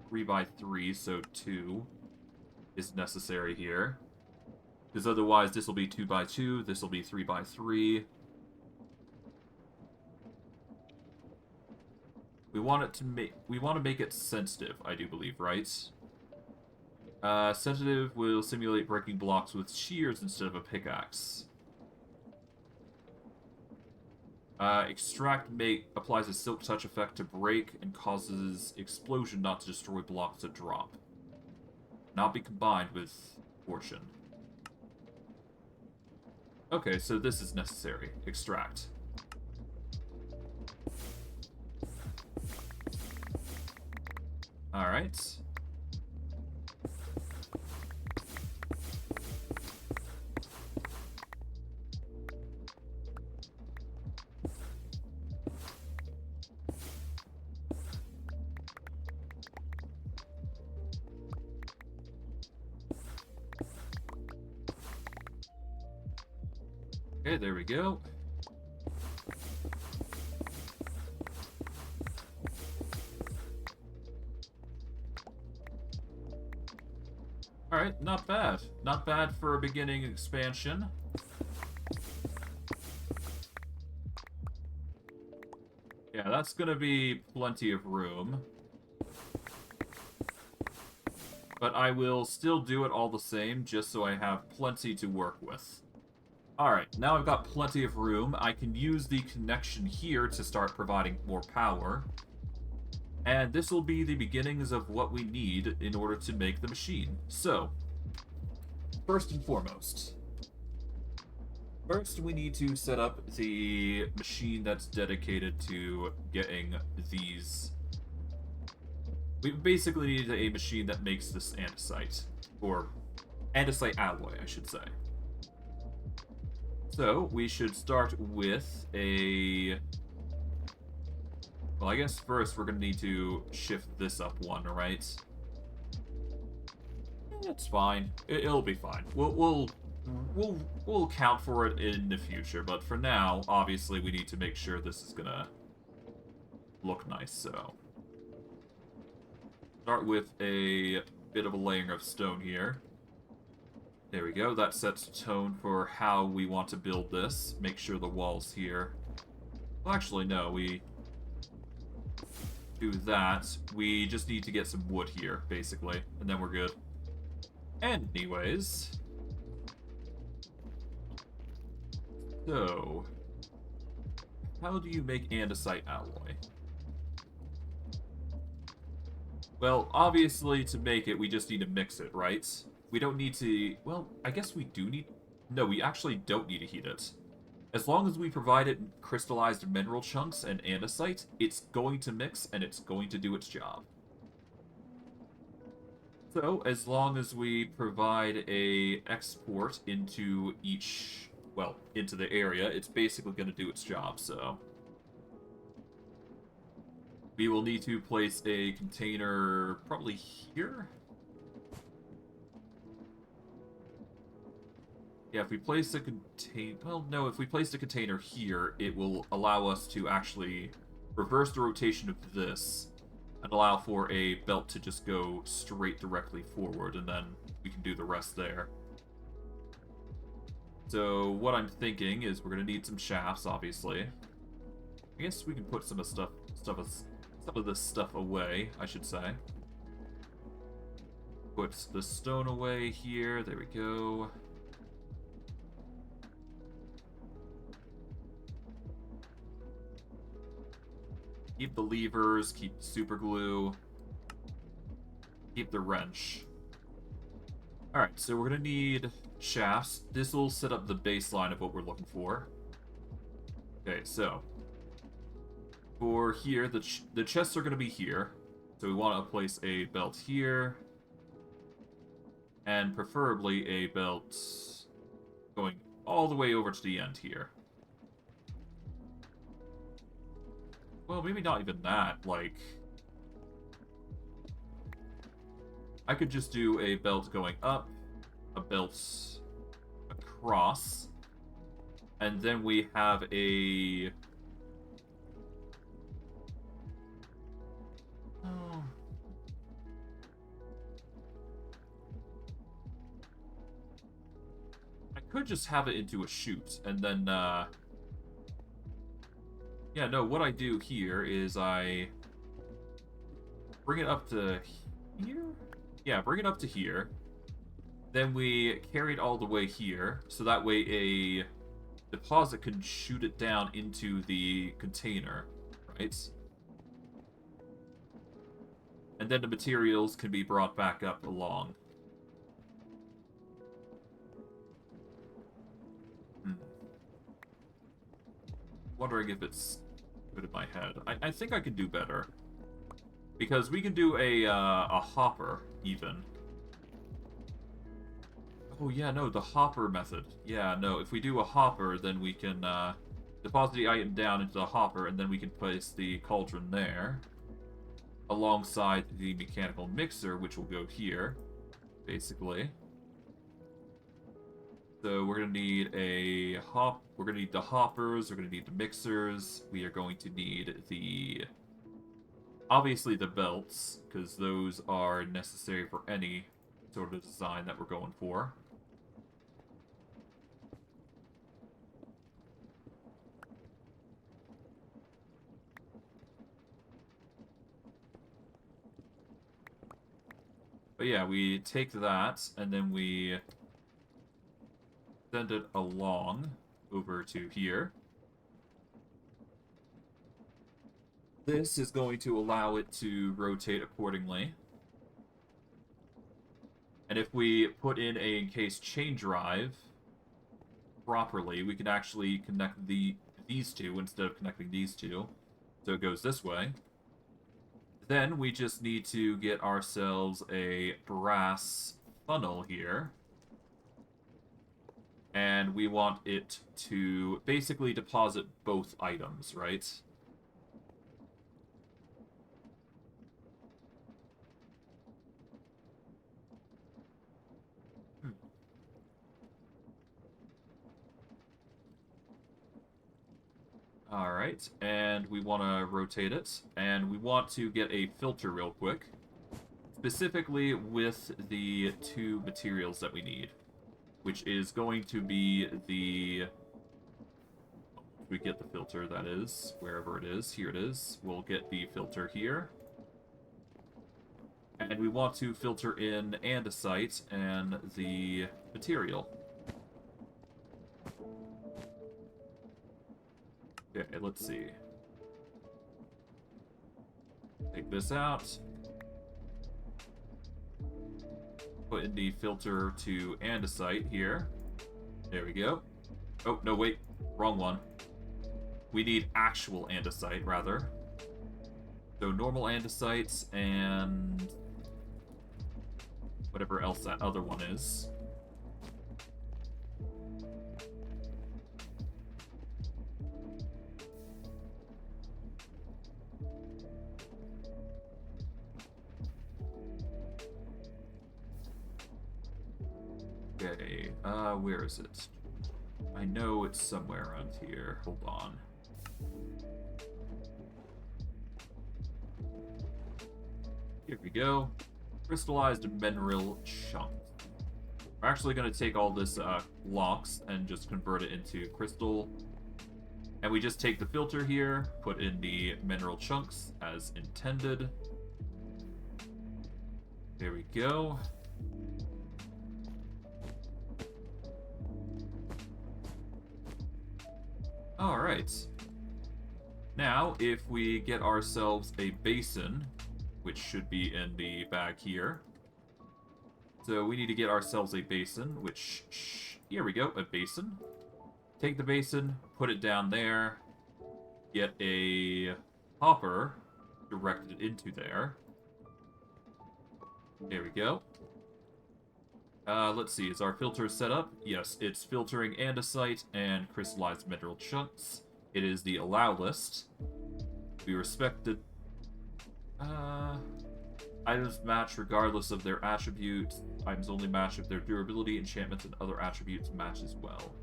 3x3, so 2 is necessary here. Because otherwise this will be 2x2, this will be 3x3. We want to make it sensitive, I do believe, right? Sensitive will simulate breaking blocks with shears instead of a pickaxe. Extract mate applies a silk touch effect to break and causes explosion not to destroy blocks to drop. Not be combined with fortune. Okay, so this is necessary. Extract. Alright. Okay, there we go. Alright, not bad. Not bad for a beginning expansion. Yeah, that's gonna be plenty of room. But I will still do it all the same, just so I have plenty to work with. Alright, now I've got plenty of room. I can use the connection here to start providing more power. And this will be the beginnings of what we need in order to make the machine. So, first and foremost, we need to set up the machine that's dedicated to getting these. We basically need a machine that makes this andesite, or andesite alloy, I should say. So, we should start with a... Well, I guess first we're going to need to shift this up one, right? It's fine. It'll be fine. We'll account for it in the future, but for now, obviously, we need to make sure this is going to look nice, so... Start with a bit of a layering of stone here. There we go, that sets the tone for how we want to build this. Make sure the walls here... Well, actually, no, we do that. We just need to get some wood here, basically, and then we're good. Anyways... So... How do you make andesite alloy? Well, obviously, to make it, we just need to mix it, right? We don't need to... Well, I guess we do need... No, we actually don't need to heat it. As long as we provide it crystallized mineral chunks and andesite, it's going to mix and it's going to do its job. So, as long as we provide a export into each... Well, into the area, it's basically going to do its job, so... We will need to place a container probably here? Yeah, if we place a container... Well, no, if we place a container here, it will allow us to actually reverse the rotation of this and allow for a belt to just go straight directly forward, and then we can do the rest there. So, what I'm thinking is we're going to need some shafts, obviously. I guess we can put some of this stuff away, I should say. Put the stone away here. There we go. Keep the levers, keep the super glue, keep the wrench. Alright, so we're going to need shafts. This will set up the baseline of what we're looking for. Okay, so for here, the chests are going to be here. So we want to place a belt here. And preferably a belt going all the way over to the end here. Well, maybe not even that, like... I could just do a belt going up, a belt across, and then we have a... Oh. I could just have it into a chute, and then, yeah, no, what I do here is I bring it up to here? Yeah, bring it up to here. Then we carry it all the way here, so that way deposit can shoot it down into the container, right? And then the materials can be brought back up along. Wondering if it's good in my head. I think I can do better. Because we can do a hopper, even. Oh, yeah, no, the hopper method. Yeah, no, if we do a hopper, then we can deposit the item down into the hopper, and then we can place the cauldron there. Alongside the mechanical mixer, which will go here, basically. So we're going to need we're going to need the hoppers, we're going to need the mixers, we are going to need obviously the belts, because those are necessary for any sort of design that we're going for. But yeah, we take that, and then we send it along over to here. This is going to allow it to rotate accordingly. And if we put in a encased chain drive properly, we can actually connect these two instead of connecting these two. So it goes this way. Then we just need to get ourselves a brass funnel here. And we want it to basically deposit both items, right? Alright, and we want to rotate it, and we want to get a filter real quick, specifically with the two materials that we need, which is going to be we get the filter, that is, wherever it is, here it is, we'll get the filter here, and we want to filter in andesite and the material. Okay, let's see. Take this out. Put in the filter to andesite here. There we go. Oh, no, wait. Wrong one. We need actual andesite, rather. So normal andesite and whatever else that other one is. Okay, where is it? I know it's somewhere around here. Hold on. Here we go. Crystallized mineral chunks. We're actually going to take all this blocks and just convert it into crystal. And we just take the filter here, put in the mineral chunks as intended. There we go. Alright. Now, if we get ourselves a basin, which should be in the bag here. So we need to get ourselves a basin, which... Here we go, a basin. Take the basin, put it down there. Get a hopper directed into there. There we go. Let's see, is our filter set up? Yes, it's filtering andesite and crystallized mineral chunks. It is the allow list. We respect the items match regardless of their attributes. Items only match if their durability, enchantments, and other attributes match as well.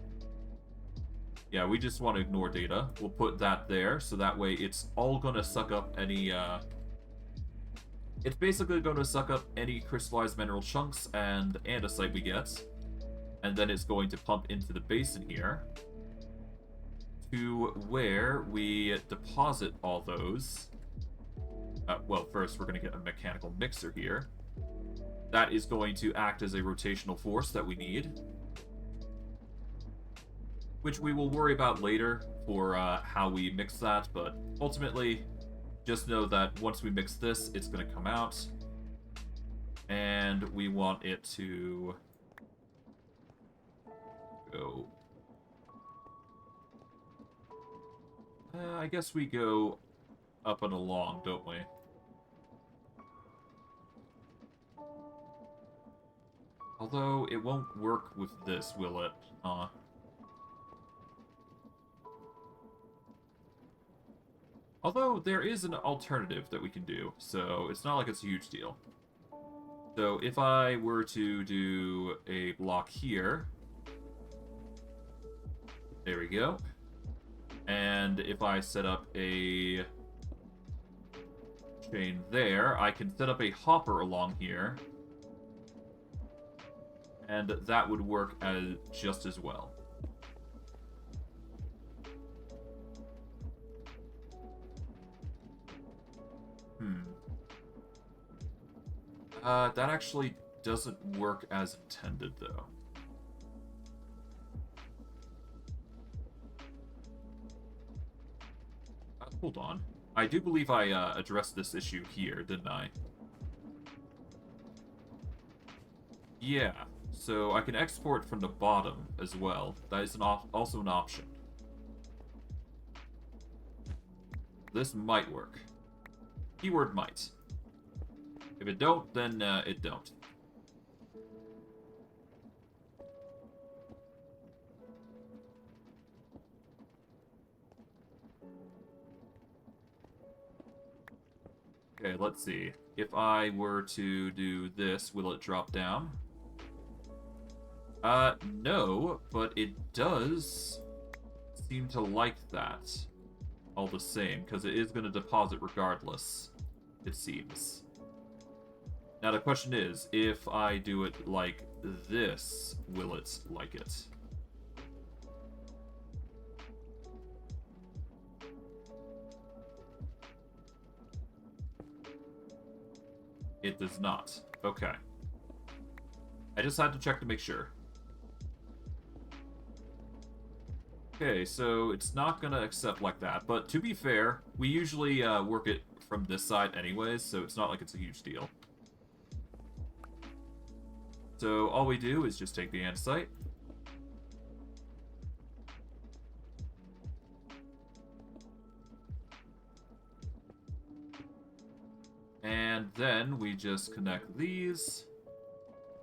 Yeah, we just want to ignore data. We'll put that there, so that way it's all going to suck up any, It's basically going to suck up any crystallized mineral chunks and andesite we get. And then it's going to pump into the basin here. To where we deposit all those. Well, first we're going to get a mechanical mixer here. That is going to act as a rotational force that we need. which we will worry about later for how we mix that, but ultimately, just know that once we mix this, it's going to come out, and we want it to go... I guess we go up and along, don't we? Although, it won't work with this, will it? Although, there is an alternative that we can do, so it's not like it's a huge deal. So, if I were to do a block here... There we go. And if I set up a chain there, I can set up a hopper along here. And that would work as just as well. That actually doesn't work as intended, though. Hold on. I do believe I addressed this issue here, didn't I? Yeah. So I can export from the bottom as well. That is also an option. This might work. Keyword might. If it don't, then it don't. Okay, let's see. If I were to do this, will it drop down? No, but it does seem to like that all the same, because it is going to deposit regardless, it seems. Now the question is, if I do it like this, will it like it? It does not. Okay. I just had to check to make sure. Okay, so it's not going to accept like that, but to be fair, we usually work it from this side anyways, so it's not like it's a huge deal. So all we do is just take the andesite. And then we just connect these.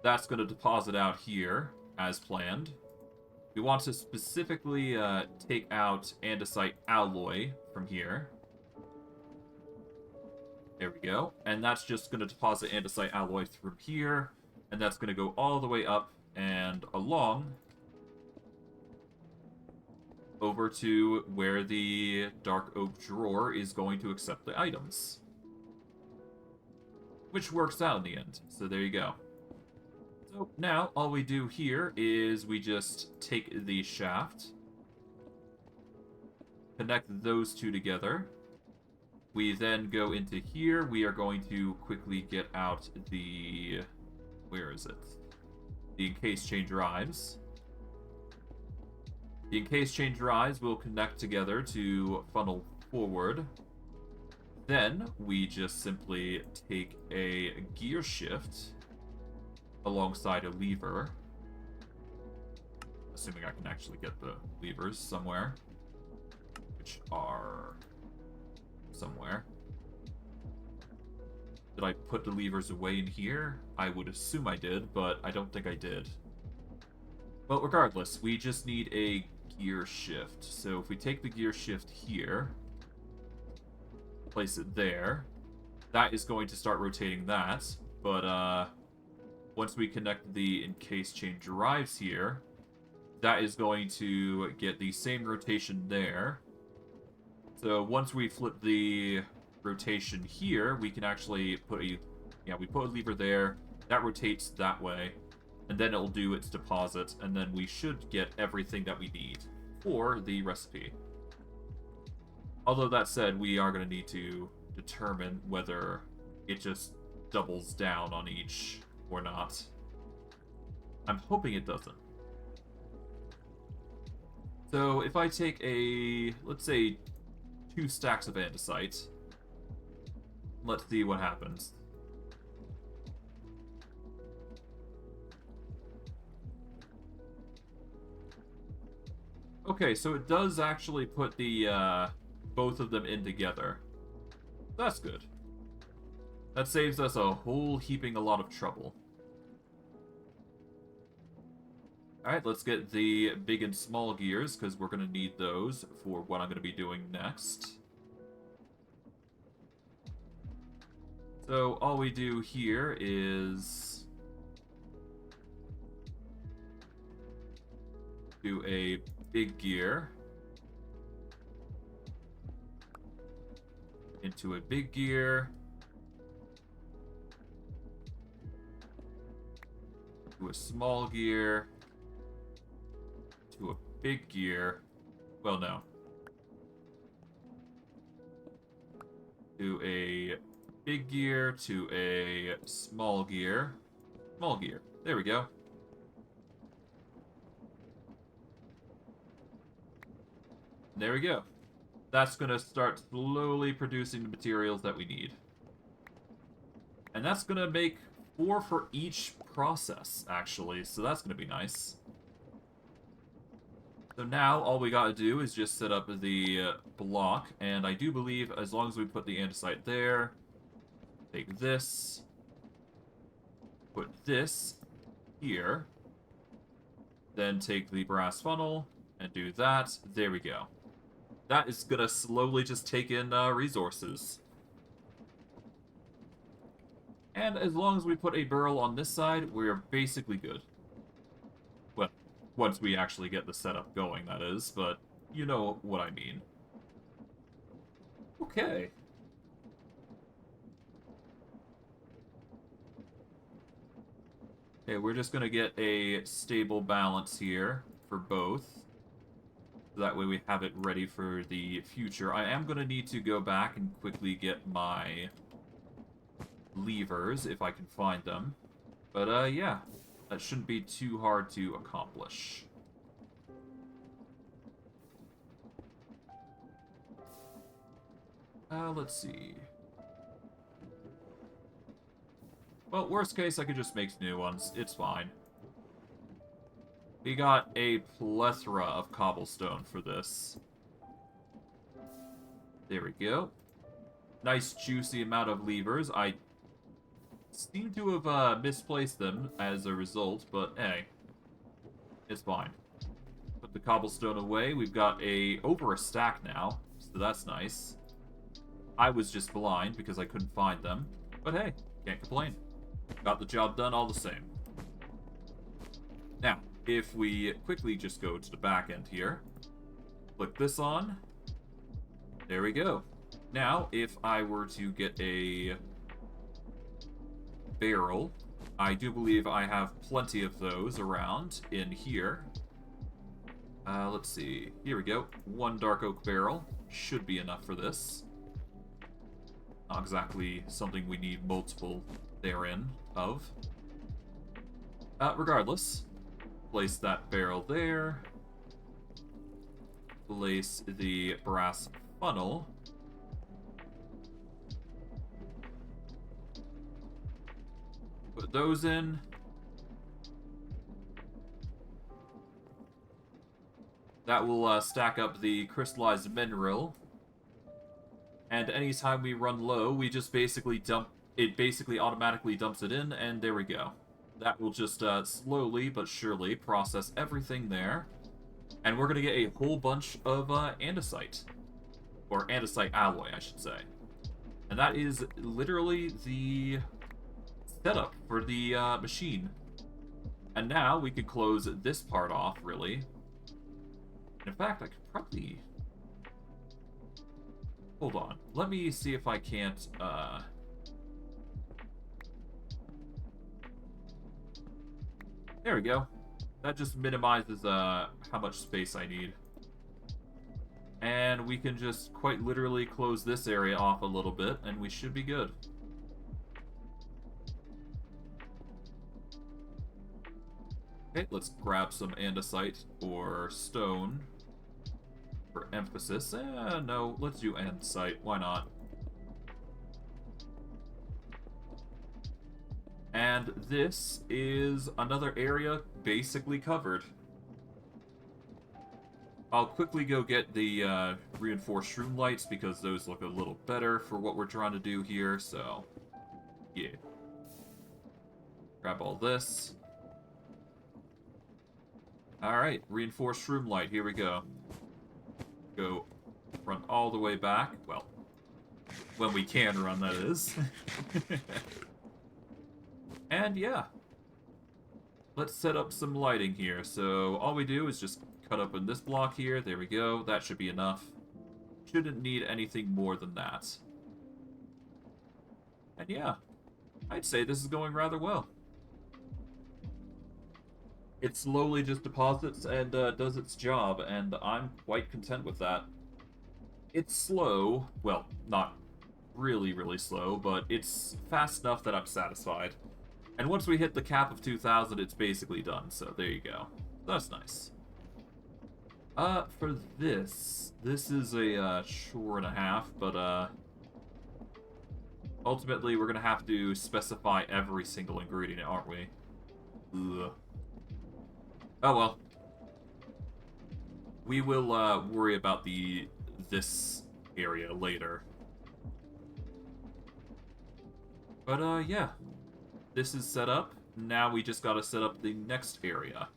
That's going to deposit out here, as planned. We want to specifically take out Andesite Alloy from here. There we go. And that's just going to deposit Andesite Alloy through here. And that's going to go all the way up and along over to where the dark oak drawer is going to accept the items. Which works out in the end. So there you go. So now all we do here is we just take the shaft, connect those two together. We then go into here. We are going to quickly get out the... Where is it? The encased chain drives. The encased chain drives will connect together to funnel forward. Then we just simply take a gear shift alongside a lever. Assuming I can actually get the levers somewhere. Which are somewhere. Did I put the levers away in here? I would assume I did, but I don't think I did. Well, regardless, we just need a gear shift. So if we take the gear shift here, place it there, that is going to start rotating that. But once we connect the encased chain drives here, that is going to get the same rotation there. So once we flip the rotation here, we can actually put a... Yeah, we put a lever there. That rotates that way. And then it'll do its deposit. And then we should get everything that we need for the recipe. Although that said, we are going to need to determine whether it just doubles down on each or not. I'm hoping it doesn't. So if I take a, let's say, 2 stacks of andesite, let's see what happens. Okay, so it does actually put the both of them in together. That's good. That saves us a whole heaping a lot of trouble. Alright, let's get the big and small gears, because we're going to need those for what I'm going to be doing next. So all we do here is do a big gear into a big gear to a small gear to a big gear. Well, no. To a big gear to a small gear. Small gear. There we go. There we go. That's going to start slowly producing the materials that we need. And that's going to make 4 for each process, actually. So that's going to be nice. So now all we gotta do is just set up the block, and I do believe as long as we put the andesite there, take this, put this here, then take the brass funnel, and do that. There we go. That is gonna slowly just take in resources. And as long as we put a barrel on this side, we're basically good. Well, once we actually get the setup going, that is, but you know what I mean. Okay. Okay, we're just gonna get a stable balance here for both. So that way we have it ready for the future. I am gonna need to go back and quickly get my levers, if I can find them. But, yeah. That shouldn't be too hard to accomplish. Let's see. Well, worst case, I could just make new ones. It's fine. We got a plethora of cobblestone for this. There we go. Nice juicy amount of levers. I seem to have misplaced them as a result, but hey, it's fine. Put the cobblestone away. We've got over a stack now, so that's nice. I was just blind because I couldn't find them, but hey, can't complain. Got the job done all the same. Now, if we quickly just go to the back end here, click this on, there we go. Now, if I were to get a barrel, I do believe I have plenty of those around in here. Let's see. Here we go. 1 dark oak barrel. Should be enough for this. Not exactly something we need multiple therein of. Regardless, place that barrel there. Place the brass funnel. Put those in. That will stack up the crystallized mineral. And anytime we run low, we just basically dump it. Basically automatically dumps it in, and there we go. That will just slowly but surely process everything there. And we're going to get a whole bunch of andesite. Or andesite alloy, I should say. And that is literally the setup for the machine. And now we could close this part off, really. In fact, I could probably... Hold on. Let me see if I can't, There we go. That just minimizes, how much space I need. And we can just quite literally close this area off a little bit, and we should be good. Okay, let's grab some andesite or stone for emphasis. No, let's do Andesite. Why not? And this is another area basically covered. I'll quickly go get the reinforced room lights because those look a little better for what we're trying to do here, so yeah. Grab all this. Alright, reinforced room light, here we go. Go run all the way back. Well, when we can run, that is. And yeah. Let's set up some lighting here. So all we do is just cut up in this block here. There we go. That should be enough. Shouldn't need anything more than that. And yeah, I'd say this is going rather well. It slowly just deposits and does its job, and I'm quite content with that. It's slow. Well, not really, really slow, but it's fast enough that I'm satisfied. And once we hit the cap of 2,000, it's basically done, so there you go. That's nice. For this is a chore and a half, but ultimately we're gonna have to specify every single ingredient, aren't we? Ugh. Oh well. We will worry about this area later. But yeah. This is set up. Now we just gotta set up the next area,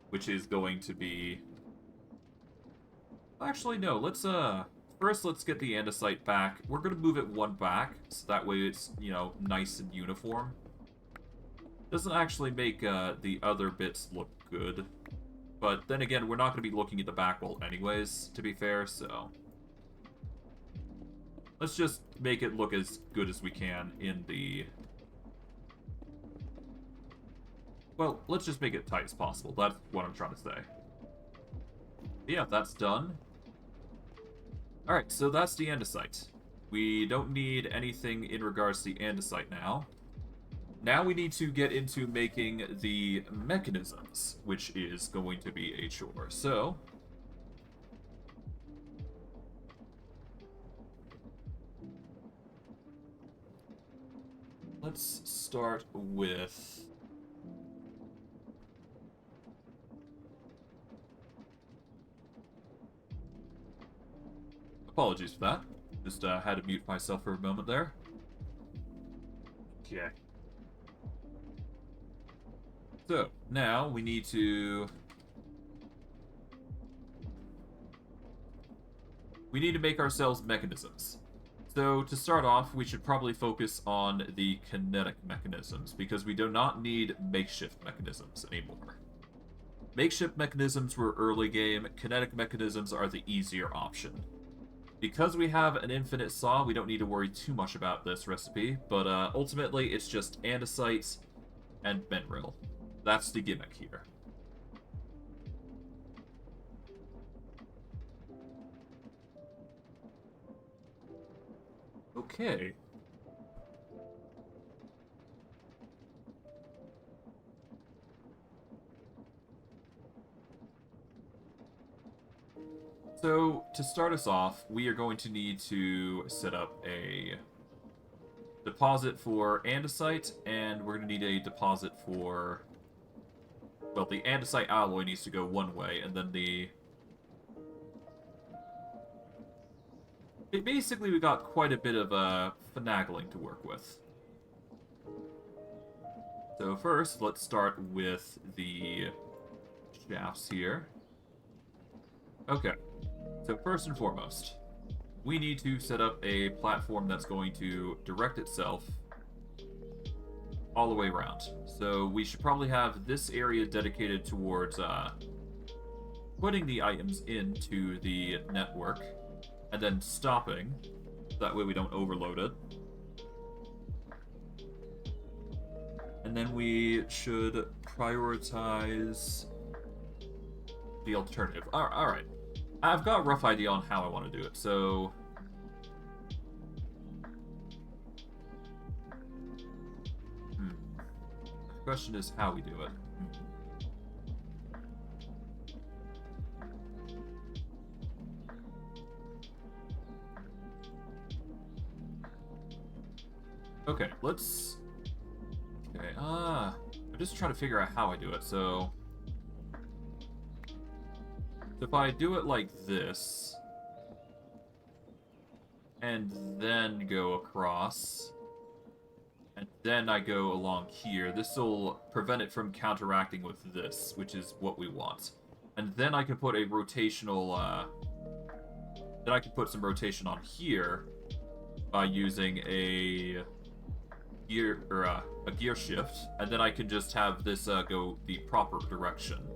which is going to be... Actually, no. Let's first let's get the andesite back. We're gonna move it one back, so that way it's, you know, nice and uniform. Doesn't actually make the other bits look good, but then again, we're not gonna be looking at the back wall anyways, to be fair. So let's just make it look as good as we can in the... Well, let's just make it tight as possible. That's what I'm trying to say. Yeah, that's done. Alright, so that's the andesite. We don't need anything in regards to the andesite now. Now we need to get into making the mechanisms, which is going to be a chore. So... let's start with... Apologies for that. Just had to mute myself for a moment there. Okay. So, now we need to... we need to make ourselves mechanisms. So, to start off, we should probably focus on the kinetic mechanisms, because we do not need makeshift mechanisms anymore. Makeshift mechanisms were early game, kinetic mechanisms are the easier option. Because we have an infinite saw, we don't need to worry too much about this recipe, but ultimately it's just andesite and mineral. That's the gimmick here. Okay. So, to start us off, we are going to need to set up a deposit for andesite, and we're going to need a deposit for... well, the Andesite Alloy needs to go one way, and then the... basically, we got quite a bit of finagling to work with. So first, let's start with the shafts here. Okay. So first and foremost, we need to set up a platform that's going to direct itself all the way around. So we should probably have this area dedicated towards putting the items into the network and then stopping. That way we don't overload it. And then we should prioritize the alternative. Alright. I've got a rough idea on how I want to do it, so... The question is how we do it. Okay, let's... Okay, I'm just trying to figure out how I do it, so... If I do it like this... And then go across... And then I go along here, this will prevent it from counteracting with this, which is what we want. And then I can put a rotational, then I can put some rotation on here by using a gear, or a gear shift, and then I can just have this go the proper direction.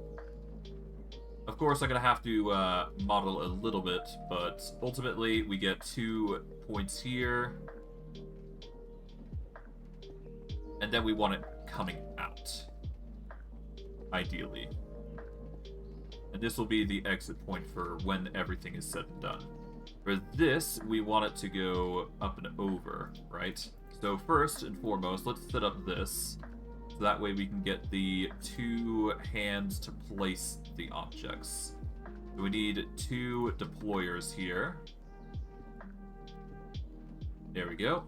Of course, I'm going to have to model a little bit, but ultimately we get 2 points here. And then we want it coming out, ideally. And this will be the exit point for when everything is said and done. For this, we want it to go up and over, right? So first and foremost, let's set up this. So that way we can get the 2 hands to place the objects. So we need 2 deployers here. There we go.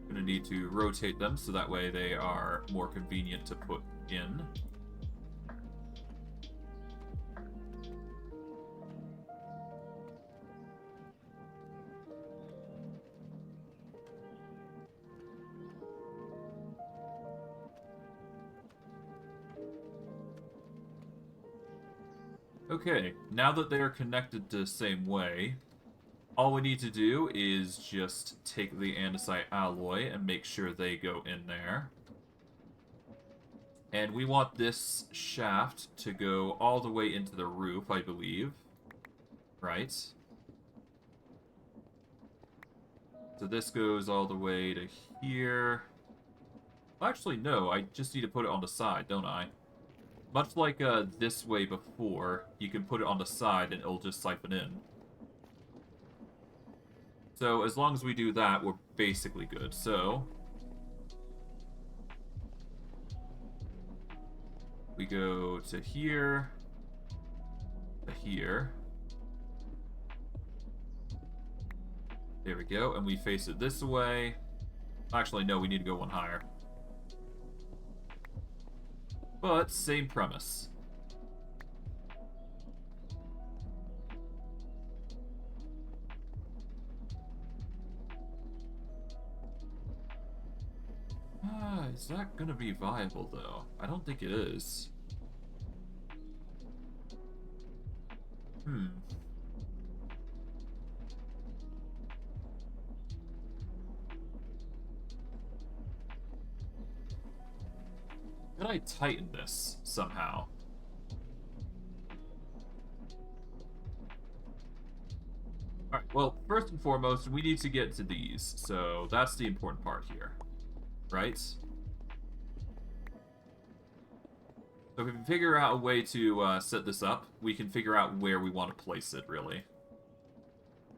Going to need to rotate them so that way they are more convenient to put in. Okay, now that they are connected the same way, all we need to do is just take the Andesite Alloy and make sure they go in there. And we want this shaft to go all the way into the roof, I believe. Right? So this goes all the way to here. Actually, no, I just need to put it on the side, don't I? Much like this way before, you can put it on the side and it'll just siphon in. So as long as we do that, we're basically good. So we go to here, to here. There we go, and we face it this way. Actually, no, we need to go one higher. But same premise. Is that gonna be viable, though? I don't think it is. Could I tighten this somehow? Alright, well, first and foremost, we need to get to these, so that's the important part here. Right? So if we can figure out a way to set this up, we can figure out where we want to place it, really.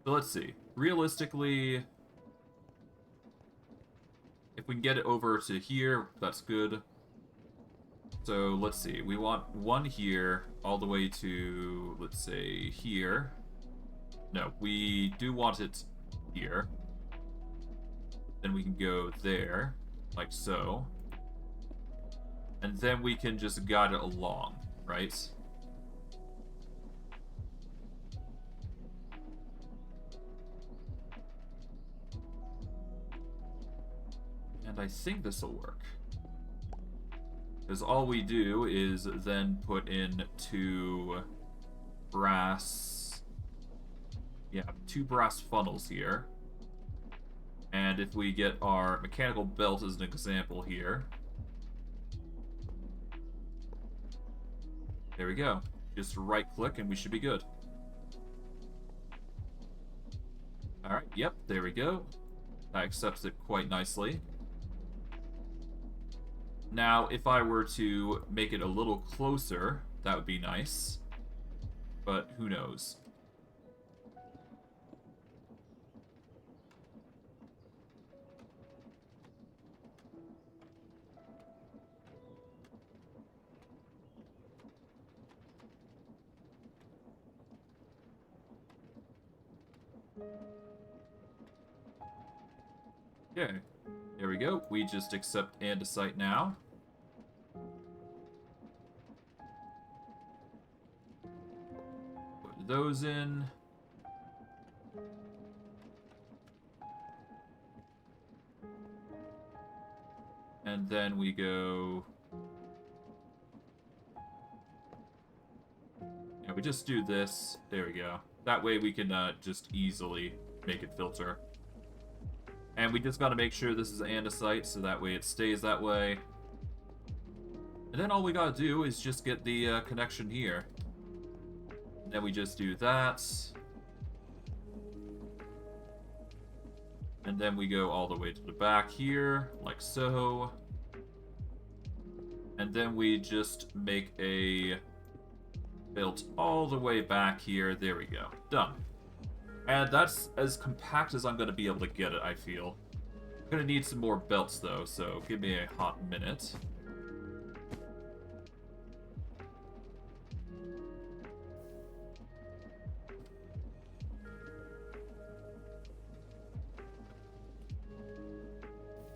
So let's see. Realistically, if we can get it over to here, that's good. So let's see. We want one here all the way to, let's say, here. No, we do want it here. Then we can go there, like so. And then we can just guide it along, right? And I think this will work. Because all we do is then put in 2 brass... Yeah, 2 brass funnels here. And if we get our mechanical belt as an example here... There we go. Just right-click and we should be good. Alright, yep, there we go. That accepts it quite nicely. Now, if I were to make it a little closer, that would be nice. But who knows? Okay, there we go. We just accept andesite now. Put those in. And then we go... Yeah, we just do this. There we go. That way we can just easily make it filter. And we just gotta make sure this is andesite, so that way it stays that way. And then all we gotta do is just get the connection here. And then we just do that. And then we go all the way to the back here, like so. And then we just make a built all the way back here. There we go. Done. And that's as compact as I'm going to be able to get it, I feel. I'm going to need some more belts, though, so give me a hot minute.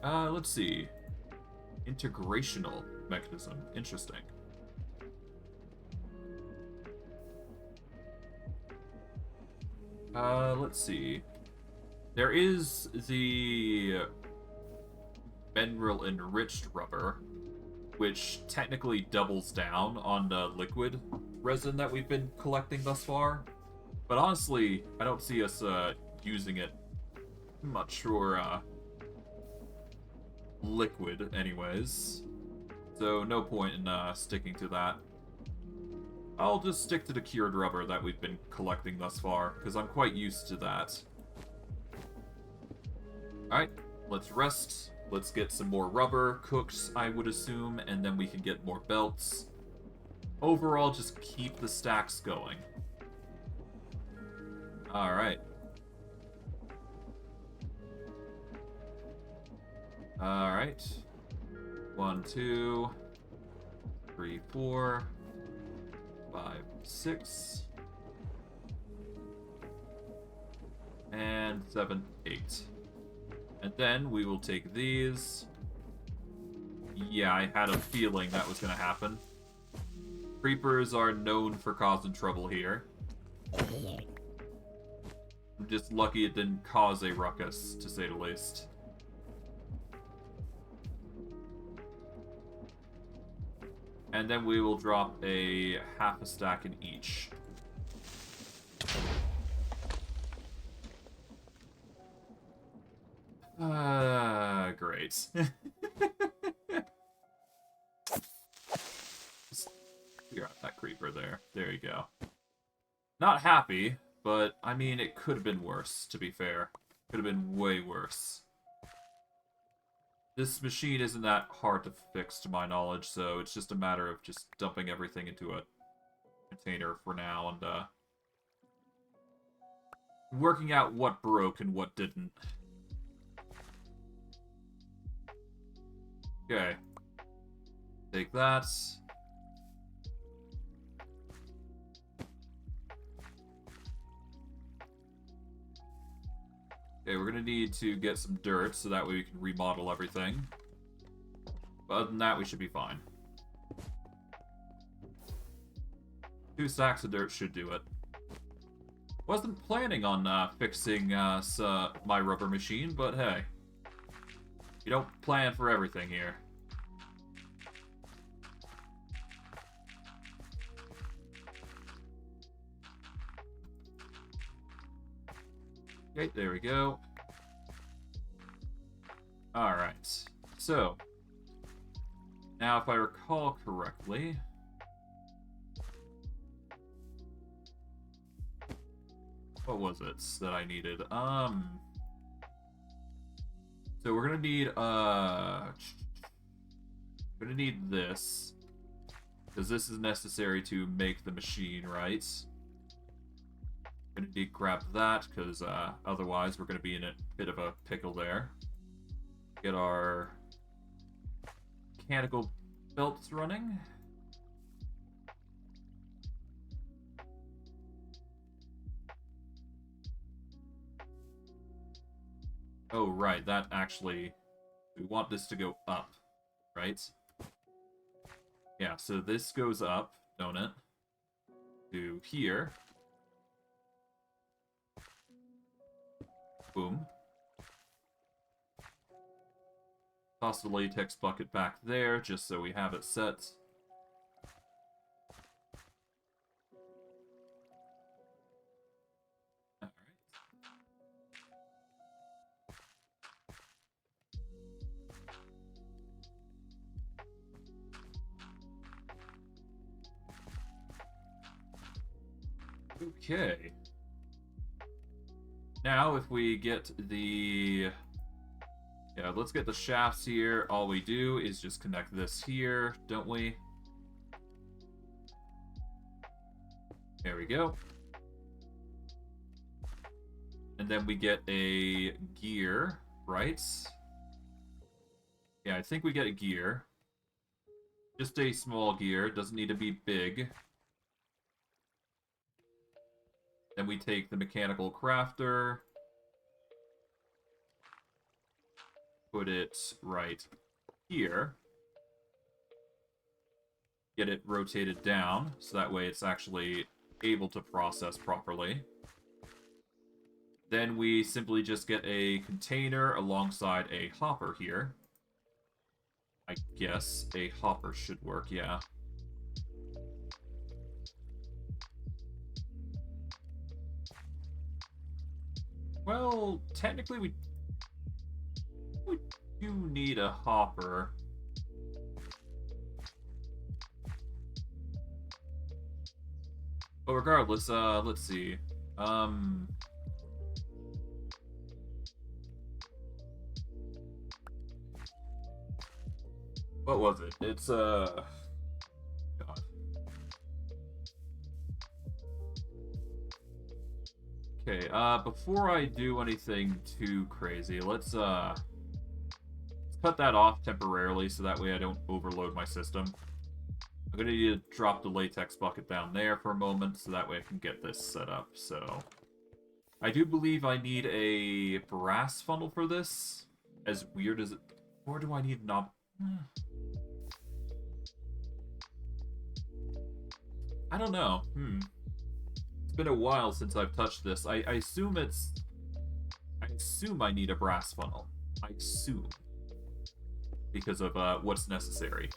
Let's see. Integrational mechanism. Interesting. Let's see. There is the mineral enriched rubber, which technically doubles down on the liquid resin that we've been collecting thus far. But honestly, I don't see us using it much for liquid anyways. So no point in sticking to that. I'll just stick to the cured rubber that we've been collecting thus far, because I'm quite used to that. Alright, let's rest. Let's get some more rubber cooked, I would assume, and then we can get more belts. Overall, just keep the stacks going. Alright. Alright. 1, 2, 3, 4, 5, 6, and 7, 8. And then we will take these. Yeah, I had a feeling that was going to happen. Creepers are known for causing trouble here. I'm just lucky it didn't cause a ruckus, to say the least. And then we will drop a half a stack in each. Great. Just figure out that creeper there. There you go. Not happy, but I mean, it could have been worse, to be fair. Could have been way worse. This machine isn't that hard to fix, to my knowledge, so it's just a matter of just dumping everything into a container for now and working out what broke and what didn't. Okay. Take that. Okay, we're gonna need to get some dirt so that way we can remodel everything. But other than that, we should be fine. 2 stacks of dirt should do it. Wasn't planning on fixing my rubber machine, but hey. You don't plan for everything here. Okay, there we go. Alright. So, now if I recall correctly... What was it that I needed? So we're gonna need this. Because this is necessary to make the machine, right? Gonna need to grab that, because otherwise we're gonna be in a bit of a pickle there. Get our mechanical belts running. Oh, right, that actually... We want this to go up, right? Yeah, so this goes up, don't it? To here. Boom. Toss the latex bucket back there, just so we have it set. Alright. Okay. Now, if we get the... Yeah, let's get the shafts here. All we do is just connect this here, don't we? There we go. And then we get a gear, right? Yeah, I think we get a gear. Just a small gear, doesn't need to be big. Then we take the mechanical crafter. Put it right here. Get it rotated down, so that way it's actually able to process properly. Then we simply just get a container alongside a hopper here. I guess a hopper should work, yeah. Well, technically we do need a hopper. But regardless, let's see. What was it? It's, God. Okay, before I do anything too crazy, let's cut that off temporarily so that way I don't overload my system. I'm gonna need to drop the latex bucket down there for a moment so that way I can get this set up, so... I do believe I need a brass funnel for this, as weird as it... Or do I need knob... I don't know, It's been a while since I've touched this. I assume it's... I assume I need a brass funnel. I assume. Because of what's necessary.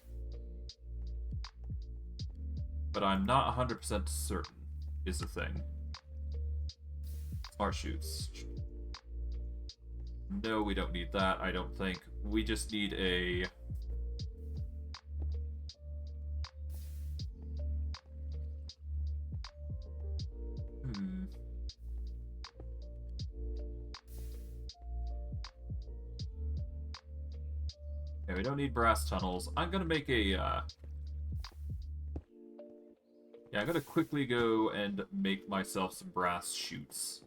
But I'm not 100% certain, is the thing. Smart shoots. No, we don't need that, I don't think. We just need a... Yeah, we don't need brass tunnels. I'm gonna make a, Yeah, I'm gonna quickly go and make myself some brass chutes.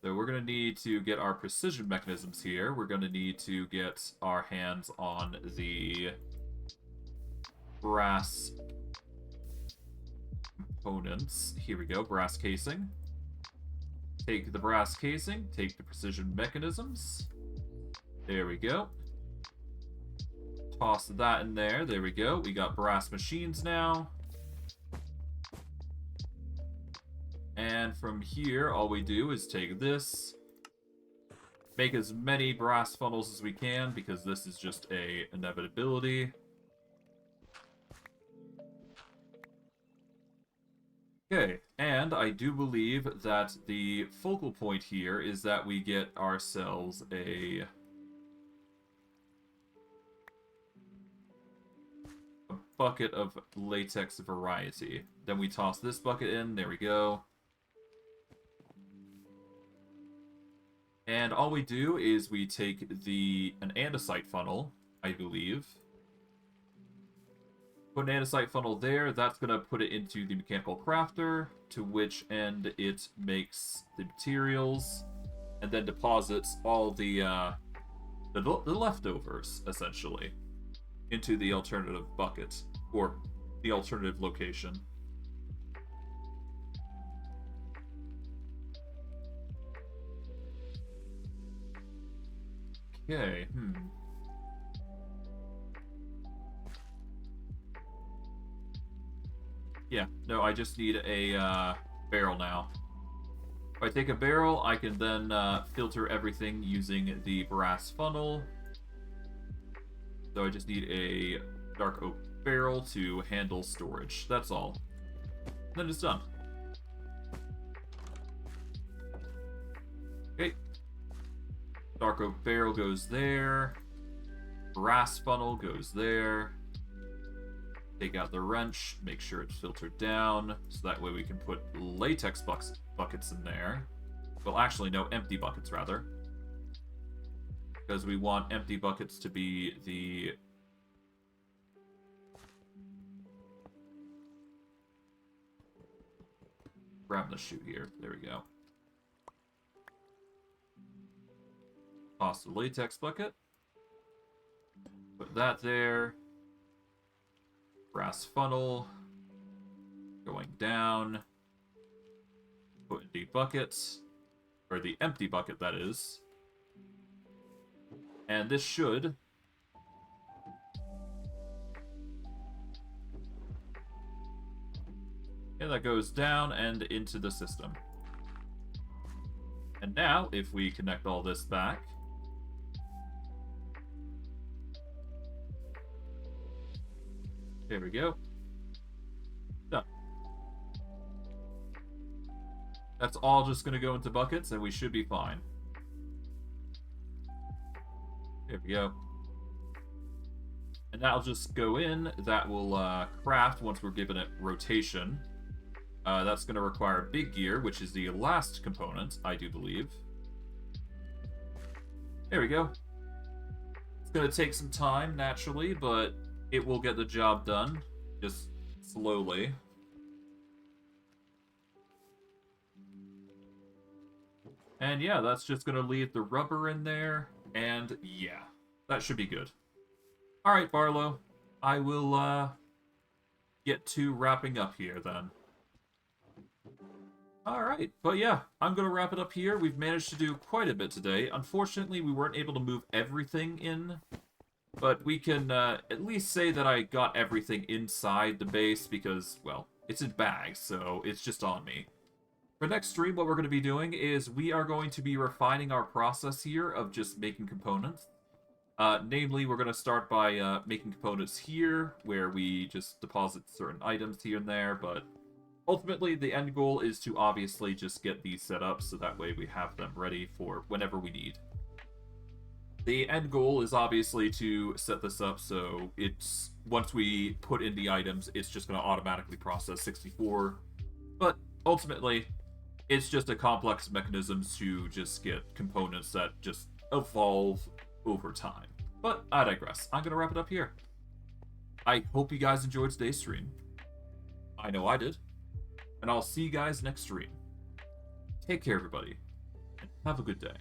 So we're gonna need to get our precision mechanisms here. We're gonna need to get our hands on the brass components. Here we go, brass casing. Take the brass casing, take the precision mechanisms. There we go. Toss that in there. There we go. We got brass machines now. And from here, all we do is take this, make as many brass funnels as we can, because this is just a inevitability. Okay, and I do believe that the focal point here is that we get ourselves a bucket of latex variety. Then we toss this bucket in, there we go. And all we do is we take an andesite funnel, I believe. Put an andesite funnel there, that's going to put it into the mechanical crafter, to which end it makes the materials, and then deposits all the leftovers, essentially, into the alternative bucket, or the alternative location. Okay, Yeah, no, I just need a barrel now. If I take a barrel, I can then filter everything using the brass funnel. So I just need a dark oak barrel to handle storage. That's all. Then it's done. Okay. Dark oak barrel goes there. Brass funnel goes there. Take out the wrench, make sure it's filtered down, so that way we can put latex buckets in there. Well, actually, no, empty buckets, rather. Because we want empty buckets to be the... Grab the chute here. There we go. Toss the latex bucket. Put that there. Brass funnel. Going down. Put in the buckets. Or the empty bucket, that is. And this should... Yeah, that goes down and into the system. And now, if we connect all this back... There we go. Done. That's all just going to go into buckets, and we should be fine. There we go. And that'll just go in. That will craft once we're given it rotation. That's going to require big gear, which is the last component, I do believe. There we go. It's going to take some time, naturally, but it will get the job done, just slowly. And yeah, that's just going to leave the rubber in there, and yeah, that should be good. Alright, Barlow, I will get to wrapping up here then. Alright, but yeah, I'm going to wrap it up here. We've managed to do quite a bit today. Unfortunately, we weren't able to move everything in, but we can at least say that I got everything inside the base because, well, it's in bags, so it's just on me. For next stream, what we're going to be doing is we are going to be refining our process here of just making components. Namely, we're going to start by making components here, where we just deposit certain items here and there, but ultimately the end goal is to obviously just get these set up so that way we have them ready for whenever we need. The end goal is obviously to set this up so it's, once we put in the items, it's just going to automatically process 64. But ultimately, it's just a complex mechanism to just get components that just evolve over time. But I digress. I'm going to wrap it up here. I hope you guys enjoyed today's stream. I know I did. And I'll see you guys next stream. Take care, everybody, and have a good day.